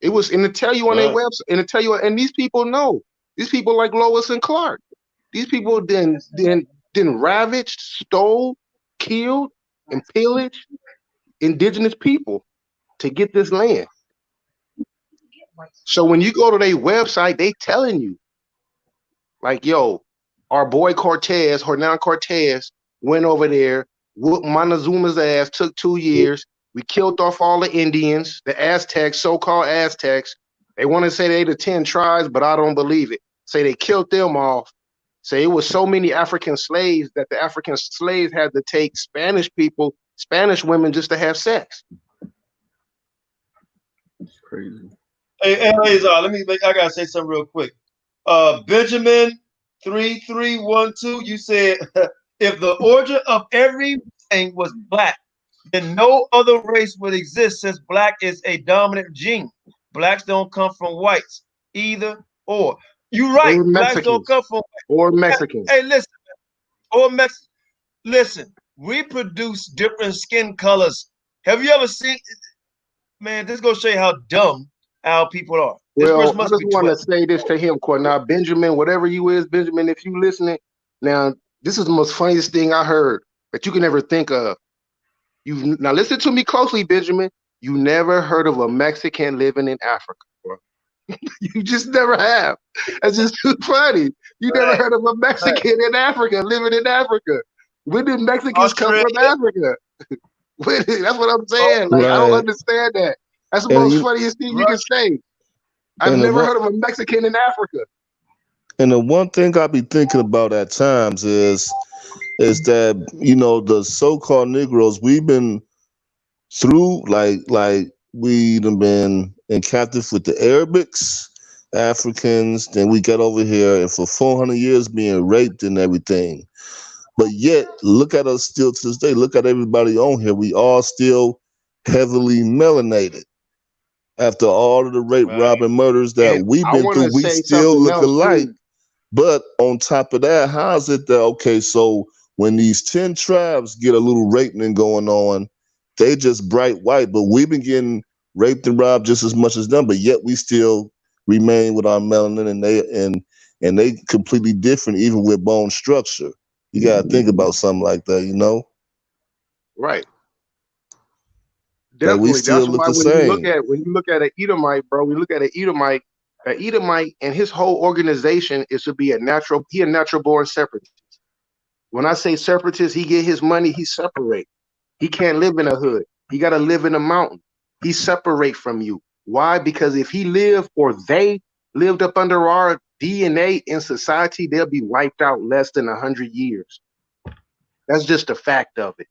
It was, and to tell you on their website, and to tell you, and these people know. These people like Lois and Clark. These people then ravaged, stole, killed, and pillaged indigenous people to get this land. So when you go to their website, they telling you, like, yo, our boy Cortez, Hernan Cortez, went over there, whooped Montezuma's ass, took 2 years. We killed off all the Indians, the Aztecs, so-called Aztecs. They want to say they the 10 tribes, but I don't believe it. Say they killed them off. Say it was so many African slaves that the African slaves had to take Spanish people, Spanish women just to have sex. It's crazy. Hey, I gotta say something real quick. Benjamin 3312, you said if the origin of everything was black, then no other race would exist since black is a dominant gene. Blacks don't come from whites either, or you're right. Or Blacks don't Mexicans. come from Or Mexicans. Hey, listen, or Mex. Listen, we produce different skin colors. Have you ever seen? Man, this gonna show you how dumb our people are. This Well, person I must just be want 12. to say this to him, now, Benjamin, whatever you is, Benjamin, if you listening, now this is the most funniest thing I heard that you can ever think of. You now listen to me closely, Benjamin. You never heard of a Mexican living in Africa, bro. You just never have. That's just too funny. You never heard of a Mexican in Africa living in Africa. When did Mexicans come Australia. from Africa? That's what I'm saying. Like, I don't Right. understand that. That's the And most you funniest thing you can say. I've and the never one heard of a Mexican in Africa. and the one thing I be thinking about at times is that the so-called Negroes we've been through, like we done been in captive with the Arabics, Africans, then we got over here and for 400 years being raped and everything. But yet, look at us still to this day. Look at everybody on here. We all still heavily melanated. After all of the rape, Right. rob, and murders that And we've I been want through, to we say still something look else alike. too. But on top of that, how is it that, okay, so when these 10 tribes get a little raping going on, they just bright white, but we've been getting raped and robbed just as much as them, but yet we still remain with our melanin, and they completely different, even with bone structure. You gotta think about something like that. Right. Like we Definitely. still That's look why the when you look same. at an Edomite, bro, we look at an Edomite and his whole organization is to be a natural born separatist. When I say separatist, he get his money, he separate. He can't live in a hood. He gotta live in a mountain. He separate from you. Why? Because if he lived or they lived up under our DNA in society, they'll be wiped out less than 100 years. That's just a fact of it.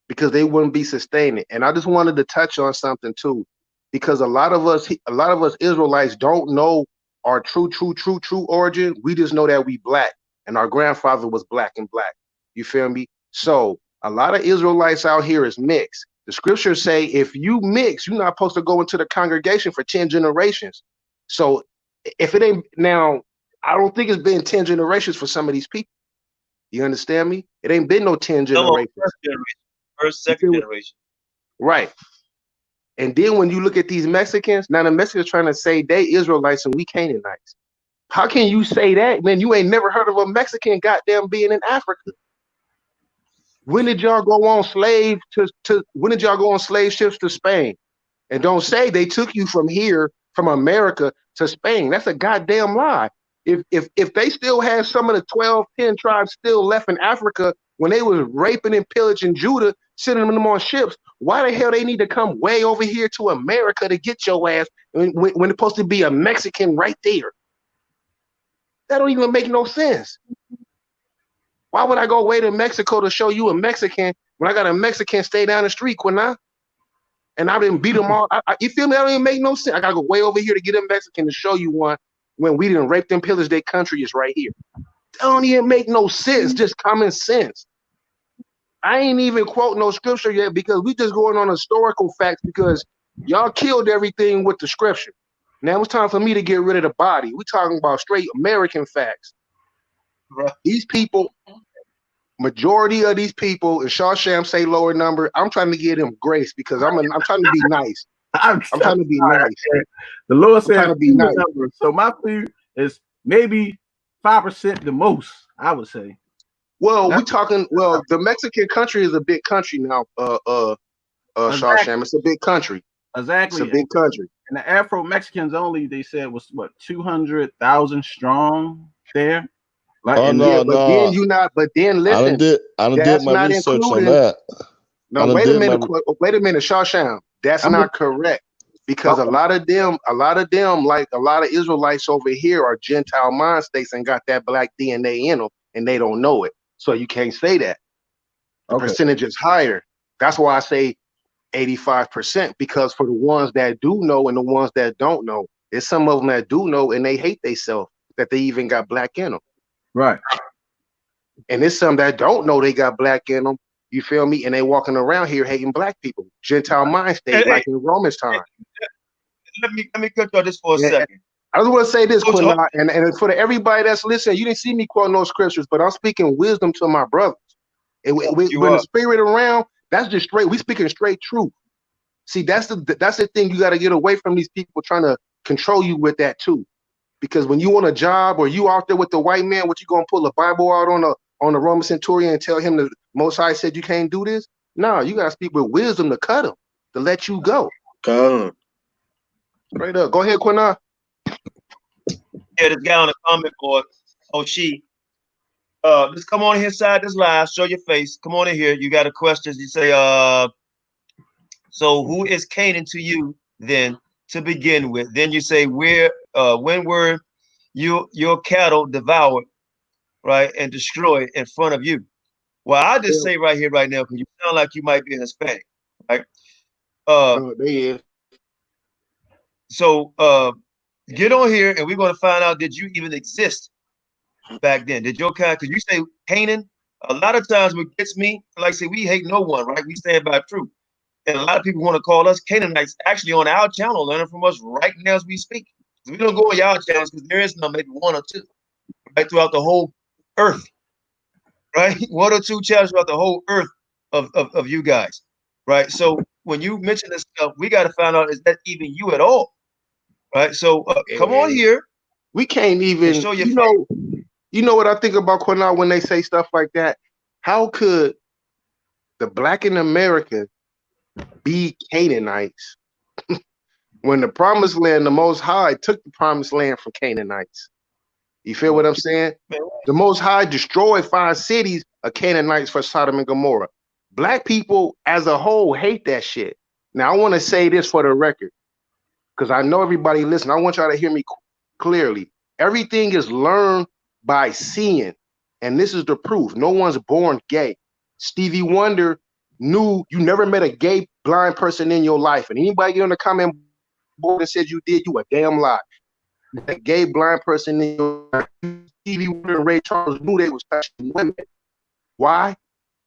Because they wouldn't be sustaining. And I just wanted to touch on something too, because a lot of us Israelites don't know our true origin. We just know that we black and our grandfather was black and black. You feel me? So a lot of Israelites out here is mixed. The scriptures say if you mix, you're not supposed to go into the congregation for 10 generations. So if it ain't now, I don't think it's been 10 generations for some of these people. You understand me? It ain't been no 10 Come on, generations. first generation, first, second generation. Right. And then when you look at these Mexicans, now the Mexicans trying to say they Israelites and we Canaanites. How can you say that, man? You ain't never heard of a Mexican goddamn being in Africa. When did y'all go on slave when did y'all go on slave ships to Spain? And don't say they took you from here, from America to Spain. That's a goddamn lie. If they still had some of the 10 tribes still left in Africa when they was raping and pillaging Judah, sending them on ships, why the hell they need to come way over here to America to get your ass when it's supposed to be a Mexican right there? That don't even make no sense. Why would I go way to Mexico to show you a Mexican when I got a Mexican stay down the street, Qanath? And I didn't beat them all. You feel me? That don't even make no sense. I gotta go way over here to get a Mexican to show you one when we didn't rape them, pillage their country is right here. That don't even make no sense. Just common sense. I ain't even quote no scripture yet because we just going on historical facts because y'all killed everything with the scripture. Now it's time for me to get rid of the body. We talking about straight American facts. Right. These people, majority of these people, and Shawsham say lower number. I'm trying to give them grace because I'm trying to be nice. I'm trying to be nice. The Lord said trying to be nice. Number. So my fee is maybe 5% the most, I would say. Well, we talking. Well, the Mexican country is a big country now. Exactly. Shawsham, it's a big country. Exactly. It's a big country. And the Afro Mexicans only, they said, was what, 200,000 strong there. Like, Oh and no, but then no. you not. But then I listen, done did that's my not research on including. that. No, wait a minute. Wait a minute, Shawsham. That's I'm not correct because a lot of them, like a lot of Israelites over here, are Gentile mind states and got that black DNA in them, and they don't know it. So you can't say that. The percentage is higher. That's why I say 85%, because for the ones that do know and the ones that don't know, there's some of them that do know and they hate themselves that they even got black in them. right. And there's some that don't know they got black in them. You feel me? And they walking around here hating black people. Gentile mind state, like in Romans time. Let me cut you this for a second. I just want to say this, Qanath, and for everybody that's listening, you didn't see me quote no scriptures, but I'm speaking wisdom to my brothers. And when the spirit around, that's just straight. We speaking straight truth. See, that's the thing. You got to get away from these people trying to control you with that too. Because when you on a job or you out there with the white man, what you gonna pull a Bible out on the Roman centurion and tell him the Most High said you can't do this? No, you gotta speak with wisdom to cut him, to let you go. Come. Straight up. Go ahead, Qanath. Yeah, this guy on the comment board, just come on inside this live, show your face. Come on in here. You got a question. You say, so who is Canaan to you then to begin with? Then you say, when were your cattle devoured, right, and destroyed in front of you? Well, I just say right here, right now, because you sound like you might be a Hispanic, right? So get on here and we're going to find out, did you even exist back then? Did your kind, because you say Canaan, a lot of times what gets me, like I say, we hate no one, right? We stand by truth. And a lot of people want to call us Canaanites actually on our channel, learning from us right now as we speak. We don't go on y'all channels because there is no maybe one or two, right, throughout the whole earth, right? One or two channels throughout the whole earth of you guys, right? So when you mention this stuff, we got to find out, is that even you at all, right? So come on here. We can't even, show your you know what I think about Qanath when they say stuff like that? How could the black in America be Canaanites when the promised land, the Most High took the promised land from Canaanites? You feel what I'm saying? The Most High destroyed 5 cities of Canaanites for Sodom and Gomorrah. Black people as a whole hate that shit. Now, I want to say this for the record, because I know everybody listening. I want y'all to hear me clearly. Everything is learned by seeing, and this is the proof. No one's born gay. Stevie Wonder knew you never met a gay blind person in your life, and anybody get on the comment board and said you did, you a damn lie. A gay blind person in your life, Stevie Wonder and Ray Charles knew they was touching women. Why?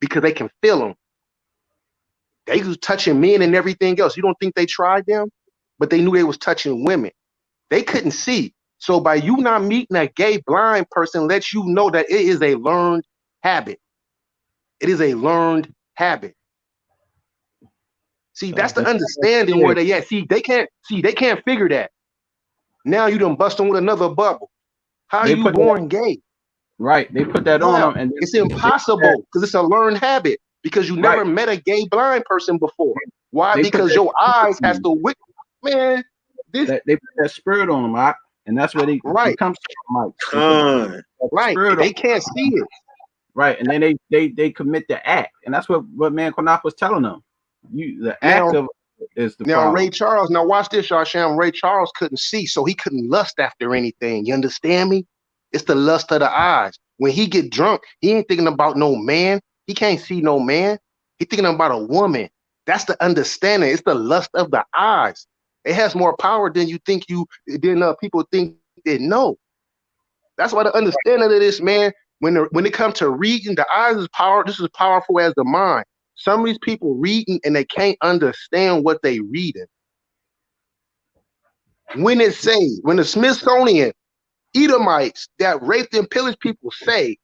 Because they can feel them. They was touching men and everything else. You don't think they tried them? But they knew they was touching women. They couldn't see. So by you not meeting a gay blind person lets you know that it is a learned habit. It is a learned habit. See, that's the understanding where they at. See, they can't figure that. Now you done bust them with another bubble. How are you born gay? Right. They put that on them, and it's impossible because it's a learned habit, because you never met a gay blind person before. Why? Because your eyes has to wick, man. They put that spirit on them, and that's where they comes from, right. They can't see it. Right, and then they commit the act, and that's what man Qanath was telling them. The act of is the problem. Ray Charles. Now watch this, y'all. Sham. Ray Charles couldn't see, so he couldn't lust after anything. You understand me? It's the lust of the eyes. When he get drunk, he ain't thinking about no man. He can't see no man. He thinking about a woman. That's the understanding. It's the lust of the eyes. It has more power than you think people think they know. That's why the understanding of this, man. When it comes to reading, the eyes is power. This is powerful as the mind. Some of these people reading and they can't understand what they reading. When the Smithsonian Edomites that raped and pillaged people say,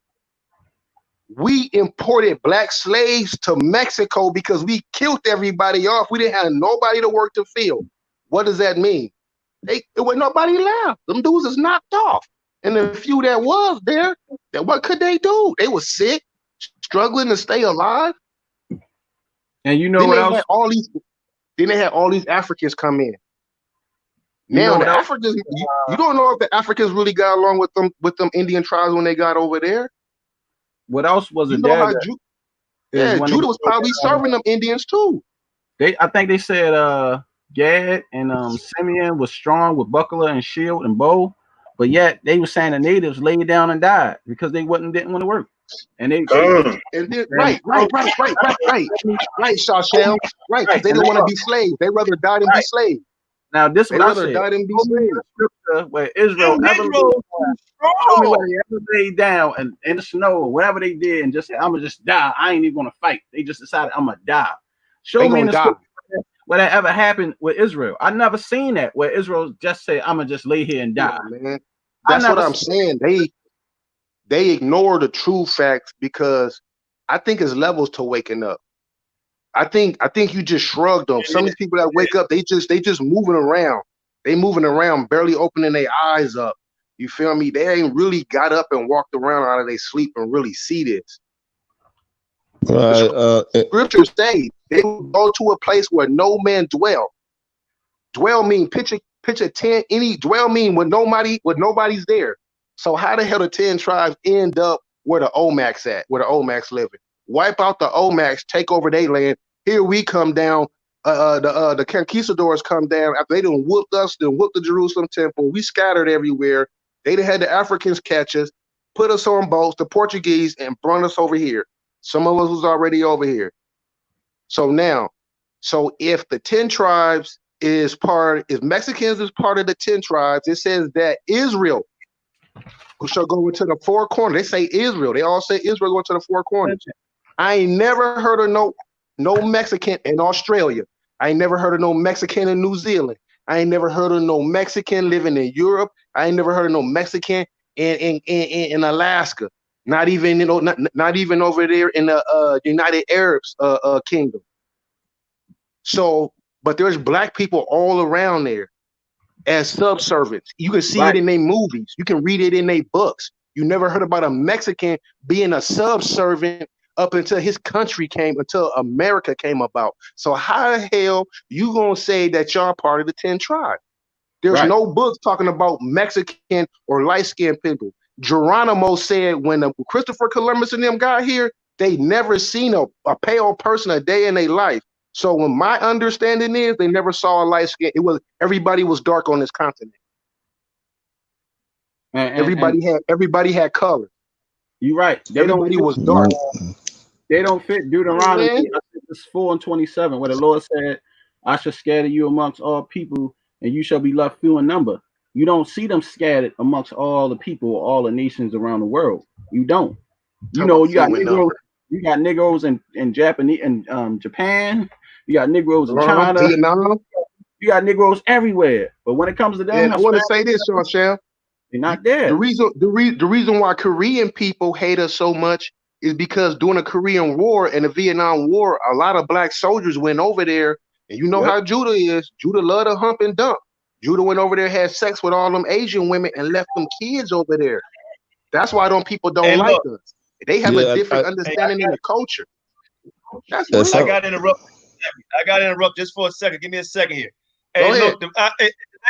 we imported black slaves to Mexico because we killed everybody off. We didn't have nobody to work the field. What does that mean? It was nobody left. Them dudes is knocked off. And the few that was there, what could they do? They were sick, struggling to stay alive. And you know what else? Then they had all these Africans come in. Now what the else? Africans, you don't know if the Africans really got along with them Indian tribes when they got over there. What else was You it know there how that is when they Judah was probably serving them Indians too. I think they said Gad and Simeon was strong with buckler and shield and bow, but yet they were saying the natives laid down and died because they didn't want to work. And they And then right, Shasham, right, because they and didn't want to look, be slaves. They rather die than be slaves. now this They what I rather said. die than be Show me slaves. the scripture where Israel Them ever laid Negroes down. too Show me where strong. they ever laid down and in the snow or whatever they did and just said, I'm gonna just die. I ain't even gonna fight. They just decided I'm gonna die. Show They me in gonna the die. scripture where that ever happened with Israel. I never seen that where Israel just said, I'm gonna just lay here and die. Yeah, man. I That's what never I'm saying. They ignore the true facts because I think it's levels to waking up. I think you just shrugged them. Some of these people that wake up, they just moving around. They moving around, barely opening their eyes up. You feel me? They ain't really got up and walked around out of their sleep and really see this. Right. Scriptures say they will go to a place where no man dwell. Dwell mean picture 10, any dwell mean when nobody's there. So how the hell the 10 tribes end up where the Omax at, where the Omax living? Wipe out the Omax, take over their land. Here we come down. The conquistadors come down after they done whooped us, then whooped the Jerusalem temple. We scattered everywhere. They done had the Africans catch us, put us on boats, the Portuguese, and brought us over here. Some of us was already over here. So if the 10 tribes if Mexicans is part of the 10 tribes, it says that Israel shall go into the four corners. They say Israel. They all say Israel going to the four corners. I ain't never heard of no Mexican in Australia. I ain't never heard of no Mexican in New Zealand. I ain't never heard of no Mexican living in Europe. I ain't never heard of no Mexican in Alaska. Not even not even over there in the United Arabs Kingdom. So, but there's black people all around there as subservients. You can see it in their movies. You can read it in their books. You never heard about a Mexican being a subservient up until until America came about. So how the hell you gonna say that y'all part of the 10 tribes? There's no books talking about Mexican or light-skinned people. Geronimo said when Christopher Columbus and them got here, they never seen a pale person a day in their life. So when my understanding is they never saw a light skin, everybody was dark on this continent. Everybody had color. You're right. Everybody was dark. They don't fit Deuteronomy 4:27, where the Lord said, I shall scatter you amongst all people, and you shall be left few in number. You don't see them scattered amongst all the people, all the nations around the world. You don't. You know, you got Negroes in Japanese and Japan. You got Negroes in China, Vietnam. You got Negroes everywhere. But when it comes to them, and I want to say this, Sean, they're not there. The reason why Korean people hate us so much is because during the Korean War and the Vietnam War, a lot of black soldiers went over there, and you know how Judah is. Judah love to hump and dump. Judah went over there, had sex with all them Asian women, and left them kids over there. That's why people don't like us. They have a different understanding in the culture. That's I got to interrupt. I got to interrupt just for a second. Give me a second here. Hey, look, I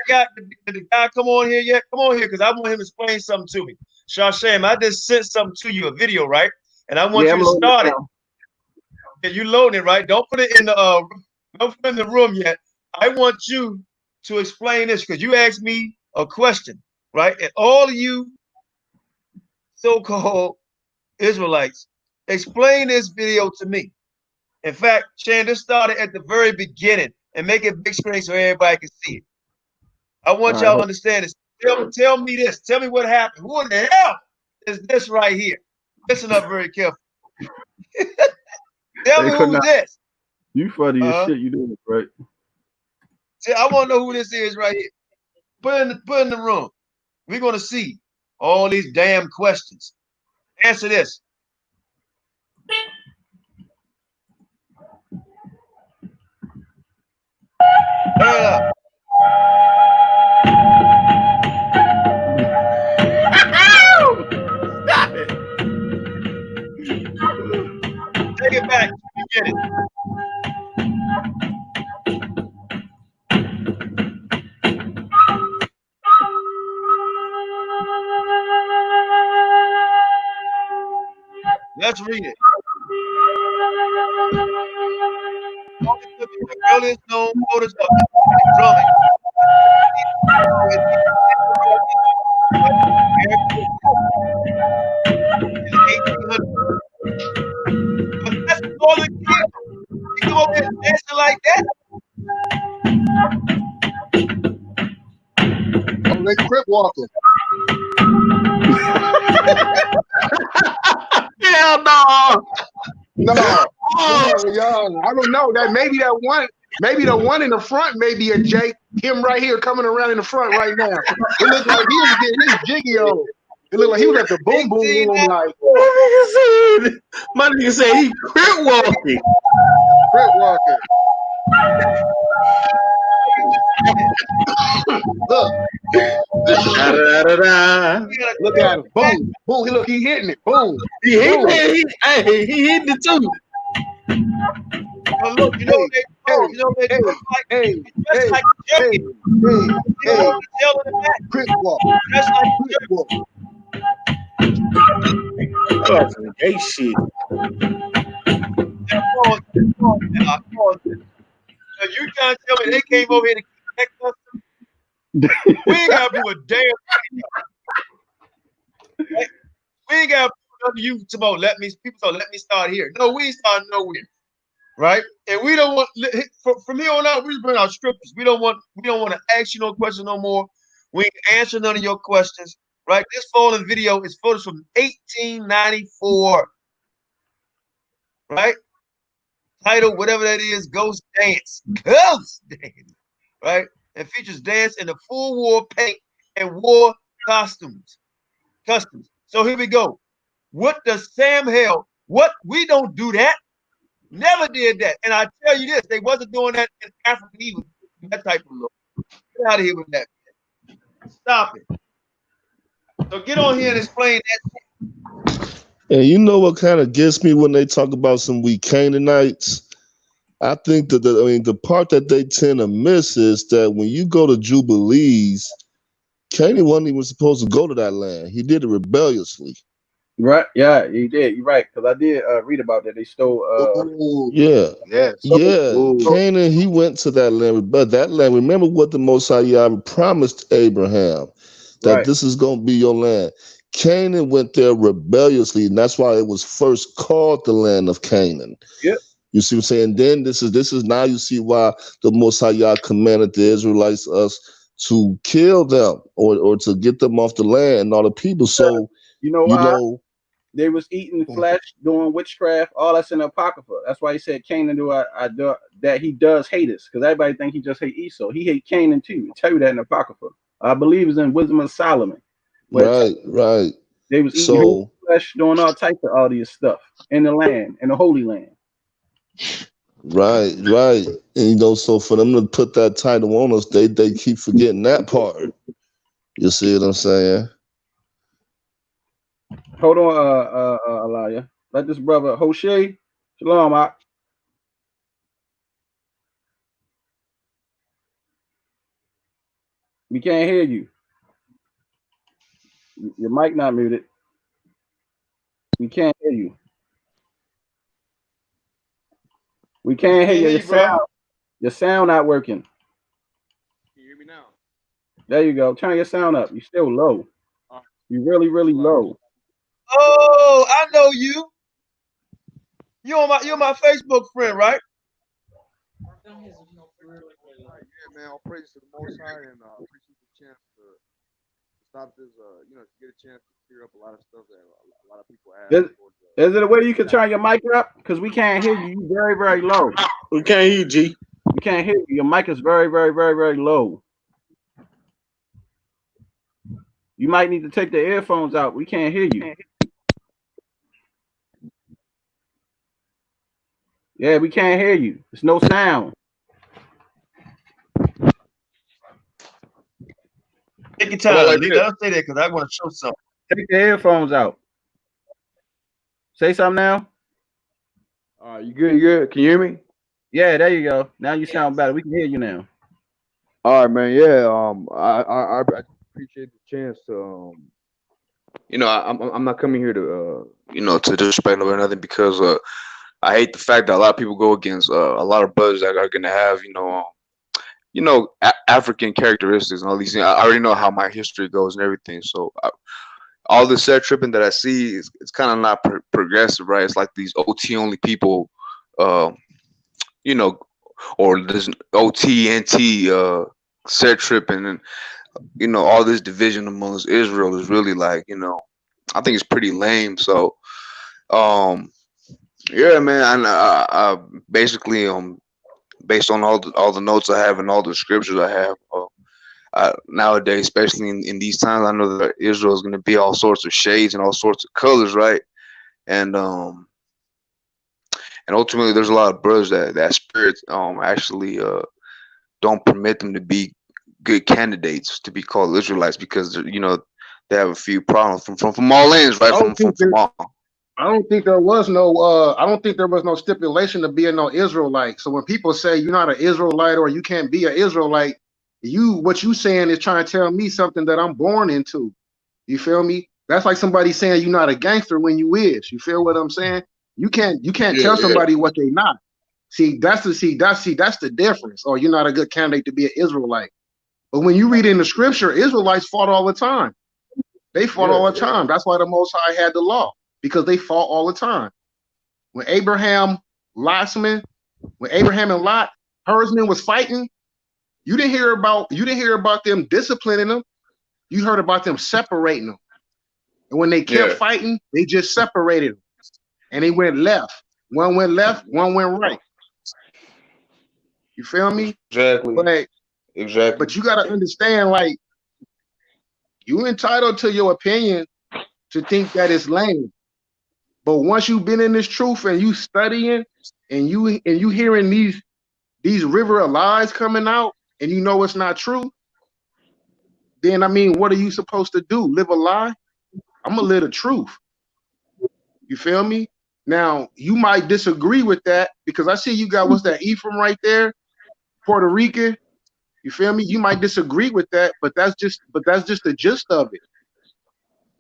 got the guy come on here yet? Come on here, because I want him to explain something to me. Shashem, I just sent something to you, a video, right? And I want you to start it. And you loading it, right? Don't put it in the room yet. I want you to explain this because you asked me a question, right? And all of you so-called Israelites, explain this video to me. In fact, Shan, just start it at the very beginning and make it big screen so everybody can see it. I want y'all to understand this. Tell me this. Tell me what happened. Who in the hell is this right here? Listen up very carefully. Tell me who's this. You funny as shit. You doing it right. See, I want to know who this is right here. Put in the room. We're going to see all these damn questions. Answer this. Turn it up. Stop it. Take it back. You get it. Let's read it. The earliest known photos of drumming is 1800. But that's Northern Kingdom. You come over here dancing like that. Oh, they crip walking. Hell no. No, y'all. I don't know. That maybe the one in the front may be a Jake. Him right here coming around in the front right now. It looked like he was getting his jiggy on. It looked like he was at the boom boom room like My nigga said he crip walking. crip walking. Look. Look at him. Boom. Boom. Look, he hitting it. Boom. He hitting it. He hitting it too. But look, you know what they dress like a jerky. You know the tail of the back. Crip walk. Dress like a Crip walk. Hey shit. So you trying to tell me they came over here to protect us? We ain't gotta do a damn thing. Right? We ain't gotta put under you tomorrow. Let me start here. No, we ain't starting nowhere. Right? And we don't want from here on out, we just bring our scriptures. We don't want to ask you no questions no more. We ain't answer none of your questions. Right? This fallen video is photos from 1894. Right? Title, whatever that is, Ghost Dance. Ghost Dance. Right? And features dance in the full war paint and war costumes. So here we go. What does Sam Hell? What? We don't do that. Never did that. And I tell you this, they wasn't doing that in Africa either. That type of look. Get out of here with that. Stop it. So get on here and explain that. And you know what kind of gets me when they talk about some we Canaanites? I think that the part that they tend to miss is that when you go to Jubilees, Canaan wasn't even supposed to go to that land. He did it rebelliously. Right? Yeah, he did. You're right. Because I did read about that. They stole. Yeah. Ooh. Canaan, he went to that land, but that land. Remember what the Most High Yahweh promised Abraham, that Right. this is going to be your land. Canaan went there rebelliously, and that's why it was first called the land of Canaan. Yep. You see what I'm saying? Then this is now you see why the Most High Yah commanded the Israelites us to kill them or to get them off the land and all the people. So You know they was eating flesh, doing witchcraft, all that's in the Apocrypha. That's why he said Canaan that he does hate us, because everybody think he just hate Esau. He hate Canaan too. I tell you that in the Apocrypha. I believe it's in Wisdom of Solomon. Right. They was eating flesh, doing all types of all this stuff in the land, in the Holy Land. Right. And so for them to put that title on us, they keep forgetting that part. You see what I'm saying? Hold on, Elijah. Let this brother Hoshe. Shalom, Ak. We can't hear you. Your mic not muted. We can't hear you. We can't hear you. Your sound not working. Can you hear me now? There you go. Turn your sound up. You're still low. You're really, really low. Oh, I know you. You're my Facebook friend, right? Yeah, man. All praise to the Most High, and appreciate the chance to stop this. Get a chance to clear up a lot of stuff that a lot of people ask. Is it a way you can turn your mic up? Because we can't hear you. You're very, very low. We can't hear you, G. We can't hear you. Your mic is very, very, very, very low. You might need to take the earphones out. We can't hear you. Yeah, we can't hear you. There's no sound. Take your time. Let us stay there because I want to show something. Take the earphones out. Say something now. You good? You good? Can you hear me? Yeah, there you go. Now you sound better. We can hear you now. All right, man. Yeah. I appreciate the chance to You know, I'm not coming here to to disrespect or nothing, because I hate the fact that a lot of people go against a lot of brothers that are gonna have African characteristics and all these things. I already know how my history goes and everything, so all the set tripping that I see is it's kind of not progressive, right? It's like these OT only people, uh, you know, or this OT NT set tripping, and all this division amongst Israel is really like, I think it's pretty lame. So um yeah, man, and basically based on all the notes I have and all the scriptures I have, nowadays, especially in these times, I know that Israel is going to be all sorts of shades and all sorts of colors, right? And ultimately, there's a lot of brothers that spirit actually don't permit them to be good candidates to be called Israelites, because they have a few problems from all ends, right? I don't think From all. I don't think there was no I don't think there was no stipulation to being no Israelite. So when people say you're not an Israelite or you can't be an Israelite, what you saying is trying to tell me something that I'm born into. You feel me? That's like somebody saying you're not a gangster when you is. You feel what I'm saying? You can't tell somebody what they not. That's the difference. Or you're not a good candidate to be an Israelite. But when you read in the scripture, Israelites fought all the time. They fought all the time. That's why the Most High had the law, because they fought all the time. When Abraham and Lot, herdsmen was fighting, you didn't hear about them disciplining them. You heard about them separating them. And when they kept fighting, they just separated them. And they went left. One went left, one went right. You feel me? Exactly. But you gotta understand, like, you entitled to your opinion to think that it's lame. But once you've been in this truth and you studying and you hearing these river of lies coming out and you know it's not true, then I mean, what are you supposed to do? Live a lie? I'm gonna live the truth. You feel me? Now you might disagree with that, because I see you got, what's that, Ephraim right there, Puerto Rican. You feel me? You might disagree with that, but that's just the gist of it.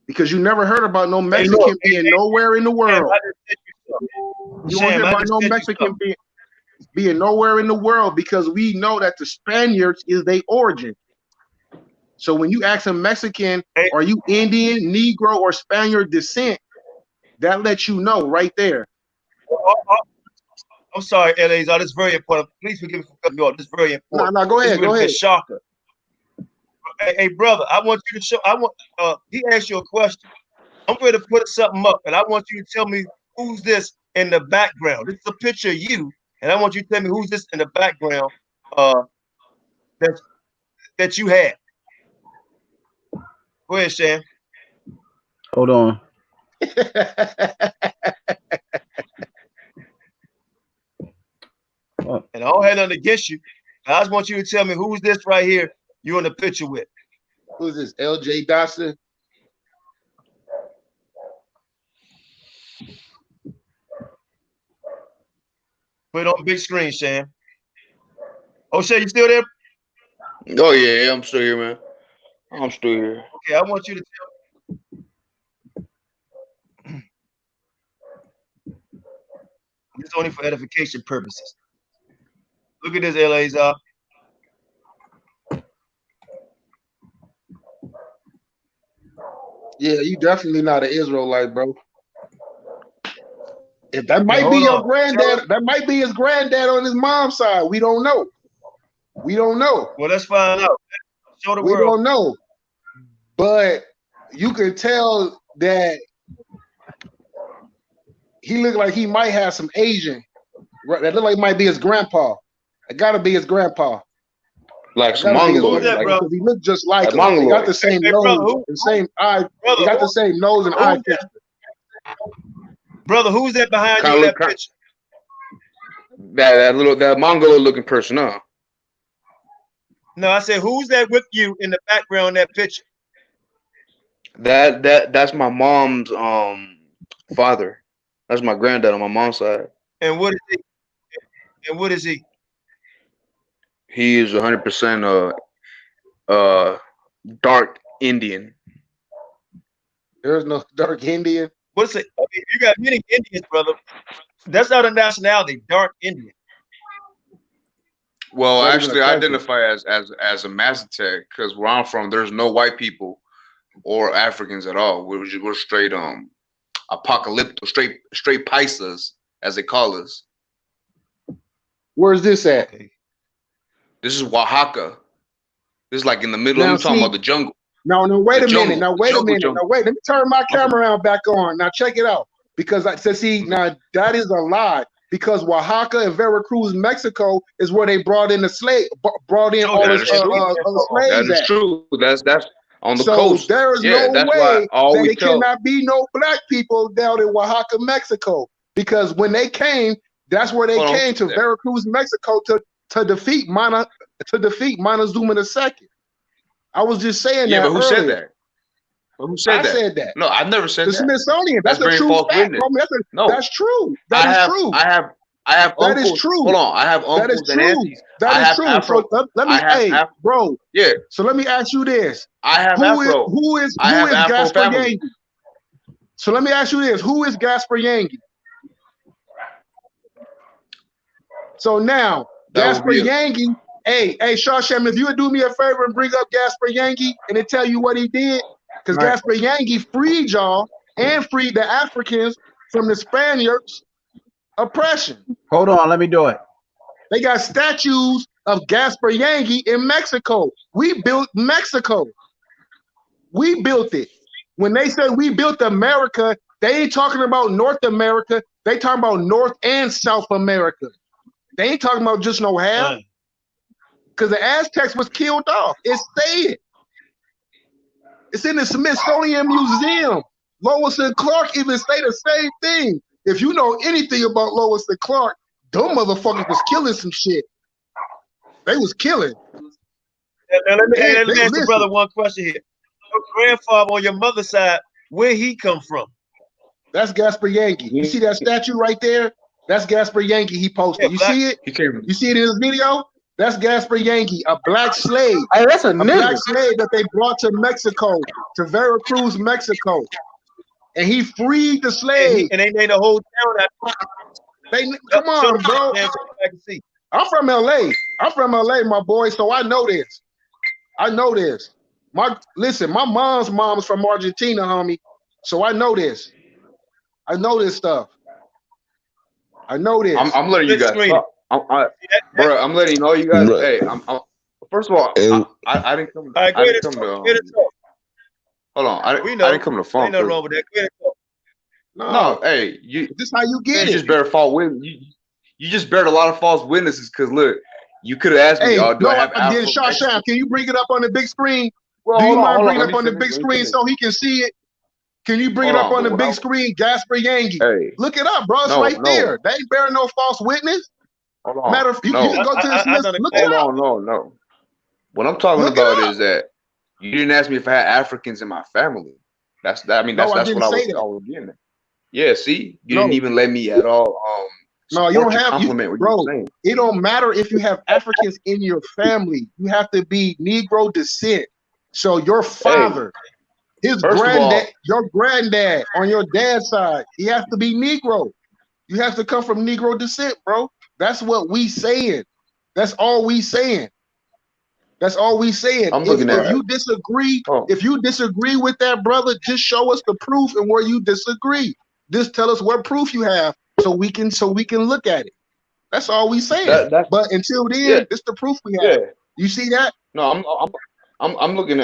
Because you never heard about no Mexican being nowhere in the world. You won't hear about no Mexican being nowhere in the world, because we know that the Spaniards is their origin. So when you ask a Mexican, are you Indian, Negro, or Spaniard descent, that lets you know right there. I'm sorry, Eleazar. This is very important. Please forgive me for cutting you off. This is very important. No, go ahead. Go ahead. Shocker. Hey, brother, I want you to show. He asked you a question. I'm going to put something up, and I want you to tell me who's this in the background. This is a picture of you, and I want you to tell me who's this in the background that you had. Go ahead, Shan. Hold on. And I don't have nothing against you. I just want you to tell me who's this right here you in the picture with. Who's this? LJ Dawson? Put it on big screen, Shan. Oh, Shan, you still there? Oh yeah, I'm still here, man. I'm still here. Okay, I want you to tell. This is only for edification purposes. Look at this, Eleazar. Yeah, you definitely not an Israelite, bro. If that might be your granddad, that might be his granddad on his mom's side. We don't know. We don't know. Well, let's find out. Show the world. We don't know. But you can tell that he looked like he might have some Asian. That look like might be his grandpa. It gotta be his grandpa. Like some Mongoloid. Because he looked just like him. He got the same nose, the same eye. He got the same nose and eye texture. Brother, who's that behind you in that picture? That Mongoloid looking person, huh? No, I said, who's that with you in the background in that picture? That's my mom's father. That's my granddad on my mom's side. And what is he? And what is he? He is 100% dark Indian. There's no dark Indian. What's it? I mean, you got many Indians, brother. That's not a nationality. Dark Indian. Well, Not even a actually, I country. identify as a Mazatec because where I'm from, there's no white people or Africans at all. We're straight apocalyptic, straight paisas as they call us. Where's this at? This is Oaxaca. This is like in the middle. Now, I'm talking see- about the jungle. No, wait The a minute. jungle. Now, wait a minute. Jungle. Now, wait. Let me turn my camera around back on. Now, check it out. Because I said, see, now that is a lie. Because Oaxaca and Veracruz, Mexico, is where they brought in the slave, brought in all That the is true. slaves. That is at. true. That's on the So coast. there is Yeah, no that's way why I that always there tell. cannot be no black people down in Oaxaca, Mexico. Because when they came, that's where they Hold on. came to Veracruz, Mexico, to defeat Montezuma II. I was just saying Yeah, that but who earlier. said that? But who said I that? said that. No, I've never said The that. Smithsonian. That's a bearing true false fact. witness. Homie. No, That's true. That is true. I have That uncles. is true. Hold on, I have That is uncles and true. aunties. That I is have true. Afro. So let me, I have hey, Afro. bro. Yeah, So let me ask you this: I have Who Afro. is I have Afro Gaspar family. Yangi? So let me ask you this: Who is Gaspar Yangi? So now That would Gaspar be a, Yangi. Hey, Shawsham, if you would do me a favor and bring up Gaspar Yangi and then tell you what he did, because Right. Gaspar Yangi freed y'all and freed the Africans from the Spaniards' oppression. Hold on, let me do it. They got statues of Gaspar Yangi in Mexico. We built Mexico. We built it. When they say we built America, they ain't talking about North America. They talking about North and South America. They ain't talking about just no half. Because the Aztecs was killed off. It's said. It's in the Smithsonian Museum. Lois and Clark even say the same thing. If you know anything about Lois and Clark, them motherfuckers was killing some shit. They was killing. Now, let me ask the listen. brother one question here. Your grandfather on your mother's side, where he come from? That's Gaspar Yangi. You see that statue right there? That's Gaspar Yangi he posted. Yeah, You black- see it? he came. You see it in his video? That's Gaspar Yangi, a black slave. Hey, that's a A nigga. black slave that they brought to Mexico, to Veracruz, Mexico. And he freed the and, slave. and they made a whole town out. Come on, bro. Man, so I can see. I'm from LA. I'm from LA, my boy, so I know this. I know this. Listen, my mom's from Argentina, homie. So I know this. I know this stuff. I know this. I'm letting you guys talk. Bro, I'm letting you know you guys. Right. Hey, I'm first of all, And- I didn't come. All right, go I ahead didn't and come talk. to. Go ahead and talk. Hold on, I We know. didn't come to Ain't phone. nothing wrong with that. Go ahead and talk. No, hey, you This is how you get just it. bear false witness. You just bared a lot of false witnesses because look, you could have asked me, Hey, do I have I did Afro? Shawsham. Can you bring it up on the big screen? Well, Do you mind hold bringing let it me up on the finish, big let me screen finish. so he can see it? Can you bring it Hold up on, on the but big when screen, Gaspar Yangi? Hey, Look it up, bro. It's no, right no. there. They ain't bearing no false witness. hold on. Matter of you No. can go to the I Smith. done Look it Hold up. on, no. What I'm talking Look it about up. is that you didn't ask me if I had Africans in my family. That's No, I that's didn't what say that. I was getting at. Yeah, see, you No. didn't even let me at all. No, you don't have, compliment what bro. you're saying. It don't matter if you have Africans in your family. You have to be Negro descent. So your father, his first of granddad, all- your granddad on your dad's side, he has to be Negro. You have to come from Negro descent, bro. That's what we saying. That's all we saying. That's all we saying. I'm looking at If you disagree, Oh. if you disagree with that, brother, just show us the proof and where you disagree. Just tell us what proof you have so we can look at it. That's all we saying. That's- But until then, Yeah. it's the proof we have. Yeah. You see that? No, I'm looking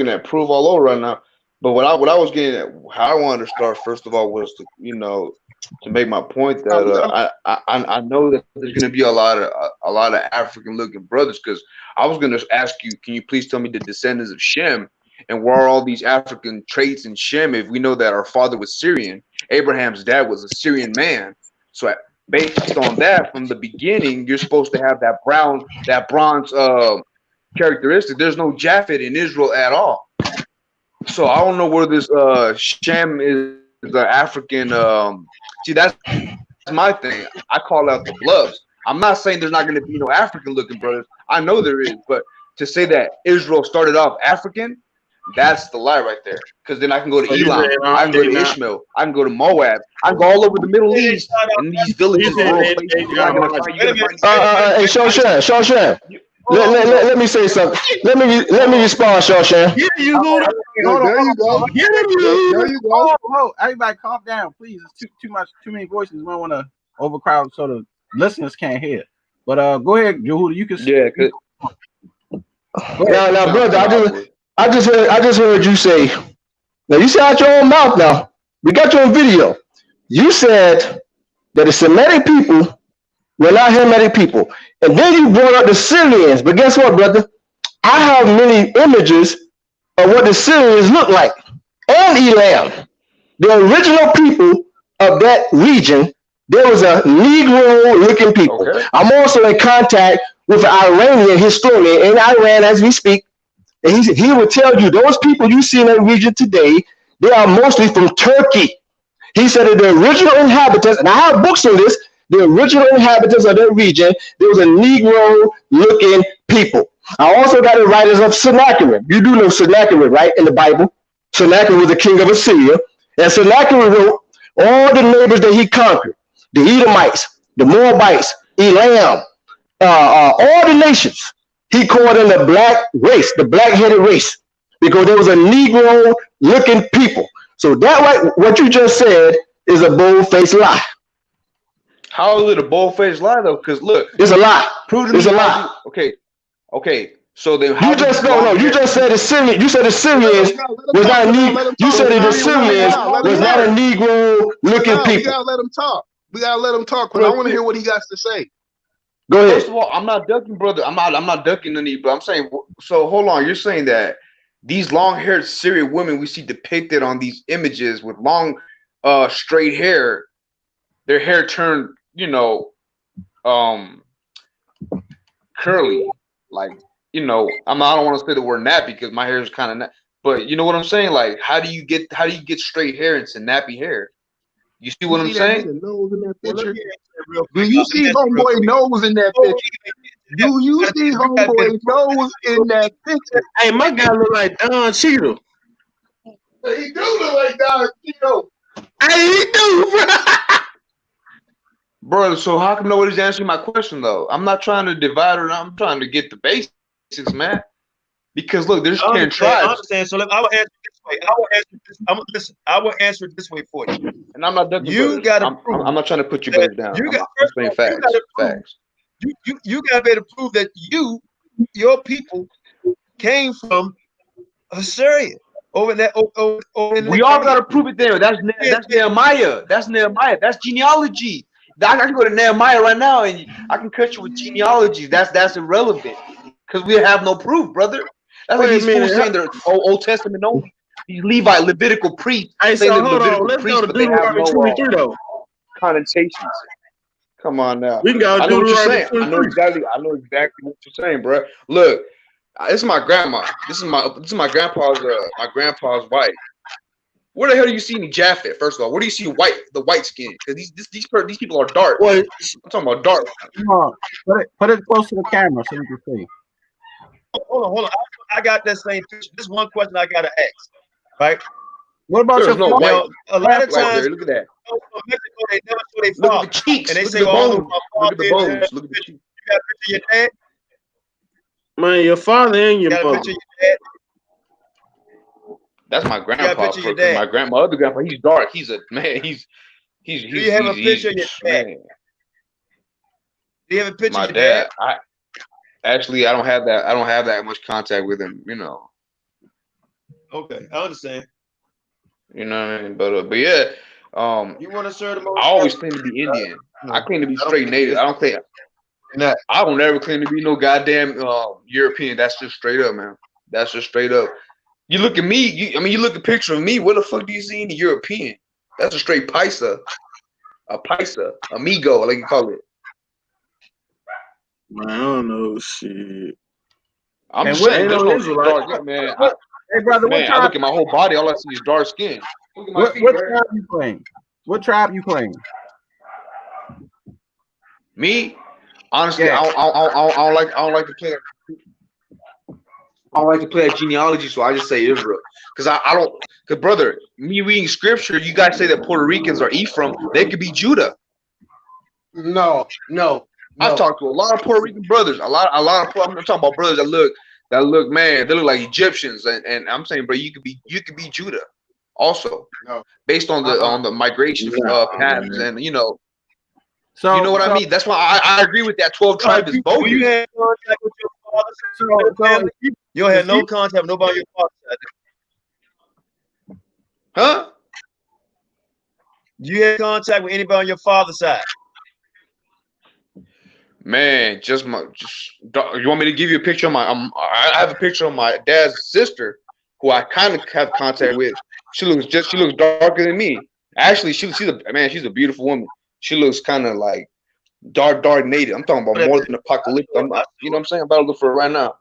at proof all over right now. But what I was getting at, how I wanted to start first of all was to make my point that I know that there's going to be a lot of African looking brothers, because I was going to ask you, can you please tell me the descendants of Shem and where are all these African traits in Shem if we know that our father was Syrian, Abraham's dad was a Syrian man. So based on that, from the beginning, you're supposed to have that bronze characteristic. There's no Japhet in Israel at all. So I don't know where this Shem is the African. See, that's my thing. I call out the bloods. I'm not saying there's not going to be no African looking brothers. I know there is, but to say that Israel started off African, That's the lie right there. Because then I can go to So you Elam, saying, I can go to they not? Ishmael, I can go to Moab, I can go all over the Middle East, and these villages, saying rural they places. You're got not gonna God? find. You're gonna find. Hey, Shawshan. Let me say something. Let me respond, Shawshan. Get you, Luda. Hold on, There you go. Get him, There you. you go. Hold. Everybody calm down, please. It's too many voices. We don't want to overcrowd so the listeners can't hear. But go ahead, Jehuda, you can Yeah. Now, brother, I just heard you say. Now you said out your own mouth. Now we got you on video. You said that the Semitic people were not Hamitic people, and then you brought up the Syrians. But guess what, brother? I have many images of what the Syrians look like, and Elam, the original people of that region. There was a Negro-looking people. Okay. I'm also in contact with an Iranian historian in Iran as we speak. And he will tell you those people you see in that region today, they are mostly from Turkey. He said that the original inhabitants, and I have books on this, the original inhabitants of that region, there was a Negro-looking people. I also got the writers of Sennacherib. You do know Sennacherib, right, in the Bible? Sennacherib was the king of Assyria. And Sennacherib wrote all the neighbors that he conquered, the Edomites, the Moabites, Elam, all the nations. He called them the black race, the black-headed race, because there was a Negro-looking people. So that right, what you just said is a bold-faced lie. How is it a bold-faced lie though? Because look, it's a lie. Prove to it's me a lie. Okay. So then, how you just You just said the Syrians. You said the Syrians was not a Negro. You said that the Syrians was not a Negro-looking people. We gotta let him talk. We gotta let him talk. But I want to hear what he got to say. Go ahead. First of all, I'm not ducking, brother. I'm not ducking any, but I'm saying. So hold on. You're saying that these long-haired Syrian women we see depicted on these images with long, straight hair, their hair turned, curly, like. I don't want to say the word nappy because my hair is kind of but you know what I'm saying? Like, how do you get straight hair into nappy hair? You see what I'm saying? Nose in that picture? Do you see homeboy nose in that picture? Do you see homeboy nose in that picture? Hey, my guy look like Don Cheadle. He do look like Don Cheadle. Hey, he do, bro. Bro, so how come nobody's answering my question though? I'm not trying to divide it. I'm trying to get the basics, man. Because look, there's 10 tribes. I understand. So I will answer this way. I will answer it this way for you. And I'm not done. You got to. I'm not trying to put you guys down. I'm saying facts. Facts. You got to be able to prove that your people came from Assyria. Over that. We all got to prove it there. That's Nehemiah. That's Nehemiah. That's genealogy. I can go to Nehemiah right now and I can cut you with genealogy. That's irrelevant because we have no proof, brother. That's like these fools saying they're Old Testament only. These Levitical priests. Hey, so hold on. Let's go to Deuteronomy 23 though. Connotations. Come on now. We can go to Deuteronomy 23. I know exactly what you're saying, bro. Look, this is my grandma. This is my grandpa's wife. Where the hell do you see any Japhet? First of all, where do you see the white skin? Because these people are dark. Well, I'm talking about dark. Come on, put it close to the camera so you can see. Hold on. I got that same picture. This one question I gotta ask. Right? What about There's your white? A lot of times, Look at that. Mexico, they never show their Look father. at the cheeks. And they Look say, at the "Oh, bones. Look at the bones. Look at the cheeks. You got a picture of your dad? Man, your father and your You got a mother. picture of your dad? That's my grandpa. picture of your dad? My other grandpa, he's dark. He's a man. He's. Do you have a picture of your dad? Man. Do you have a picture My of your dad? I don't have that. I don't have that much contact with him. Okay, I understand. You know what I mean? But yeah. You want to serve the most? I always claim to be Indian. I claim to be straight native. I don't ever claim to be no goddamn European. That's just straight up, man. That's just straight up. You look at me. You look at a picture of me. What the fuck do you see in the European? That's a straight paisa, amigo, like you call it. Man, I don't know shit. I'm And just what- saying, ain't there's no no Israelite. dark, man. Hey, brother, what Man, I tribe? look at my whole body. All I see is dark skin. Look at my What feet, tribe bro. you playing? What tribe you playing? Me, honestly, Yeah. I don't like to play. I like to play that genealogy, so I just say Israel. Because I don't, because brother, me reading scripture, you guys say that Puerto Ricans are Ephraim, they could be Judah. No. I've talked to a lot of Puerto Rican brothers, a lot of, I'm talking about brothers that look, man, they look like Egyptians, and I'm saying, bro, you could be Judah, also, based on the migration patterns, and you know what I mean. That's why I agree with that. 12 tribes is bogus. You had contact with your father's family? You don't have no contact with nobody on your father's side. Huh? You had contact with anybody on your father's side? Man, you want me to give you a picture of I have a picture of my dad's sister, who I kind of have contact with. She looks darker than me. Actually, she's a beautiful woman. She looks kind of like dark native. I'm talking about more than apocalyptic. You know what I'm saying? I'm about to look for it right now.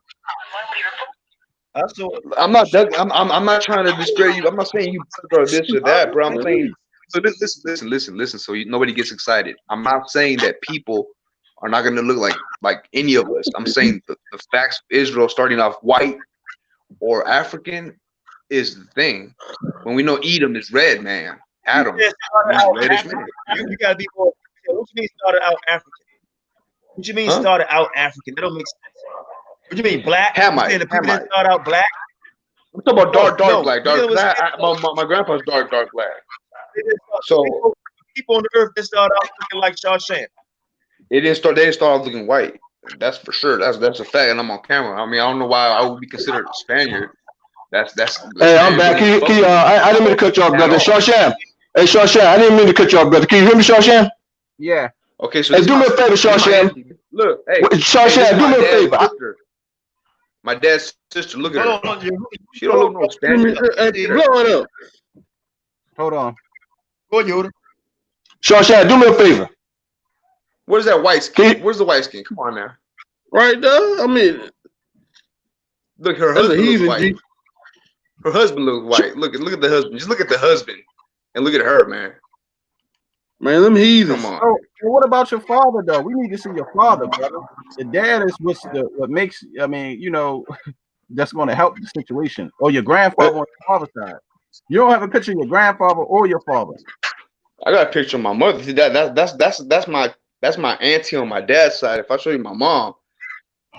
I'm not trying to discredit you. I'm not saying you or this or that, bro. I'm saying, so listen. So nobody gets excited. I'm not saying that people are not going to look like any of us. I'm saying the facts of Israel starting off white or African is the thing. When we know Edom is red, man. Adam is reddish man. You gotta be more. What you mean started out African? What you mean started out African? That don't make sense. What you mean black? Hamite. The people that start out black. I'm talking about dark black. My grandpa's dark black. So people on the earth that start out looking like Shawshank. They didn't start off looking white. That's for sure. That's a fact, and I'm on camera. I mean, I don't know why I would be considered a Spaniard. That's. Hey, I'm back. I didn't mean to cut you off, brother. Shawshank. Hey, Shawshank. I didn't mean to cut you off, brother. Can you hear me, Shawshank? Yeah. Okay, so hey, do me a favor, Shawshank. Look, hey, Shawshank, do me a favor. My dad's sister. Look at her. She don't look no Spanish. Hey, blow it up. Hold on. Go ahead, Yoda. Shawshank, do me a favor. Where's that white skin? Where's the white skin? Come on now. Right there. I mean, look, her husband looks white. Her husband looks white. Look at the husband. Just look at the husband and look at her, man. Man, them heathens. Come on. Oh, what about your father though? We need to see your father, brother. The dad is what makes. I mean, you know, that's going to help the situation. Or your grandfather on your father's side. You don't have a picture of your grandfather or your father. I got a picture of my mother. See, that's my auntie on my dad's side. If I show you my mom,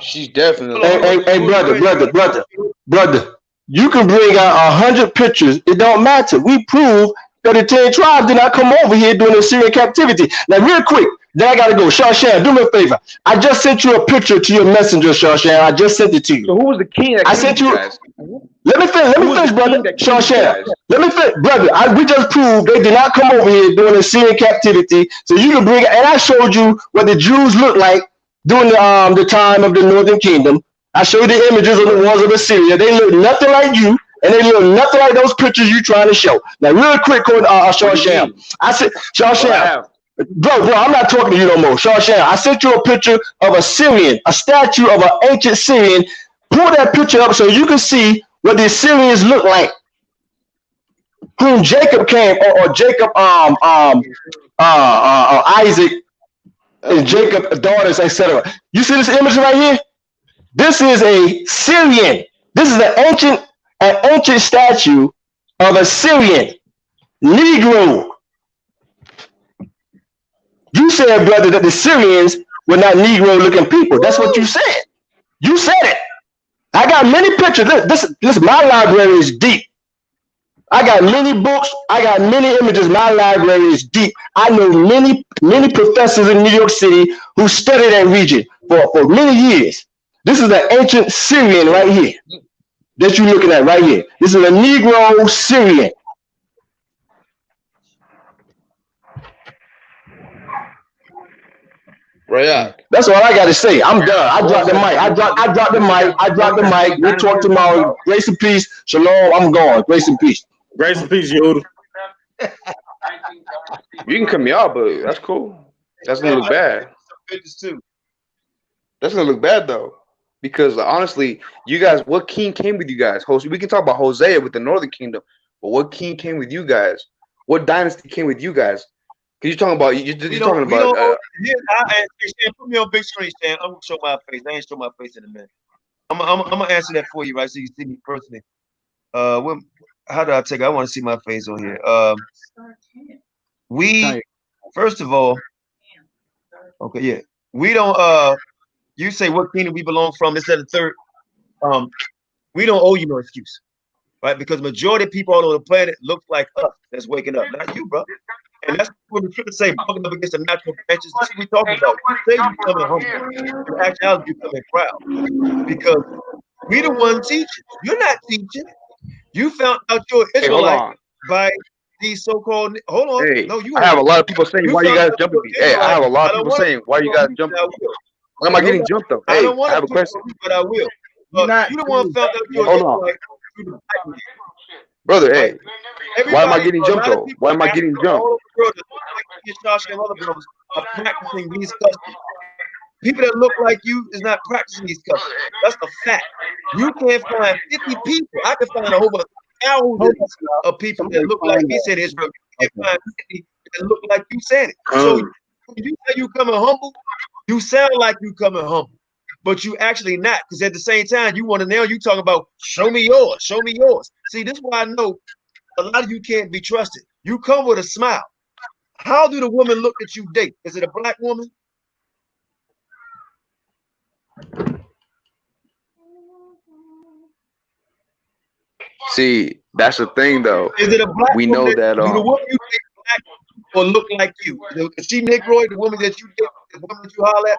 she's definitely. Hey, brother. You can bring out 100 pictures. It don't matter. We prove that the 10 tribes did not come over here during the Syrian captivity. Now, real quick, then I gotta go. Shawshank, do me a favor. I just sent you a picture to your messenger, Shawshank. I just sent it to you. So who was the king that I sent you. Guys? Let me finish, brother. Shawshank. Let me finish, brother. We just proved they did not come over here during the Syrian captivity. So you can bring, and I showed you what the Jews looked like during the time of the Northern Kingdom. I showed you the images of the walls of Assyria. They look nothing like you, and they look nothing like those pictures you trying to show. Now, real quick, Shawshank. I said, Shawshank. Bro, I'm not talking to you no more. Shawshank, I sent you a picture of a Syrian, a statue of an ancient Syrian. Pull that picture up so you can see what the Assyrians look like. Whom Jacob came, or Jacob, Isaac, and Jacob daughters, etc. You see this image right here? This is a Syrian. This is an ancient statue of a Syrian Negro. You said, brother, that the Syrians were not Negro-looking people. That's what you said. You said it. I got many pictures. Listen, my library is deep. I got many books. I got many images. My library is deep. I know many professors in New York City who studied that region for many years. This is an ancient Syrian right here that you're looking at right here. This is a Negro Syrian. Right. That's all I got to say. I'm done. I dropped the mic. I dropped the mic. We'll talk tomorrow. Grace and peace. Shalom. I'm gone. Grace and peace. Grace and peace, Yoda. You can cut me out, but that's cool. That's gonna look bad. That's gonna look bad though, because honestly, you guys, what king came with you guys? We can talk about Hosea with the Northern Kingdom, but what king came with you guys? What dynasty came with you guys? Because you're talking about Put me on big screen, Stan. I'm gonna show my face. I ain't show my face in a minute. I'm gonna answer that for you, right? So you see me personally. How do I take it? I want to see my face on here. We first of all, okay, yeah. We don't you say what kingdom we belong from, this and the third. We don't owe you no excuse, right? Because majority of people all over the planet look like us that's waking up, not you, bro. And that's what the scripture say, bumping up against the natural branches. That's what we talking about. You say you coming humble. In actuality, you coming proud. Because we the one teaching. You're not teaching. You found out you're Hey, hold Israelite on. by these so-called. Hold on. Hey, No, you I have a heard. lot of people saying, You why you found guys out jumping you're me? Hey, I Israelite. have a lot I of don't people want to saying, put why you you on guys mute, jumping but I me? will. Why am I getting jumped though? I Hey, don't want I to have a put you question. on mute, but I will. You're not. You the one found out you're Hold on. Israelite through the Bible, Brother, right? hey, why am I Everybody, getting a jumped lot of though? people Why in am I getting Africa, jumped? all over the world, like me and Josh and other brothers, are practicing these customs. People that look like you is not practicing these customs. That's a fact. You can't find 50 people. I can find over thousands of people that look like me saying Israel. You can't find 50 that look like you saying it. So when you say you coming humble, you sound like you coming humble, but you actually not. Because at the same time, you want to nail. You talking about show me yours, show me yours. See, this is why I know a lot of you can't be trusted. You come with a smile. How do the woman look that you date? Is it a black woman? See, that's the thing though. Is it a black We woman know that do the woman you date black or look like you? Is she Negroid, the woman that you date, the woman that you holler at?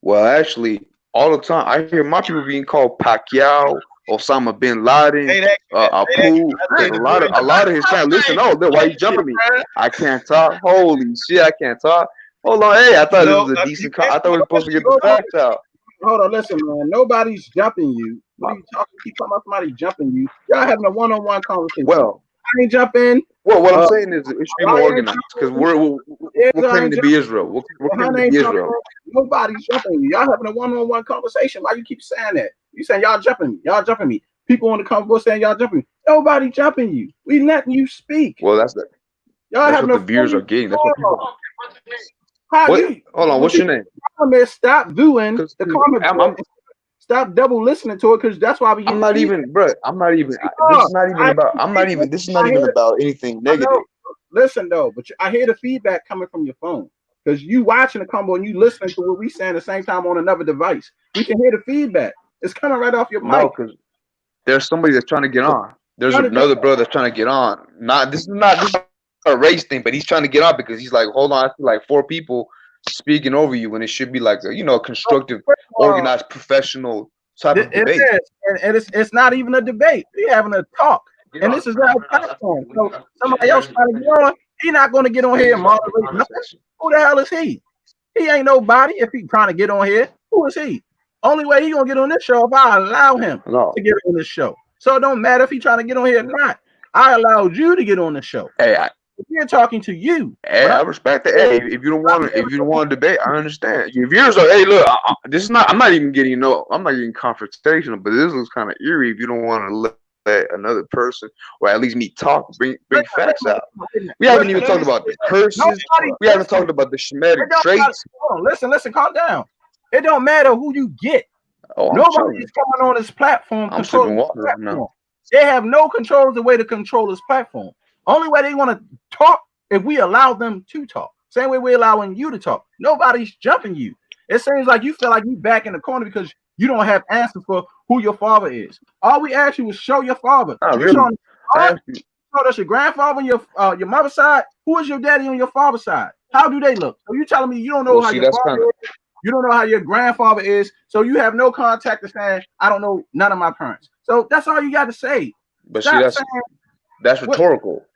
well, actually, all the time I hear my people being called Pacquiao, Osama bin Laden, Ain't that, Apu. I say the very A lot of his family. Listen, oh, look, why you jumping me? I can't talk. Holy shit, I can't talk. Hold on, hey, I thought this was a decent. I thought we were supposed to get the facts out. Hold on, listen, man. Nobody's jumping you. What are you talking? Keep talking about somebody jumping you. Y'all having a one-on-one conversation. Well, I ain't jumping. well, what I'm saying is it should be more organized because we're claiming to be Israel. We're claiming to be Israel. Nobody's jumping you. Y'all having a one-on-one conversation. Why you keep saying that? You saying y'all jumping me? Y'all jumping me? People on the convo saying y'all jumping me. Nobody jumping you. We letting you speak. Well, that's having what the viewers are getting. That's what people. Hold on, what's your name? Stop doing the comment. Stop double listening to it because that's why we. I'm not even, bro. I'm not even. This is not even about. I'm not even. This is not even about anything negative. Listen though, but I hear the feedback coming from your phone because you watching the combo and you listening to what we saying at the same time on another device. We can hear the feedback. It's coming right off your mic. No, because there's somebody that's trying to get on. There's another brother that's trying to get on. This is not a race thing, but he's trying to get on because he's like, hold on, I see like 4 people speaking over you when it should be like a constructive, organized, professional type of debate. It is, and it's not even a debate. We're having a talk, and this is our platform. So somebody else trying to get on, he's not going to get on here and moderate nothing. Who the hell is he? He ain't nobody. If he trying to get on here, who is he? Only way he gonna get on this show if I allow him to get on this show. So it don't matter if he trying to get on here or not. I allowed you to get on the show. Hey, we're talking to you. Hey, I respect that. Hey, if you don't want to debate, I understand. Your viewers are, hey, look, this is not. I'm not even getting I'm not getting confrontational, but this looks kind of eerie. If you don't want to let another person, or at least me, talk, bring facts out. We haven't even talked about the curses. We haven't talked about the Shemitic traits. Listen, calm down. It don't matter who you get. Nobody's coming on this platform. I'm sipping water right now. They have no control of the way to control this platform. Only way they want to talk if we allow them to talk. Same way we're allowing you to talk. Nobody's jumping you. It seems like you feel like you back in the corner because you don't have answers for who your father is. All we asked you was show your father. Show us your grandfather on your mother's side. Who is your daddy on your father's side? How do they look? So you telling me you don't know how your father is? You don't know how your grandfather is, so you have no contact to saying, I don't know none of my parents. So that's all you got to say. But that's rhetorical.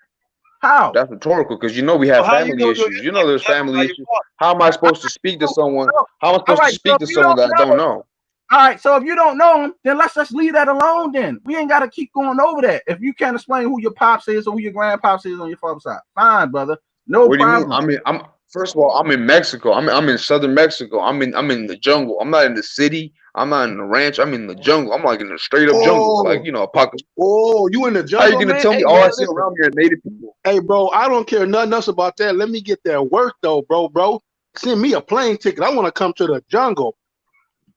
How? That's rhetorical because we have family issues. There's family issues. How am I supposed to speak to someone? How am I supposed to speak to someone that I don't know? All right, so if you don't know him, then let's just leave that alone then. We ain't got to keep going over that. If you can't explain who your pops is or who your grandpops is on your father's side, fine, brother. No problem. What do you mean? First of all, I'm in Mexico. I'm in southern Mexico. I'm in the jungle. I'm not in the city. I'm not in the ranch. I'm in the jungle. I'm like in the straight up jungle, like apocalypse. Oh, you in the jungle? How you gonna tell me all I see around me are native people? Hey, bro, I don't care nothing else about that. Let me get that work though, bro. Send me a plane ticket. I want to come to the jungle.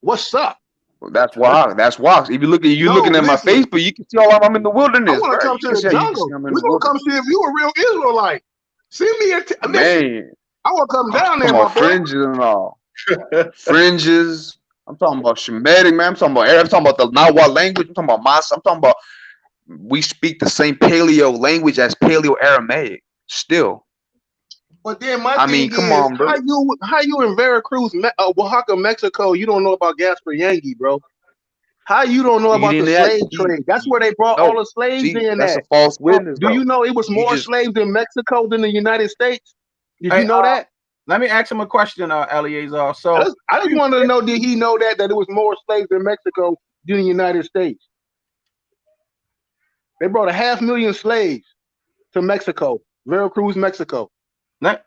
What's up? Well, that's why. That's why. If you look at No, looking at my listen. Facebook, you can see all I'm in the I wilderness, want to bro. come You to can the see how you can jungle. see I'm in We're the gonna come wilderness. see if you a real Israelite. Send me a listen. Man, I want to come I'm down talking there, my about boy. fringes and all. Fringes. I'm talking about Shemitic, man. I'm talking about Arab. I'm talking about the Nawa language. I'm talking about Mas. I'm talking about we speak the same Paleo language as Paleo Aramaic. Still, But then my I thing mean, come is, on, bro. how you in Veracruz, Oaxaca, Mexico, you don't know about Gaspar Yangi, bro? How you don't know You about the didn't have, slave trade? That's where they brought all no. the slaves See, in that's a at. false witness, Do you though. know it was You more just slaves in Mexico than the United States? Did you Hey, know that? let me ask him a question, Eleazar. So I just wanted to know, did he know that it was more slaves in Mexico than the United States? They brought 500,000 slaves to Mexico, Veracruz, Mexico.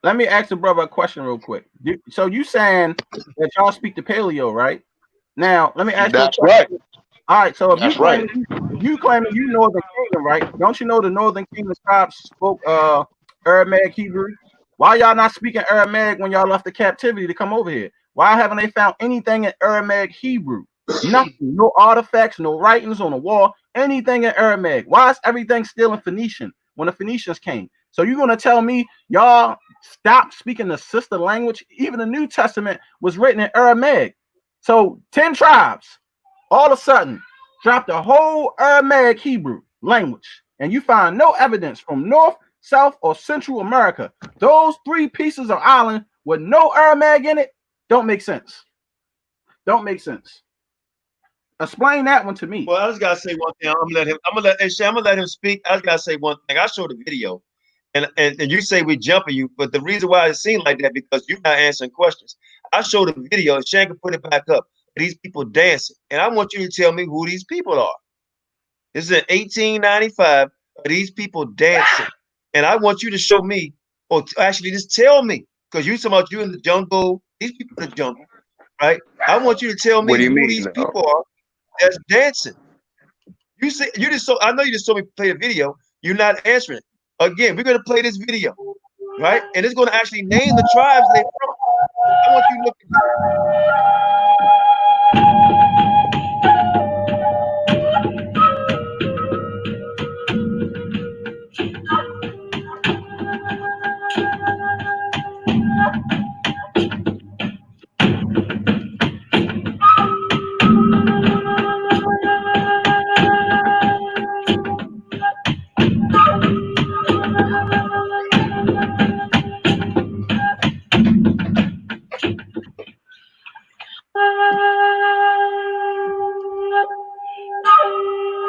let me ask the brother a question real quick. So you saying that y'all speak the Paleo, right? Now let me ask you a that's question. right. All right, so if That's right. you claiming you Northern Kingdom, right? Don't you know the Northern Kingdom tribes spoke Aramaic Hebrew? Why y'all not speaking Aramaic when y'all left the captivity to come over here? Why haven't they found anything in Aramaic Hebrew? Nothing, no artifacts, no writings on the wall, anything in Aramaic. Why is everything still in Phoenician when the Phoenicians came? So you're gonna tell me y'all stopped speaking the sister language? Even the New Testament was written in Aramaic. So 10 tribes all of a sudden dropped the whole Aramaic Hebrew language, and you find no evidence from North, South, or Central America. Those 3 pieces of island with no Aramaic in it don't make sense. Don't make sense. Explain that one to me. Well, I just gotta say one thing. I'm gonna let him speak. I just gotta say one thing. I showed a video, and you say we jumping you, but the reason why it seemed like that because you're not answering questions. I showed a video, and Shan can put it back up. These people dancing, and I want you to tell me who these people are. This is in 1895. These people dancing, and I want you to show me, or actually just tell me, because you talking about you in the jungle. These people in the jungle, right? I want you to tell me What do you who mean? these people are that's dancing. You say you just so I know you just saw me play a video. You're not answering it. Again, we're gonna play this video, right? And it's gonna actually name the tribes they from. I want you to look at this.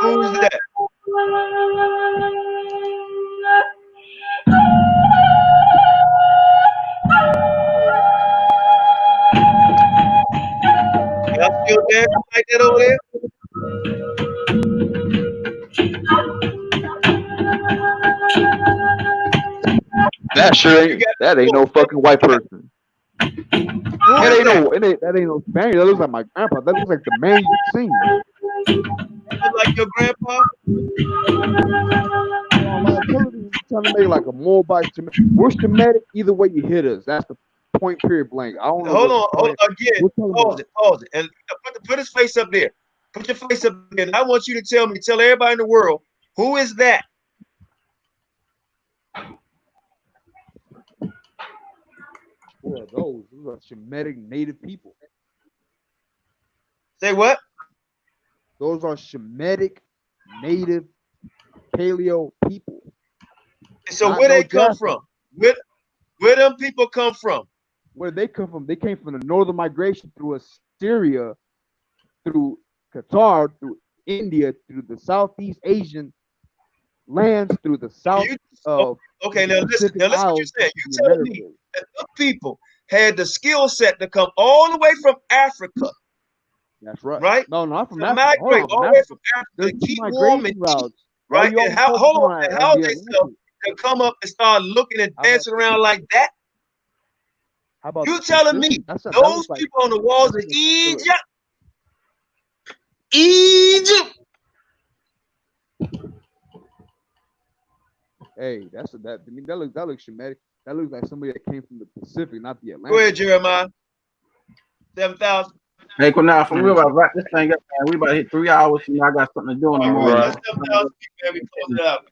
Who's that? Y'all still dancing like that over there? That sure You ain't. got That ain't no fucking white person. who That is ain't that? no. That ain't no Spaniard. That looks like my grandpa. That looks like the man you seen. Look like your grandpa? On live television, trying to make like a Moabite. We're Shemitic. Either way, you hit us. That's the point. Period blank. I don't know Hold what on, point. again. We're talking Pause about. it, pause it, and put his face up there. Put your face up there. And I want you to tell everybody in the world who is that. Who are those? Those are Shemitic native people. Say what? Those are Shemitic native paleo people. So Not where no they come Jaffa. from? Where them people come from? Where they come from? They came from the northern migration through Assyria, through Qatar, through India, through the Southeast Asian lands, through the south of Okay, the now listen. Pacific Now listen what Isles, you're saying. to the You telling me Americas. that them people had the skill set to come all the way from Africa, That's right. right? No, not from To Africa. Hold migrate on, all from the way Africa. from Africa There's to two keep warm and migration eat, routes. Why right? you And always how focus hold on, on and how the they self Atlantic? to come up and start looking and How about dancing around like that? You the telling Pacific? me That those looks like people on the walls that's of in the Egypt? Hey, that. I mean, that looks Shemitic. That looks like somebody that came from the Pacific, not the Go Atlantic. ahead, Jeremiah. 7,000. Hey, Qanath, we about to wrap this thing up, man. We about to hit 3 hours. You know, I got something to do in the All morning. right. Let's come down, man. We close it out.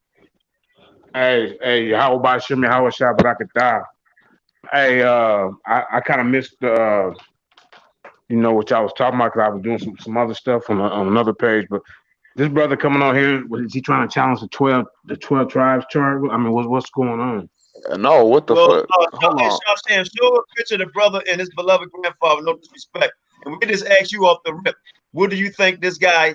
Hey, how about Shimmy Yahawashi Barakatah? Hey, I kind of missed what y'all was talking about because I was doing some other stuff on another page. But this brother coming on here, is he trying to challenge the 12 tribes chart? I mean, what's going on? No, what the fuck? Hold on. Show a picture of the brother and his beloved grandfather. No disrespect. And we just ask you off the rip. What do you think this guy?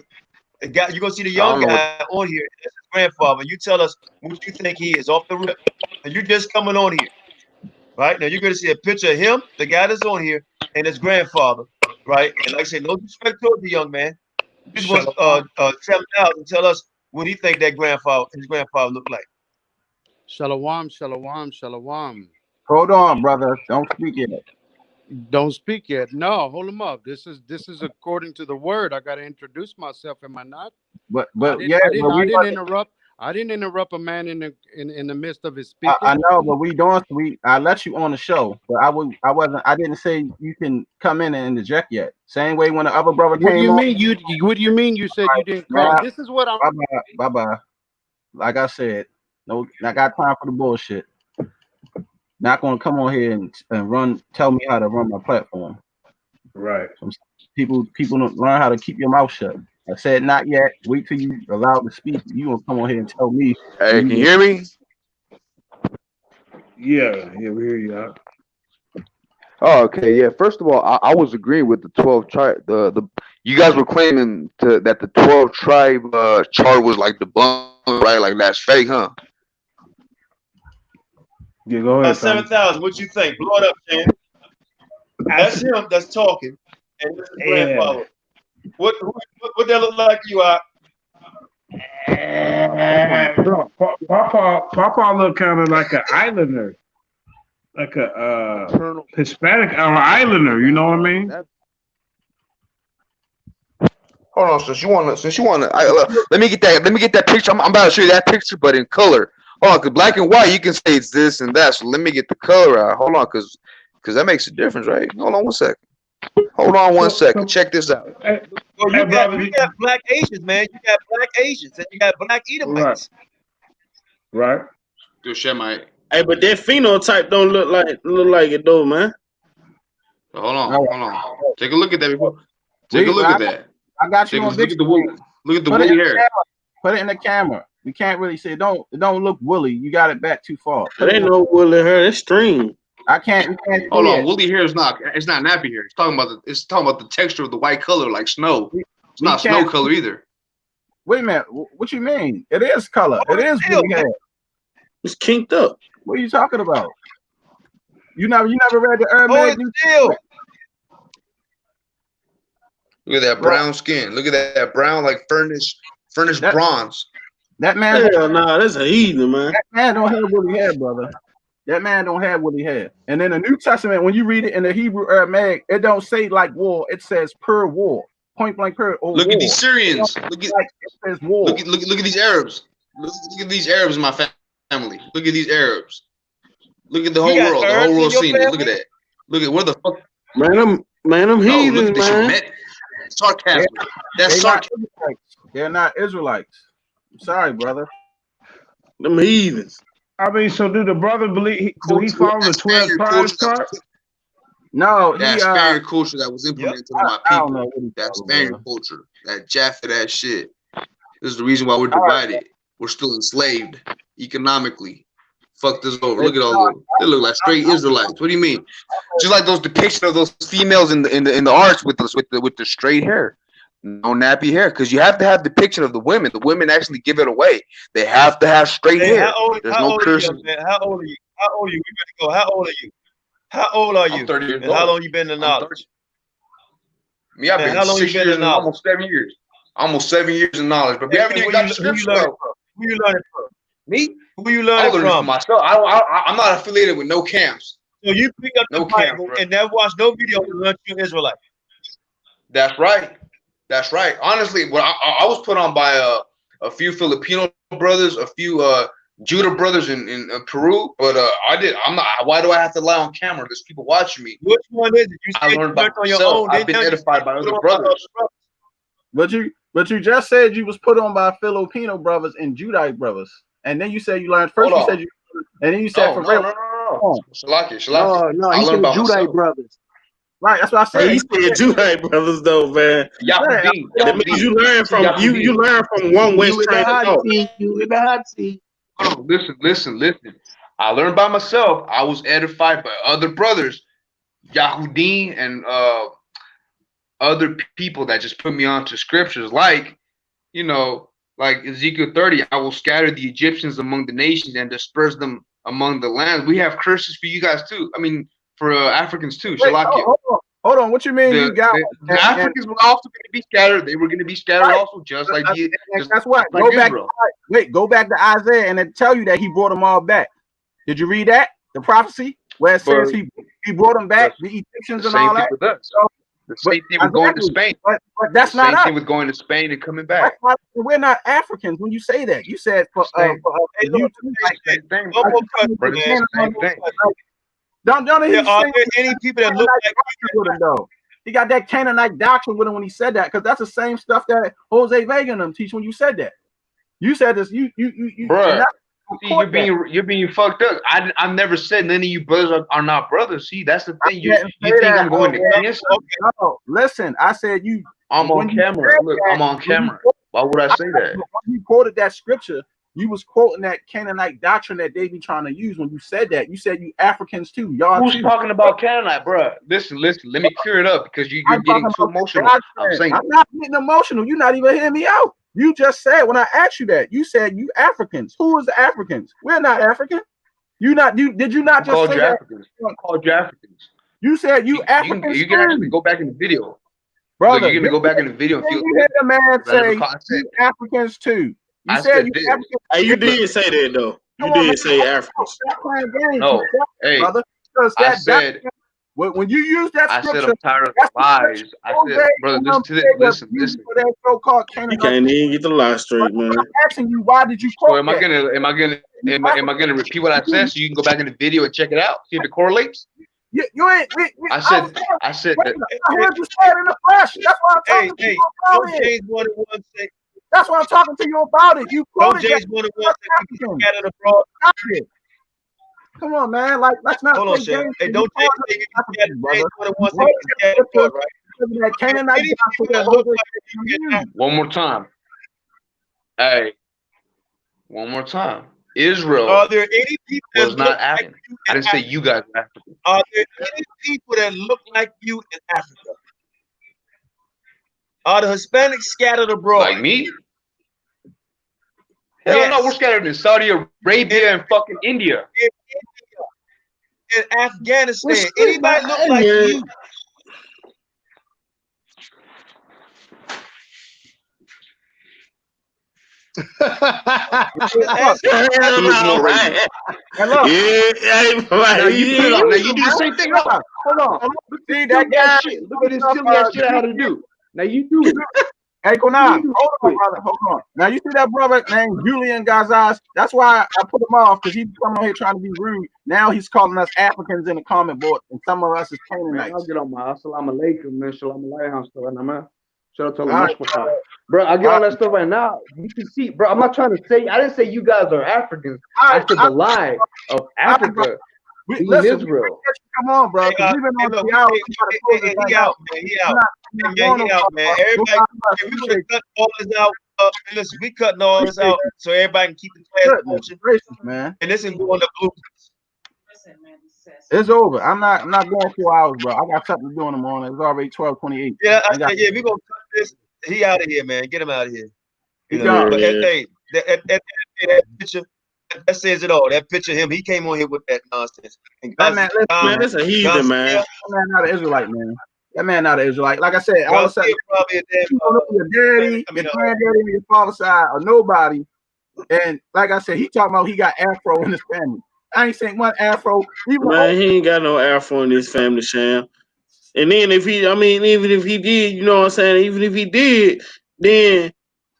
You're gonna see the young guy on here. That's his grandfather. You tell us what you think he is off the rip. And you just coming on here, right? Now you're gonna see a picture of him, the guy that's on here, and his grandfather, right? And like I said, no disrespect towards the young man. This was 7,000. Tell us what he think his grandfather looked like. Shalom, shalom, shalom. Hold on, brother. Don't speak yet. Don't speak yet. No, hold him up. This is according to the word. I got to introduce myself. Am I not? But I didn't interrupt. I didn't interrupt a man in the midst of his speaking. I know, but I let you on the show, but I didn't say you can come in and interject yet. Same way when the other brother came. What do you mean? What do you mean? You said you didn't call. Nah, this is what I'm. Bye. Like I said, no, I got time for the bullshit. Not gonna come on here and tell me how to run my platform. Right. People don't learn how to keep your mouth shut. I said not yet. Wait till you allowed to speak. You gonna come on here and tell me. Hey, can you hear me? Yeah, we hear you out. Oh, okay, yeah. First of all, I was agreeing with the 12 tribe. You guys were claiming that the 12 tribe chart was like the bum, right? Like that's fake, huh? Yeah, go ahead. 7,000. What you think? Blow it up, man. That's him. That's talking, and this is grandfather. What that look like to you? Papa look kind of like an islander, like a Hispanic or islander. You know what I mean? Hold on, since you wanna, let me get that picture. I'm about to show you that picture, but in color. Hold on, cause black and white, you can say it's this and that. So let me get the color out. Hold on, cause that makes a difference, right? Hold on 1 second. Hold on 1 second. Check this out. You got black Asians, man. You got black Asians and you got black Edomites. Right. Good Shemite. Hey, but that phenotype don't look like it though, man. Hold on. Take a look at that before. Take a look at that. I got you on look at the woolly. Look at the woolly hair. Put it in the camera. You can't really see it. It don't look woolly. You got it back too far. There ain't no woolly hair. It's string. I can't. Hold on. Woolly hair is not. It's not nappy hair. It's talking about the texture of the white color, like snow. It's not snow color either. Wait a minute. What you mean? It is color. It is woolly hair. It's kinked up. What are you talking about? You never read the Aramaic? Look at that brown skin. Look at that brown, like furnished bronze. That man. Hell no, that's a heathen, man. That man don't have woolly hair, brother. That man don't have woolly hair. And in the New Testament, when you read it in the Hebrew Aramaic, it don't say like war. It says per war, point blank per. Look at these Syrians. Look at it says war. Look at these Arabs. Look at these Arabs in my family. Look at these Arabs. Look at the whole world. The whole world seen it. Look at that. Look at where the fuck. Man, them heathens, man. Sarcasm. That's sarcasm. They're not Israelites. I'm sorry, brother. Them heathens. I mean, so do the brother believe? Do he follow the 12 tribes chart? No, that Spaniard culture that was implemented on my people. That Spaniard culture, that Jaffa, that shit. This is the reason why we're divided. We're still enslaved economically. Fuck this over. Look at all those. They look like straight Israelites. What do you mean? Just like those depictions of those females in the arts with the straight hair, no nappy hair, because you have to have depiction of the women. The women actually give it away. They have to have straight hair. There's no cursing. How old are you? How old are you? We better go. How old are you? How old are you? I'm 30 years and old. How long you been in knowledge? Me, I've been 6 years in almost 7 years. Almost 7 years in knowledge. But we haven't even got the scripture though. Who you learning from? Me? Who you learning from? Myself. I'm not affiliated with no camps. So you pick up the Bible and never watch no video to learn you're Israelite. That's right. That's right. Honestly, what I was put on by a few Filipino brothers, a few Judah brothers in Peru, but I'm not. Why do I have to lie on camera? There's people watching me. Which one is it? You I said learned you by learned on your myself. own. I've been edified by other brothers. But you just said you was put on by Filipino brothers and Judite brothers, and then you said you learned first. You said you, and then you said for real. No. Shalaki. No, he said Judite brothers. Right, that's what I said. He said Judite brothers though, man. That means you learn from you learn from one West train of thought. You in the hot seat. Oh, listen. I learned by myself. I was edified by other brothers, Yahudim, and other people that just put me onto scriptures, like like Ezekiel 30. I will scatter the Egyptians among the nations and disperse them among the lands. We have curses for you guys too. I mean, for Africans too. Wait, hold on. What you mean you got the Africans were also going to be scattered. They were going to be scattered also, just like that's what. Go back to Isaiah and it tell you that he brought them all back. Did you read that? The prophecy where it says he brought them back, the Egyptians and all that. The same thing with going to Spain. But that's not us. Same thing with going to Spain and coming back. We're not Africans when you say that. You said for you don't any people that look like with him though. He got that Canaanite doctrine with him when he said that, because that's the same stuff that Jose Vega and them teach when you said that. You said this. Bruh. See, you're being fucked up. I've never said none of you brothers are not brothers. See, that's the thing. You think I'm going to against? No, listen. I said you. I'm on camera. Look, I'm on camera. Why would I say that? When you quoted that scripture, you was quoting that Canaanite doctrine that they be trying to use. When you said that, you said you Africans too. Y'all. Who's talking about Canaanite, bruh? Listen. Let me clear it up because you're getting too emotional. I'm not getting emotional. You're not even hearing me out. You just said when I asked you that, you said you Africans. Who is the Africans? We're not African. Did you not just say that? Africans. I called you Africans. You said you Africans. You can actually go back in the video. Brother, you're gonna go back in the video and feel you hear the man say you Africans too. You said you Africans. Hey, you did say that though. You did say Africans. No, hey, brother. I said when you use that scripture, I said I'm tired of the lies. I said, brother, listen to this. Listen. You can't even get the lie straight, man. I'm asking you, why did you quote So am I gonna repeat what I said so you can go back in the video and check it out, see if it correlates? You ain't. I said that. I heard you say it in the flesh. That's why I'm talking to you about it. That's why I'm talking to you about it. You quoted that. Come on, man. Like, let's not. Hold on, Shane. Hey, don't James say One more time. Hey, one more time. Israel. Are there any people was not African? I didn't say you guys were African. Are there any people that look like you in Africa? Are the Hispanics scattered abroad? Like me? Hell no, we're scattered in Saudi Arabia and fucking India. In Afghanistan. Anybody look like you? Hello. Yeah, you put it on. Now you do the same thing. Hold on. See that guy? Shit. Look at this silly ass shit I had to do. Now you do it. Hey, Qanath, hold on, brother. Hold on. Now you see that brother named Julian Gazaz? That's why I put him off, because he's coming here trying to be rude. Now he's calling us Africans in the comment board, and some of us is Canaanites. I'll get on my assalamu alaikum, man. Shalom alaikum stuff right now, man. Shout out to bro, I get on that stuff right now. You can see, bro. I'm not trying to say. I didn't say you guys are Africans. I said the lie of Africa. Listen, Israel. Come on, bro. He out, man. Everybody, we would have cut all this out. Listen, we cutting all this out so everybody can keep the class motion, man. And this is going to blue. It's over. I'm not going 4 hours, bro. I got something to do in the morning. It's already 12:28. Yeah, we gonna cut this. He out of here, man. Get him out of here. You know, but hey, that picture. That says it all. That picture of him, he came on here with that nonsense. And man, that's a heathen, man. That man not an Israelite, man. That man not an Israelite. Like I said, all of a sudden, probably your daddy, your granddaddy, your father's side, or nobody. And like I said, he talking about he got Afro in his family. I ain't saying one Afro. Man, he ain't got no Afro in his family, Sham. And then even if he did, you know what I'm saying? Even if he did, then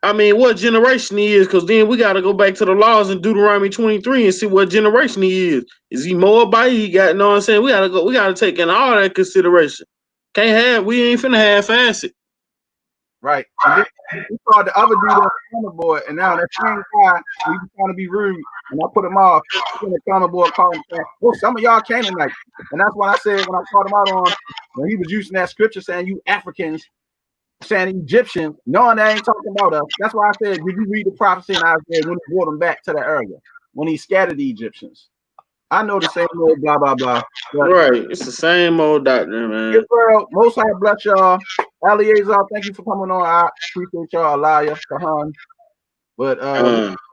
I mean, what generation he is, because then we got to go back to the laws in Deuteronomy 23 and see what generation he is. Is he Moabite? He got, know what I'm saying? We got to take in all that consideration. We ain't finna half-ass it. Right. And then we saw the other dude on the corner board, and now that same guy, he was trying to be rude, and I put him off. In the corner board calling saying, "Oh, some of y'all Canaanites," and that's what I said when I called him out on when he was using that scripture saying you Africans, saying Egyptians, knowing they ain't talking about us. That's why I said, did you read the prophecy in Isaiah when he brought them back to the area when he scattered the Egyptians? I know the same old blah blah blah. Right, it's the same old doctrine, man. Israel, Most High bless y'all. Eleazar, thank you for coming on. I appreciate y'all, Aliyah, Kahan. But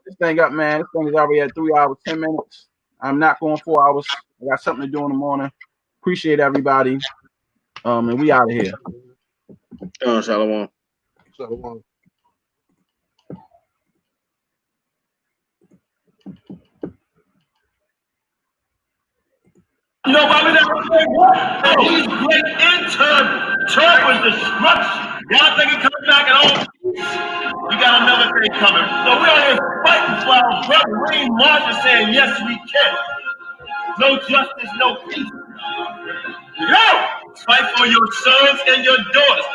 this thing up, man. This thing is already at 3 hours, 10 minutes. I'm not going 4 hours. I got something to do in the morning. Appreciate everybody. And we out of here. Shalom. Shalom. You know, Bobby, that he's great in turn destruction. Y'all think he comes back at all? You got another thing coming. So we are here fighting for our brother. We ain't marching saying, yes, we can. No justice, no peace. Yo! Fight for your sons and your daughters.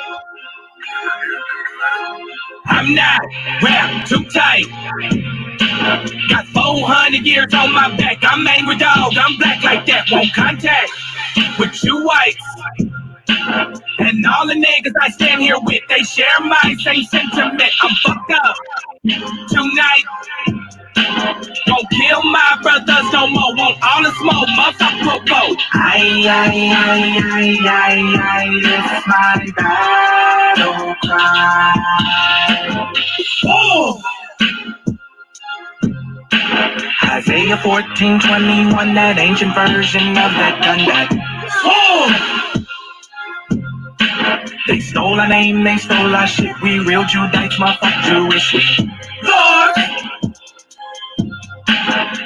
I'm not wrapped too tight. Got 400 years on my back. I'm angry dog. I'm black like that. Won't contact with you whites. And all the niggas I stand here with, they share my same sentiment. I'm fucked up tonight. Won't kill my brothers no more. Want all the smoke, motherfucker, go. It's my battle cry. Oh! Isaiah 14:21, that ancient version of that gun that. Oh! They stole our name, they stole our shit. We real Judites, motherfucker, Jewish. Lord!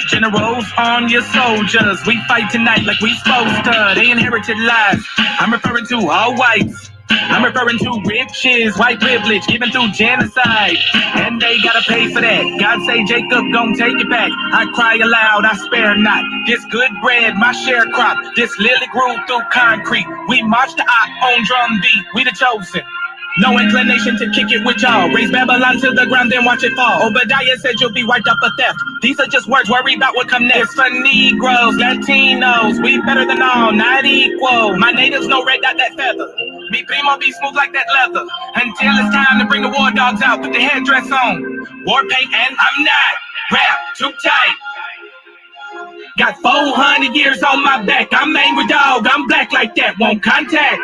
Generals, arm your soldiers. We fight tonight like we supposed to. They inherited lies. I'm referring to all whites. I'm referring to riches, white privilege, given through genocide. And they gotta pay for that. God say Jacob gon' take it back. I cry aloud, I spare not. This good bread, my sharecrop. This lily grew through concrete. We march the on drum beat. We the chosen. No inclination to kick it with y'all. Raise Babylon to the ground, then watch it fall. Obadiah said you'll be wiped up for theft. These are just words, worry about what come next. For Negroes, Latinos, we better than all, not equal. My natives no red dot that feather. Me primo be smooth like that leather. Until it's time to bring the war dogs out, put the headdress on. War paint and I'm not wrapped too tight. Got 400 years on my back. I'm angry dog, I'm black like that. Won't contact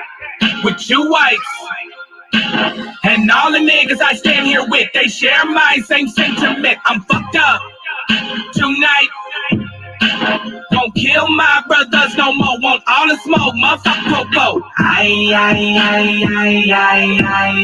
with you whites. And all the niggas I stand here with, they share my same sentiment. I'm fucked up tonight. Won't kill my brothers no more. Want all the smoke, motherfucker, go.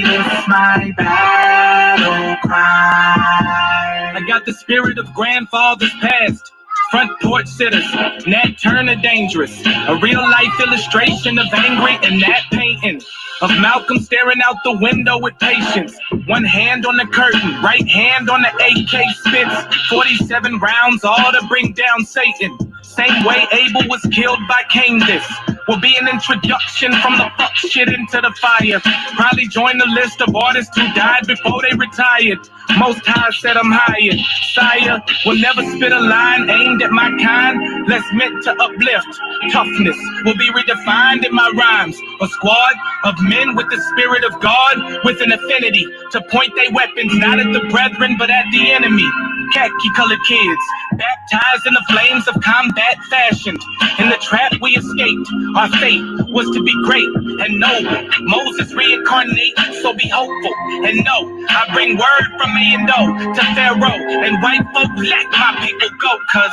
It's my battle cry. I got the spirit of grandfathers past. Front porch sitters, Nat Turner dangerous. A real life illustration of angry and that painting. Of Malcolm staring out the window with patience. One hand on the curtain, right hand on the AK spits. 47 rounds, all to bring down Satan. Same way Abel was killed by Cain. This will be an introduction from the fuck shit into the fire. Probably join the list of artists who died before they retired. Most High said I'm hired. Sire will never spit a line aimed at my kind. Less meant to uplift. Toughness will be redefined in my rhymes. A squad of men with the spirit of God, with an affinity to point their weapons not at the brethren but at the enemy. Khaki colored kids, baptized in the flames of combat fashioned. In the trap we escaped, our fate was to be great and noble. Moses reincarnate, so be hopeful and know I bring word from A and O to Pharaoh and white folk, let my people go, cause